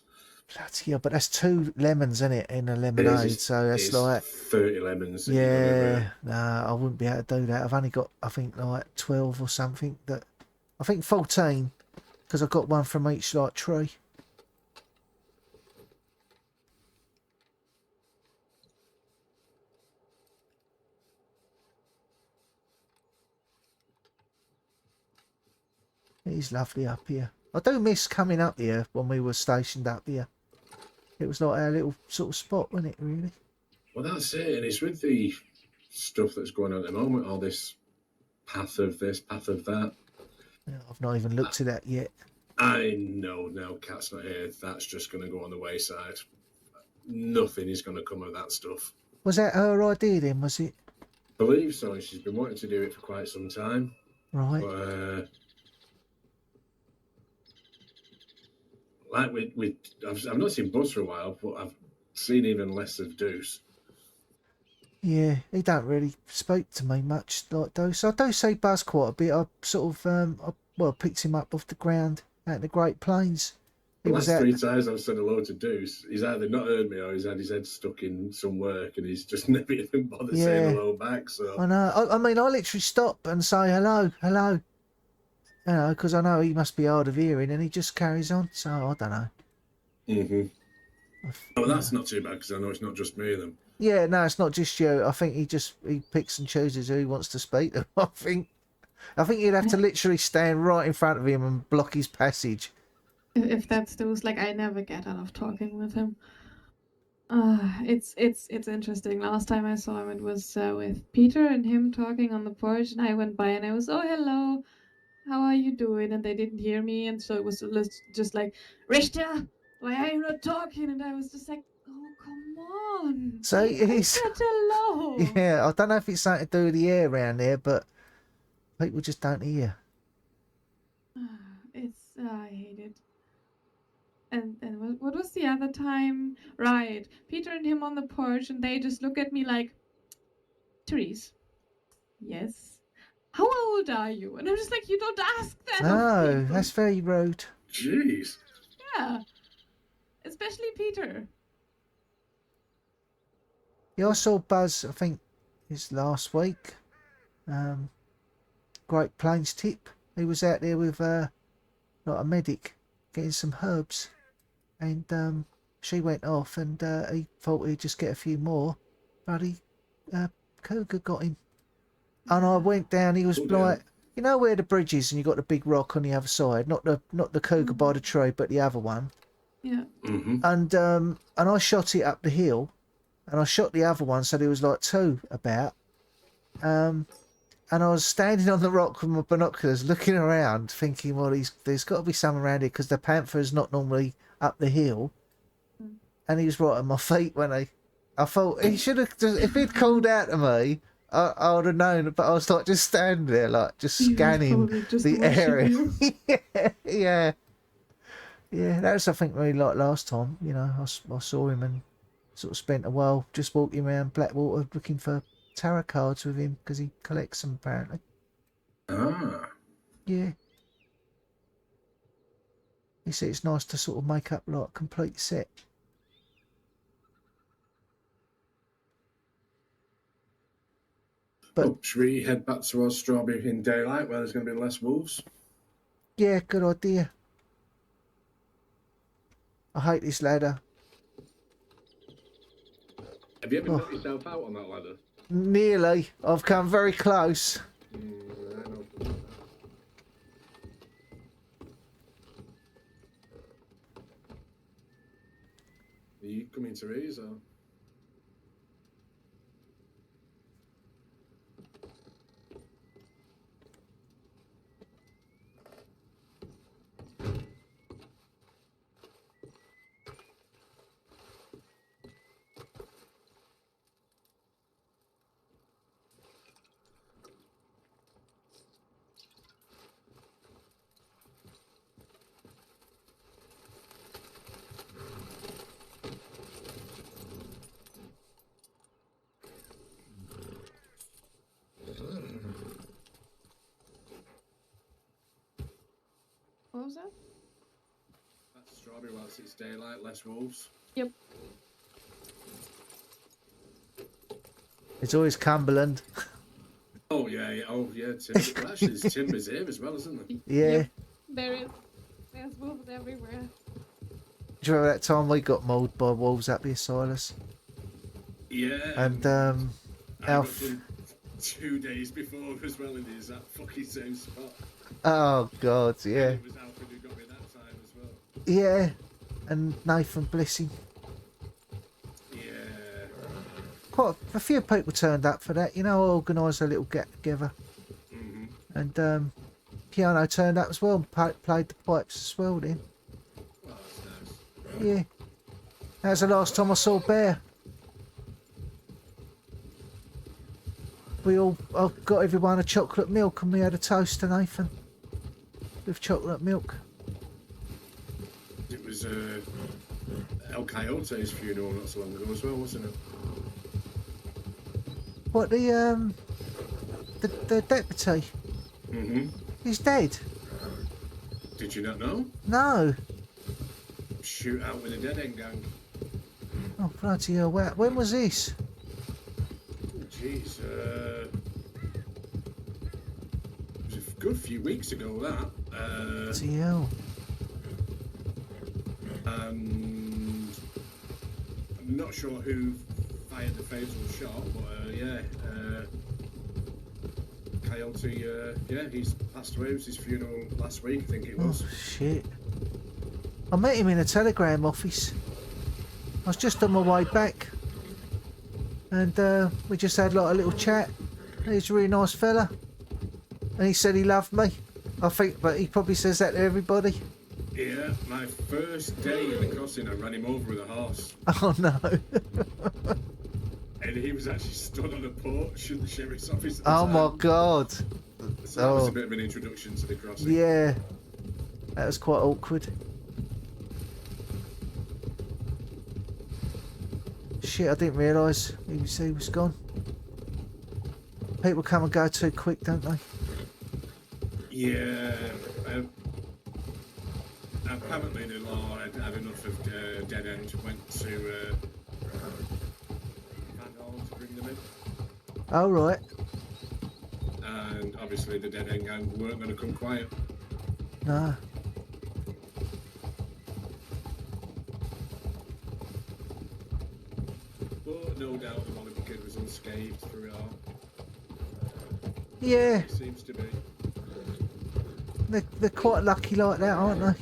Bloody hell, but that's 2 lemons in it in a lemonade, so that's like 30 lemons. Yeah, no, I wouldn't be able to do that. I've only got, I think, like 12 or something. That I think 14, because I got one from each like tree. It is lovely up here. I do miss coming up here when we were stationed up here. It was like our little sort of spot, wasn't it, really? Well, that's it. And it's with the stuff that's going on at the moment, all this path of this, path of that. Yeah, I've not even looked at that yet. I know now, Kat's not here. That's just going to go on the wayside. Nothing is going to come of that stuff. Was that her idea then, was it? I believe so. She's been wanting to do it for quite some time. Right. But, like I've not seen Buzz for a while, but I've seen even less of Deuce. Yeah, he don't really speak to me much like Deuce. I do see Buzz quite a bit. I sort of, picked him up off the ground out in the Great Plains. He The was last out. 3 times I've said hello to Deuce, he's either not heard me or he's had his head stuck in some work and he's just never even bothered saying hello back. So I know. I mean, I literally stop and say hello, hello. You know, because I know he must be hard of hearing, and he just carries on. So I don't know. Oh, that's not too bad because I know it's not just me then. Yeah, no, it's not just you. I think he picks and chooses who he wants to speak to. I think you'd have to literally stand right in front of him and block his passage. If that's those, like, I never get out of talking with him. It's interesting. Last time I saw him, it was with Peter and him talking on the porch, and I went by and I was, oh, hello, how are you doing? And they didn't hear me, and so it was just like, Richter, why are you not talking? And I was just like, oh, come on. So he's said hello. Yeah, I don't know if it's something to do with the air around there, but people just don't hear. I hate it. And what was the other time? Right, Peter and him on the porch, and they just look at me like, Therese, yes. How old are you? And I'm just like, you don't ask that. No, that's very rude. Jeez. Yeah, especially Peter. Yeah, I saw Buzz, I think it's last week. Great Plains tip. He was out there with like a medic getting some herbs. And she went off and he thought he'd just get a few more. But cougar got him. And I went down, he was like, you know where the bridge is and you got the big rock on the other side? Not the cougar by the tree, but the other one. Yeah. And I shot it up the hill. And I shot the other one, so there was like 2 about. And I was standing on the rock with my binoculars, looking around, thinking, well, there's got to be some around here because the panther's not normally up the hill. And he was right at my feet when I thought he should have, if he'd called out to me, I would have known. But I was like just standing there, like just scanning the area. yeah. That was, I think, really like last time. You know, I saw him and sort of spent a while just walking around Blackwater looking for tarot cards with him because he collects them apparently. Yeah. He said it's nice to sort of make up like a complete set. But should we head back towards Strawberry in daylight where there's going to be less wolves? Yeah, good idea. I hate this ladder. Have you ever knocked yourself out on that ladder? Nearly. I've come very close. I know. Are you coming to raise or? What was that? That's Strawberry whilst it's daylight, less wolves. Yep. It's always Cumberland. Oh yeah. Timber. Well, actually, there's timbers here as well, isn't there? Yeah. Yep. There's wolves everywhere. Do you remember that time we got mauled by wolves at the Silas? Yeah. And Alf. 2 days before as well in the exact fucking same spot. Oh God, yeah. And it was Alfred who got me that time as well. Yeah. And Nathan Blissing. Yeah. Quite a few people turned up for that. You know, I organised a little get together. And Keanu turned up as well and played the pipes as well then. Oh, that's nice. Yeah. That was the last time I saw Bear. I got everyone a chocolate milk and we had a toast to Nathan with chocolate milk. It was El Coyote's funeral not so long ago as well, wasn't it? What, the deputy? Mm-hmm. He's dead. Did you not know? No. shootout with a dead end gang. Oh, bloody hell. When was this? Oh, jeez. It was a good few weeks ago, that. Bloody hell. And I'm not sure who fired the fatal shot, but yeah. Coyote, yeah, he's passed away. It was his funeral last week, I think it was. Oh, shit. I met him in a telegram office. I was just on my way back. And we just had like a little chat. He's a really nice fella. And he said he loved me. I think, but he probably says that to everybody. Yeah, my first day in the crossing, I ran him over with a horse. Oh, no. And he was actually stood on a porch in the sheriff's office at the Oh, time. my God. So that was a bit of an introduction to the crossing. Yeah. That was quite awkward. Shit, I didn't realise he was gone. People come and go too quick, don't they? Yeah. Apparently the law had enough of dead end, went to Van Hall to bring them in. Oh, right. And obviously the dead end gang weren't going to come quiet. No. But no doubt the Monica kid was unscathed through it all. Yeah. It seems to be. They're quite lucky like that, aren't they?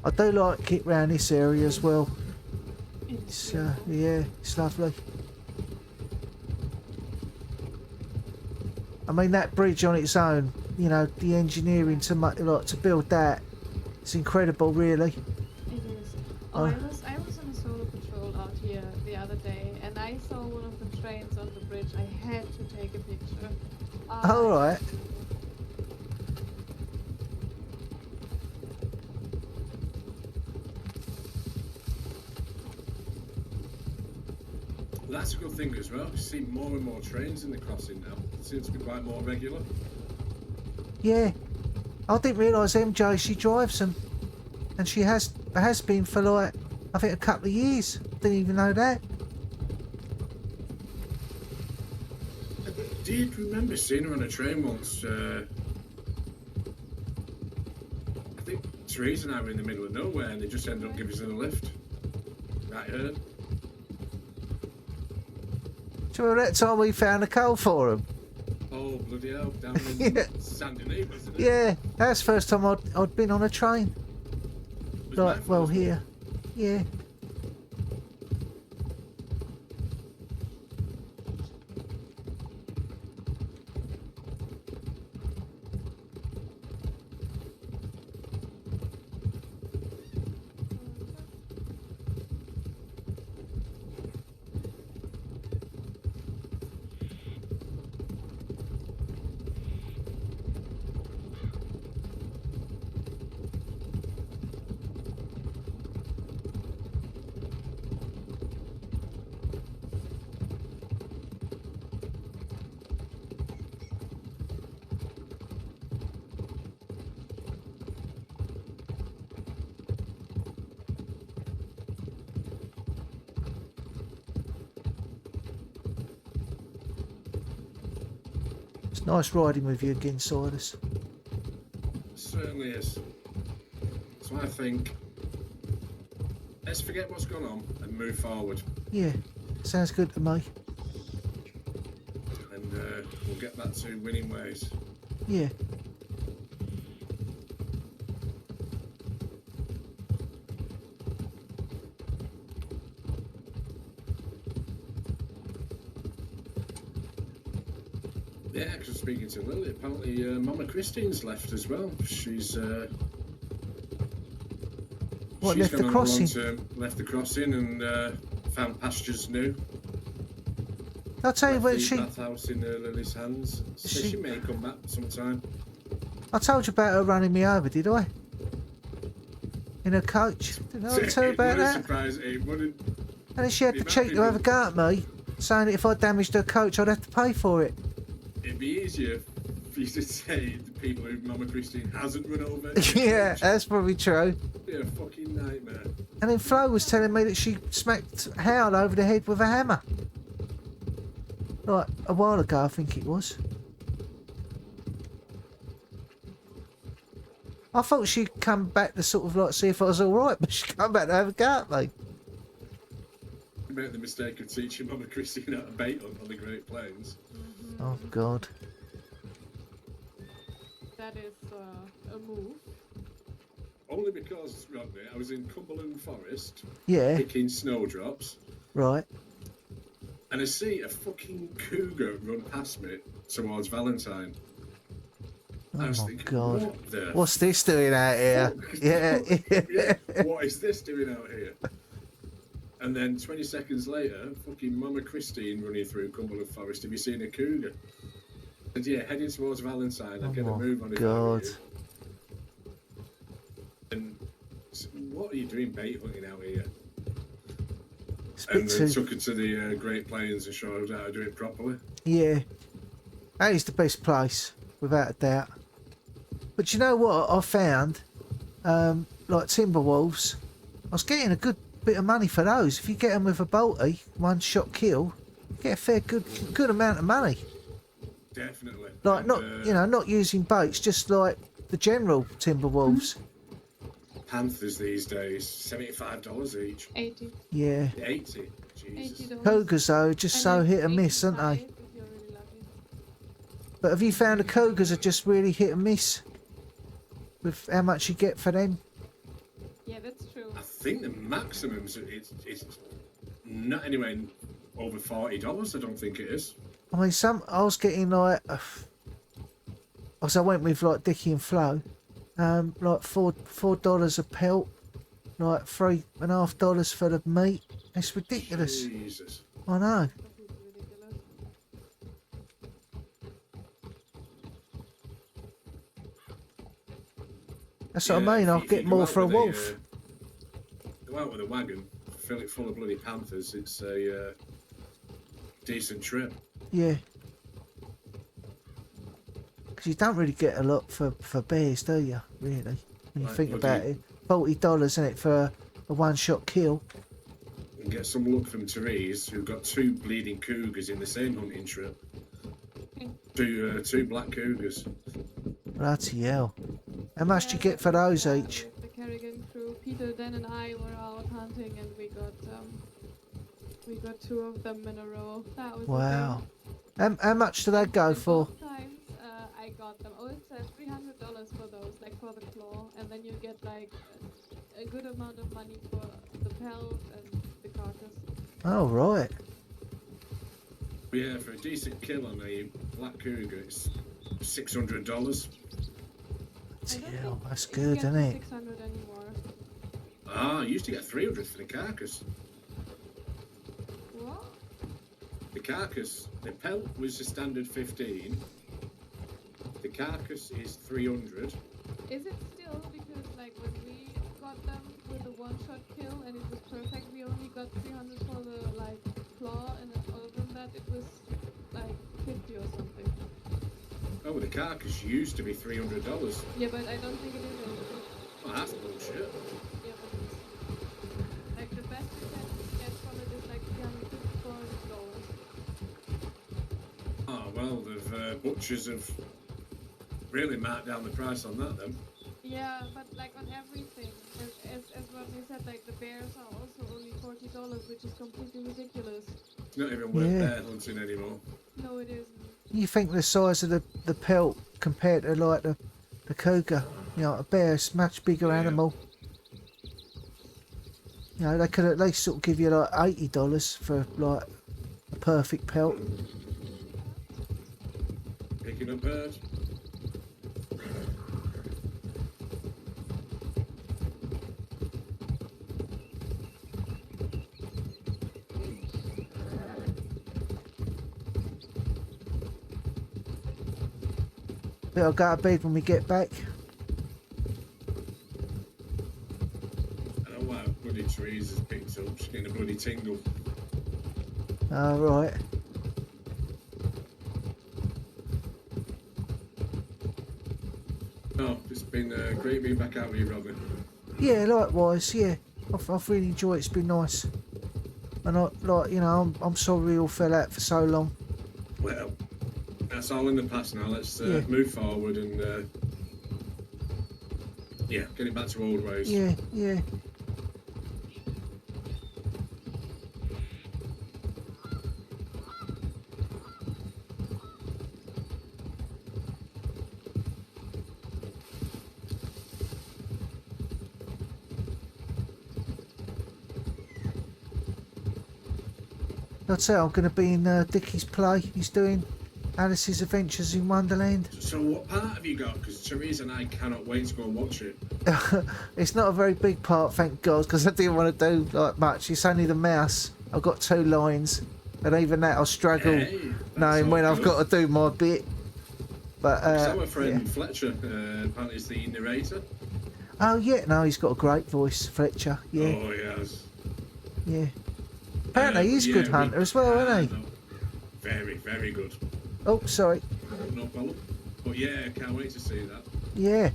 I do like it round this area as well. It's yeah, it's lovely. I mean, that bridge on its own, you know, the engineering to build that, it's incredible, really. It is. Oh, I was on a solo patrol out here the other day, and I saw one of the trains on the bridge. I had to take a picture. All right. That's a good thing as well. You see more and more trains in the crossing now. It seems to be quite more regular. Yeah. I didn't realise MJ, she drives them. And she has been for like, I think a couple of years. Didn't even know that. I did remember seeing her on a train once. I think Therese and I were in the middle of nowhere and they just ended up giving us a lift. Right here. Do you remember that time we found a coal for them? Oh, bloody hell. Down in Yeah. Sandy, wasn't it? Yeah, that's the first time I'd been on a train. Was Like, my well, first one. here. Yeah. It's nice riding with you again, Silas. Certainly is. So I think let's forget what's gone on and move forward. Yeah, sounds good to me. And we'll get back to winning ways. Yeah. Yeah, because I'm speaking to Lily. Apparently, Mama Christine's left as well. She's What, she's left the gone on a crossing? long-term, left the crossing and found pastures new. I'll tell you Left what, the she. bathhouse in Lily's hands. So she may come back sometime. I told you about her running me over, did I? In her coach. Didn't I tell you about that? Surprise, it wouldn't. And then she had the cheek to have a go at me, saying that if I damaged her coach, I'd have to pay for it. It'd be easier for you to say the people who Mama Christine hasn't run over. Yeah, that's probably true. It'd be a fucking nightmare. And then Flo was telling me that she smacked Hal over the head with a hammer. Like, a while ago, I think it was. I thought she'd come back to sort of like see if I was alright, but she come back to have a go at me. You made the mistake of teaching Mama Christine how to bait on the Great Plains. Oh, God. That is a move. Only because, Rodney, I was in Cumberland Forest Yeah, picking snowdrops, right. and I see a fucking cougar run past me towards Valentine. I was Oh, thinking, God. what the What's this doing out here? fuck? Yeah. Yeah, what is this doing out here? And then 20 seconds later, fucking Mama Christine running through Cumberland Forest. Have you seen a cougar? And yeah, heading towards Valentine. I'd get a Oh, move on it. God. And what are you doing bait hunting out here? It's a bit And then too... took it to the Great Plains and showed her how to do it properly. Yeah. That is the best place, without a doubt. But you know what I found? Like Timberwolves, I was getting a good bit of money for those. If you get them with a bolty, one shot kill, you get a fair good amount of money. Definitely. Like And, not not using baits, just like the general Timberwolves. Panthers these days, $75 each. 80. Yeah. 80. Jesus. $80. Cougars though, just so like hit and miss, aren't 85 they? if you're really lucky. But have you found the cougars are just really hit and miss with how much you get for them? Yeah, that's true. I think the maximum it's not anywhere over $40. I don't think it is. I mean, I was getting like, as I went with like Dickie and Flo, like $4 a pelt, like $3.50 for the meat. It's ridiculous. Jesus. I know. Completely ridiculous. That's what I mean. I'll if get you go more out for a with wolf. Go out with a wagon, fill it full of bloody panthers. It's a decent trip. Yeah. Because you don't really get a lot for bears, do you? Really, when you Right, think well, about it. $40, isn't it, for a one-shot kill? And get some luck from Therese, who got 2 bleeding cougars in the same hunting trip. Two black cougars. Bloody hell. How much do you get for those each? The Kerrigan crew, Peter, Dan, and I were out hunting, and we got 2 of them in a row. That was Wow. How much do they go And for? both times I got them. Oh, it's $300 for those, like for the claw, and then you get like a good amount of money for the pelt and the carcass. Oh, right. But yeah, for a decent kill on a black cougar, it's $600. I don't Hell, think that's you good, get isn't the it? 600 anymore. Ah, I used to get 300 for the carcass. What? The carcass, the pelt was the standard 15. The carcass is 300. Is it still? Because like when we got them with the one-shot kill and it was perfect, we only got 300 for the like claw, and then other than that it was like 50 or something. Oh, the carcass used to be $300. Yeah, but I don't think it is anymore. Oh, that's bullshit. Yeah, but it's like the best you can get from it is like $350, $400. Oh, well, the butchers have really marked down the price on that then. Yeah, but like on everything, as Rodney said, like the bears are also only $40, which is completely ridiculous. It's not even worth Yeah. bear hunting anymore. No, it isn't. You think the size of the pelt compared to like the cougar, you know, a bear is a much bigger Yeah. animal. You know, they could at least sort of give you like $80 for like a perfect pelt. Picking up bird. I'll go to bed when we get back. Oh wow, bloody trees has picked up. She's getting a bloody tingle. Oh, right. Oh, it's been great being back out with you, Rodney. Yeah, likewise, yeah. I've really enjoyed it. It's been nice. And I'm sorry we all fell out for so long. Well, that's all in the past now. Let's Yeah. move forward and yeah, getting back to old ways. Yeah, yeah. I'd say I'm going to be in Dickie's play. He's doing Alice's Adventures in Wonderland. So what part have you got? Because Theresa and I cannot wait to go and watch it. It's not a very big part, thank God, because I didn't want to do like much. It's only the mouse. I've got 2 lines, and even that I'll struggle Hey, knowing when I've got to do my bit. But our friend yeah. Fletcher apparently is the narrator. Oh yeah, no, he's got a great voice, Fletcher. Yeah, Oh yes. yeah. Apparently he's a good hunter as well, isn't he? Very, very good. Oh, sorry. No problem. But yeah, can't wait to see that. Yeah.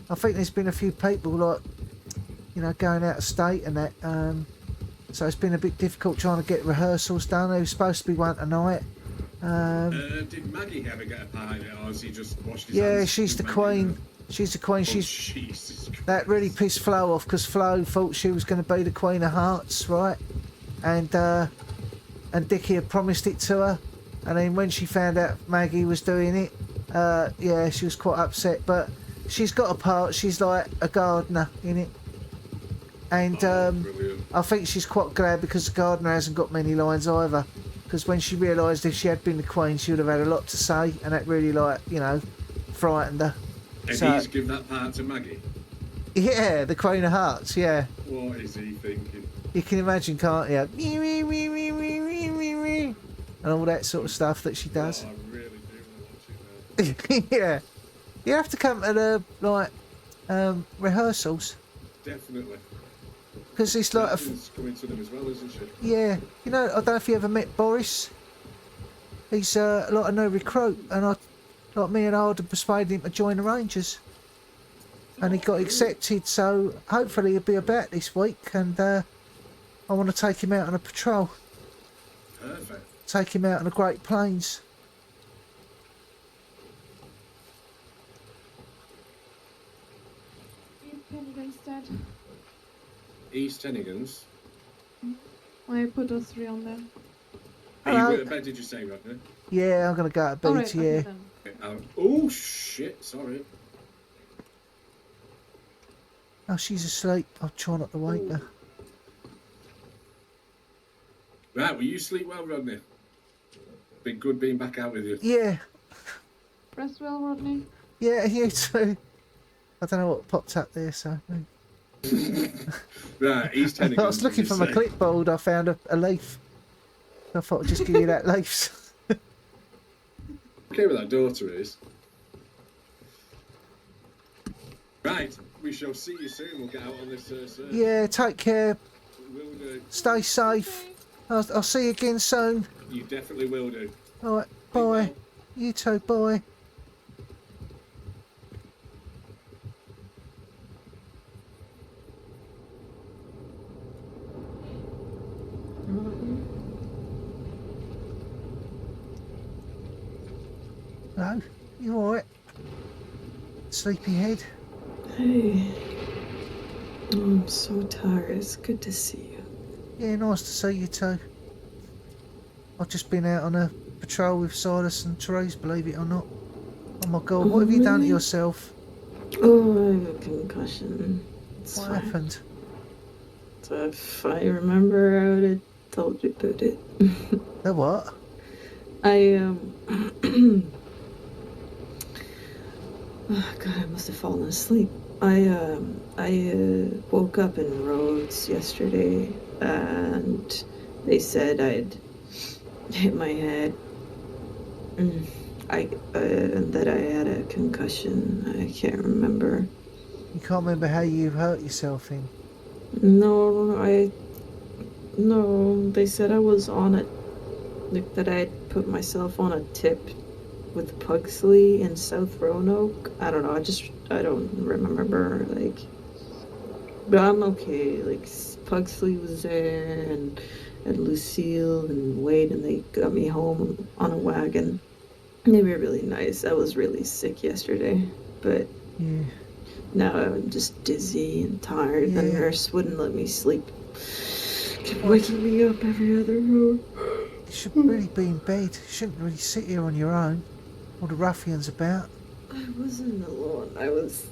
I think there's been a few people like, going out of state and that. So it's been a bit difficult trying to get rehearsals done. There was supposed to be one tonight. Did Maggie ever get a part in it, or has he just washed his hands? Yeah, she's the Maggie, queen. She's the queen. Oh, She's Jesus Christ. that really pissed Flo off because Flo thought she was going to be the Queen of Hearts, right? And Dickie had promised it to her, and then when she found out Maggie was doing it, yeah, she was quite upset. But she's got a part. She's like a gardener in it, and Brilliant. I think she's quite glad because the gardener hasn't got many lines either. Because when she realised if she had been the Queen, she would have had a lot to say, and that really frightened her. And So- he's give that part to Maggie. Yeah, the Queen of Hearts. Yeah. What is he thinking? You can imagine, can't you? And all that sort of stuff that she does. Oh, I really do want to watch it now. Yeah. You have to come to the rehearsals Definitely. because it's like She's coming to them as well, isn't she? yeah. I don't know if you ever met Boris. He's like a new recruit, and me and I had persuaded him to join the Rangers, and he got accepted. So hopefully he'll be about this week, and I want to take him out on a patrol. Perfect. Take him out on the Great Plains. Pennigan's dead. East Tennigans. I put those 3 on there. Hello. Are you bed, did you say, Rodney? Yeah, I'm gonna go to bed. Alright, Yeah. okay then. Oh shit! Sorry. Oh, she's asleep. I'll try not to wake her. Right, will you sleep well, Rodney? Been good being back out with you. Yeah, Rest well, Rodney. yeah, you too. I don't know what popped up there, so. Right, East Tennigans. I was looking did for you my say? clipboard. I found a leaf. I thought I'd just give you that leaf. Okay, with that daughter is. Right, we shall see you soon. We'll get out on this search. Yeah, take care. Will do. Stay safe. I'll see you again soon. You definitely will do. All right, bye. You too, bye. Hello, you alright? Sleepyhead? Hey. Oh, I'm so tired. It's good to see you. Yeah, nice to see you too. I've just been out on a patrol with Silas and Therese, believe it or not. Oh my god, what have you done to really? yourself? Oh, I have a concussion. It's What fine. happened? So if I remember, I would have told you about it. The what? Oh God, I must have fallen asleep. I woke up in Rhodes yesterday, and they said I'd hit my head. And that I had a concussion. I can't remember. You can't remember how you hurt yourself in? No, they said I was on a, like, that I had put myself on a tip with Pugsley in South Roanoke. I don't know, I don't remember, like, but I'm okay. Like, Pugsley was there, and Lucille and Wade, and they got me home on a wagon. They were really nice. I was really sick yesterday, but Yeah. now I'm just dizzy and tired. The Yeah. nurse wouldn't let me sleep. Kept waking me up every other hour. You should really be in bed. You shouldn't really sit here on your own. All the ruffians about. I wasn't alone. I was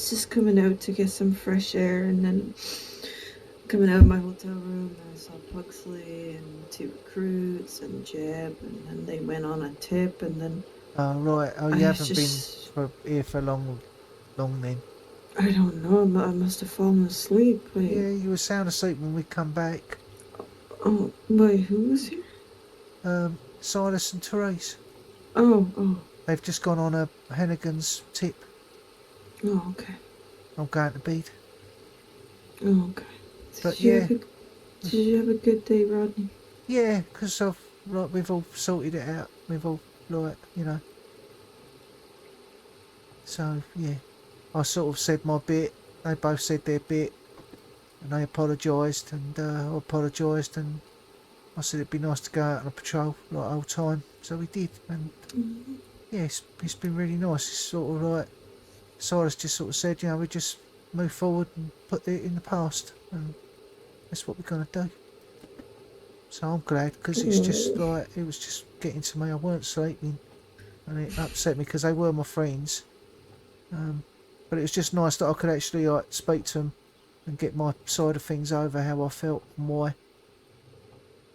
just coming out to get some fresh air, and then coming out of my hotel room, I saw Pugsley and 2 recruits and Jeb, and then they went on a tip, and then Oh, right. Oh, you I haven't been here for long then. I don't know. I must have fallen asleep. Wait. Yeah, you were sound asleep when we come back. Oh, wait, who was here? Silas and Therese. Oh. They've just gone on a Hennigan's tip. Oh, okay. I'm going to bed. Oh, okay. But Did you have a good day, Rodney? Yeah, because we've all sorted it out. We've all, So, yeah. I sort of said my bit. They both said their bit. And they apologised. And I apologised. And I said it'd be nice to go out on a patrol like old time. So we did. And, yeah, it's been really nice. It's sort of like... Silas just sort of said, we just move forward and put it in the past. And that's what we're going to do. So I'm glad, because it's just like, it was just getting to me. I weren't sleeping, and it upset me because they were my friends. But it was just nice that I could actually speak to them and get my side of things over, how I felt and why.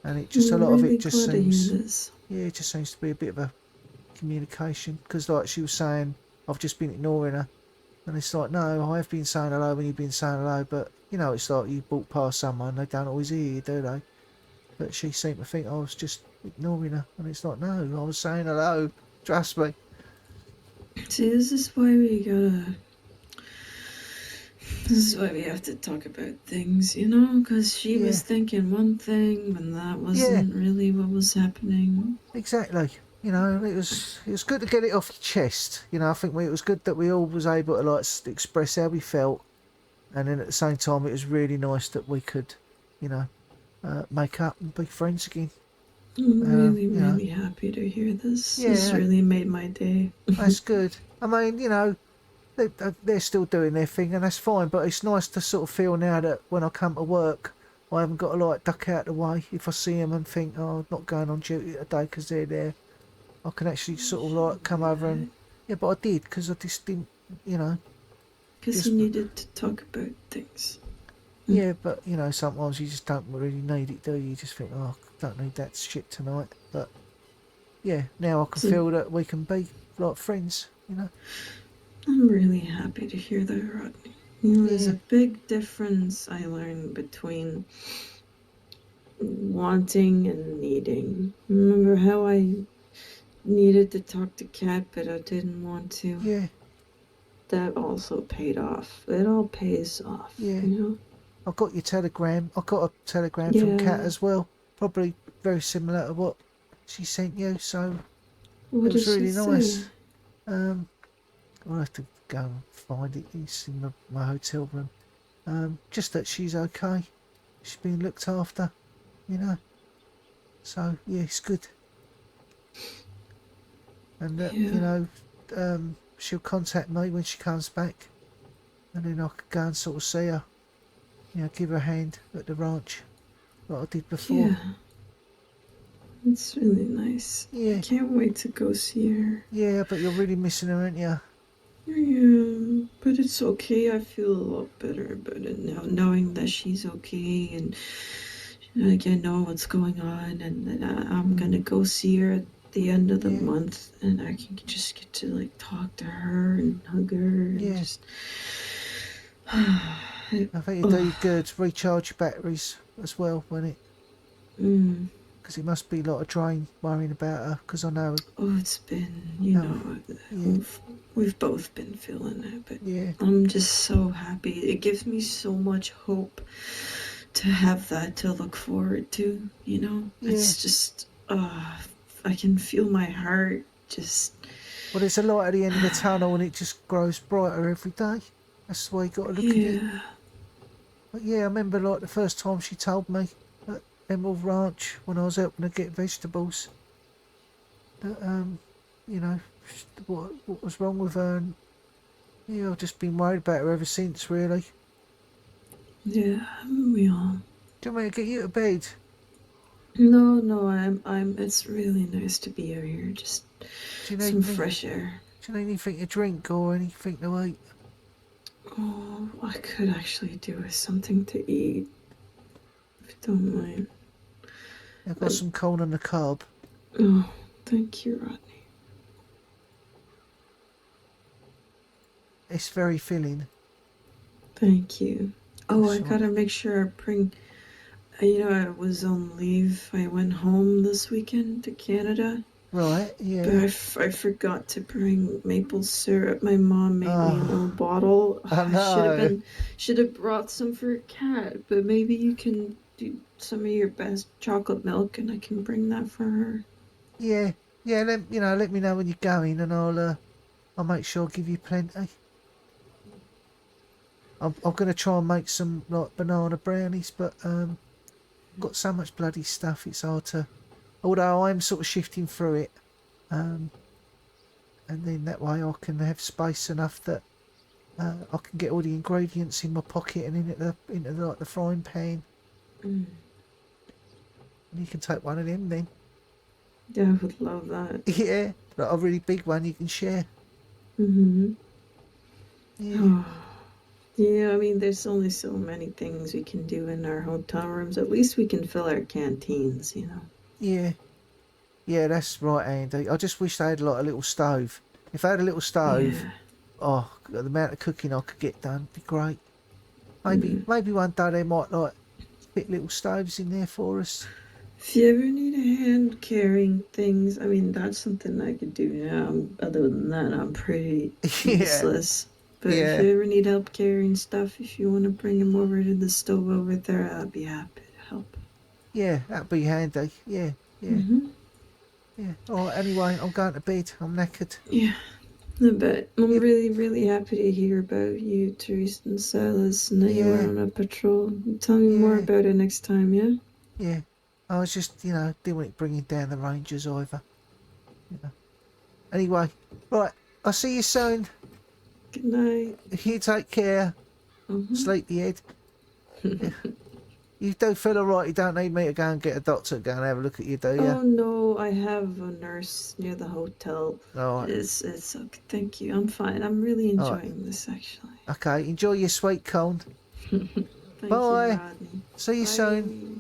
And it just, a lot of it just seems, yeah, it just seems to be a bit of a communication, because like she was saying, I've just been ignoring her. And it's like, no, I have been saying hello when you've been saying hello, but, it's like you walk past someone, they don't always hear you, do they? But she seemed to think I was just ignoring her. And it's like, no, I was saying hello, trust me. See, this is why we have to talk about things, because she was thinking one thing, and that wasn't really what was happening. Exactly. It was good to get it off your chest. I think it was good that we all was able to express how we felt, and then at the same time it was really nice that we could, make up and be friends again. I'm really happy to hear this. Yeah. This really made my day. That's good. I mean, they're still doing their thing, and that's fine, but it's nice to sort of feel now that when I come to work, I haven't got to duck out the way. If I see them and think, oh, I'm not going on duty today because they're there, I can actually sort of come over and, yeah, but I did, because I just didn't, Because you needed to talk about things. Yeah, but, sometimes you just don't really need it, do you? You just think, oh, I don't need that shit tonight. But, yeah, now I can feel that we can be like friends, I'm really happy to hear that, Rodney. There's a big difference I learned between wanting and needing. Remember how I needed to talk to Kat, but I didn't want to? Yeah. That also paid off. It all pays off, Yeah. I got your telegram. I got a telegram from Kat as well. Probably very similar to what she sent you, so what it was did really she nice. say? I'll have to go and find it. It's in my hotel room. Just that she's okay. She's been looked after, So, yeah, it's good. And, she'll contact me when she comes back. And then I could go and sort of see her. Give her a hand at the ranch, like I did before. Yeah. It's really nice. Yeah. I can't wait to go see her. Yeah, but you're really missing her, aren't you? Yeah, but it's okay. I feel a lot better about it now, knowing that she's okay, and like I know what's going on, and that I'm gonna go see her at the end of the month, and I can just get to like talk to her and hug her and just. I think it do you good to recharge your batteries as well, when it. Because it must be a lot of drain worrying about her. Because I know. Oh, it's been, you know, we've both been feeling it, but I'm just so happy. It gives me so much hope to have that to look forward to, you know? It's just, I can feel my heart just... Well, there's a light at the end of the tunnel and it just grows brighter every day. That's the way you got to look at it. But yeah, I remember like the first time she told me at Emerald Ranch when I was helping her get vegetables that, you know, what was wrong with her, and yeah, I've just been worried about her ever since, really. Yeah, we all... Do you want me to get you to bed? No, I'm. It's really nice to be out here. Just some fresh air. Do you need anything to drink or anything to eat? Oh, I could actually do with something to eat, if you don't mind. I've got some corn on the cob. Oh, thank you, Rodney. It's very filling. Thank you. Oh, I gotta make sure I bring... You know, I was on leave. I went home this weekend to Canada. Right, yeah. But I forgot to bring maple syrup. My mom made me a little bottle. I should have brought some for a cat, but maybe you can do some of your best chocolate milk and I can bring that for her. Yeah, let me know when you're going and I'll make sure I give you plenty. I'm gonna try and make some like banana brownies, but I've got so much bloody stuff it's hard to. Although I'm sort of shifting through it, and then that way I can have space enough that I can get all the ingredients in my pocket and into like the frying pan. And you can take one of them then. Yeah, I would love that. Yeah, like a really big one you can share. Yeah. Yeah, I mean, there's only so many things we can do in our hotel rooms. At least we can fill our canteens, you know. Yeah, that's right, Andy. I just wish they had like a little stove. If I had a little stove, the amount of cooking I could get done would be great. Maybe one day they might like fit little stoves in there for us. If you ever need a hand carrying things, I mean, that's something I could do now. Other than that, I'm pretty useless. But if you ever need help carrying stuff, if you want to bring them over to the stove over there, I'd be happy to help. Yeah, that'd be handy. Yeah. All right, anyway, I'm going to bed. I'm knackered. Yeah, I bet. I'm really, really happy to hear about you, Teresa and Silas, and that you were on a patrol. Tell me more about it next time, yeah? Yeah. I was just, didn't want it bringing down the Rangers either. Anyway, right, I'll see you soon. Good night. You take care. Sleepyhead. You do feel alright. You don't need me to go and get a doctor to go and have a look at you, do you? Oh no, I have a nurse near the hotel. Alright. It's okay. Thank you. I'm fine. I'm really enjoying this actually. Okay, enjoy your sweet corn. Thank Bye. you, Rodney. See you soon.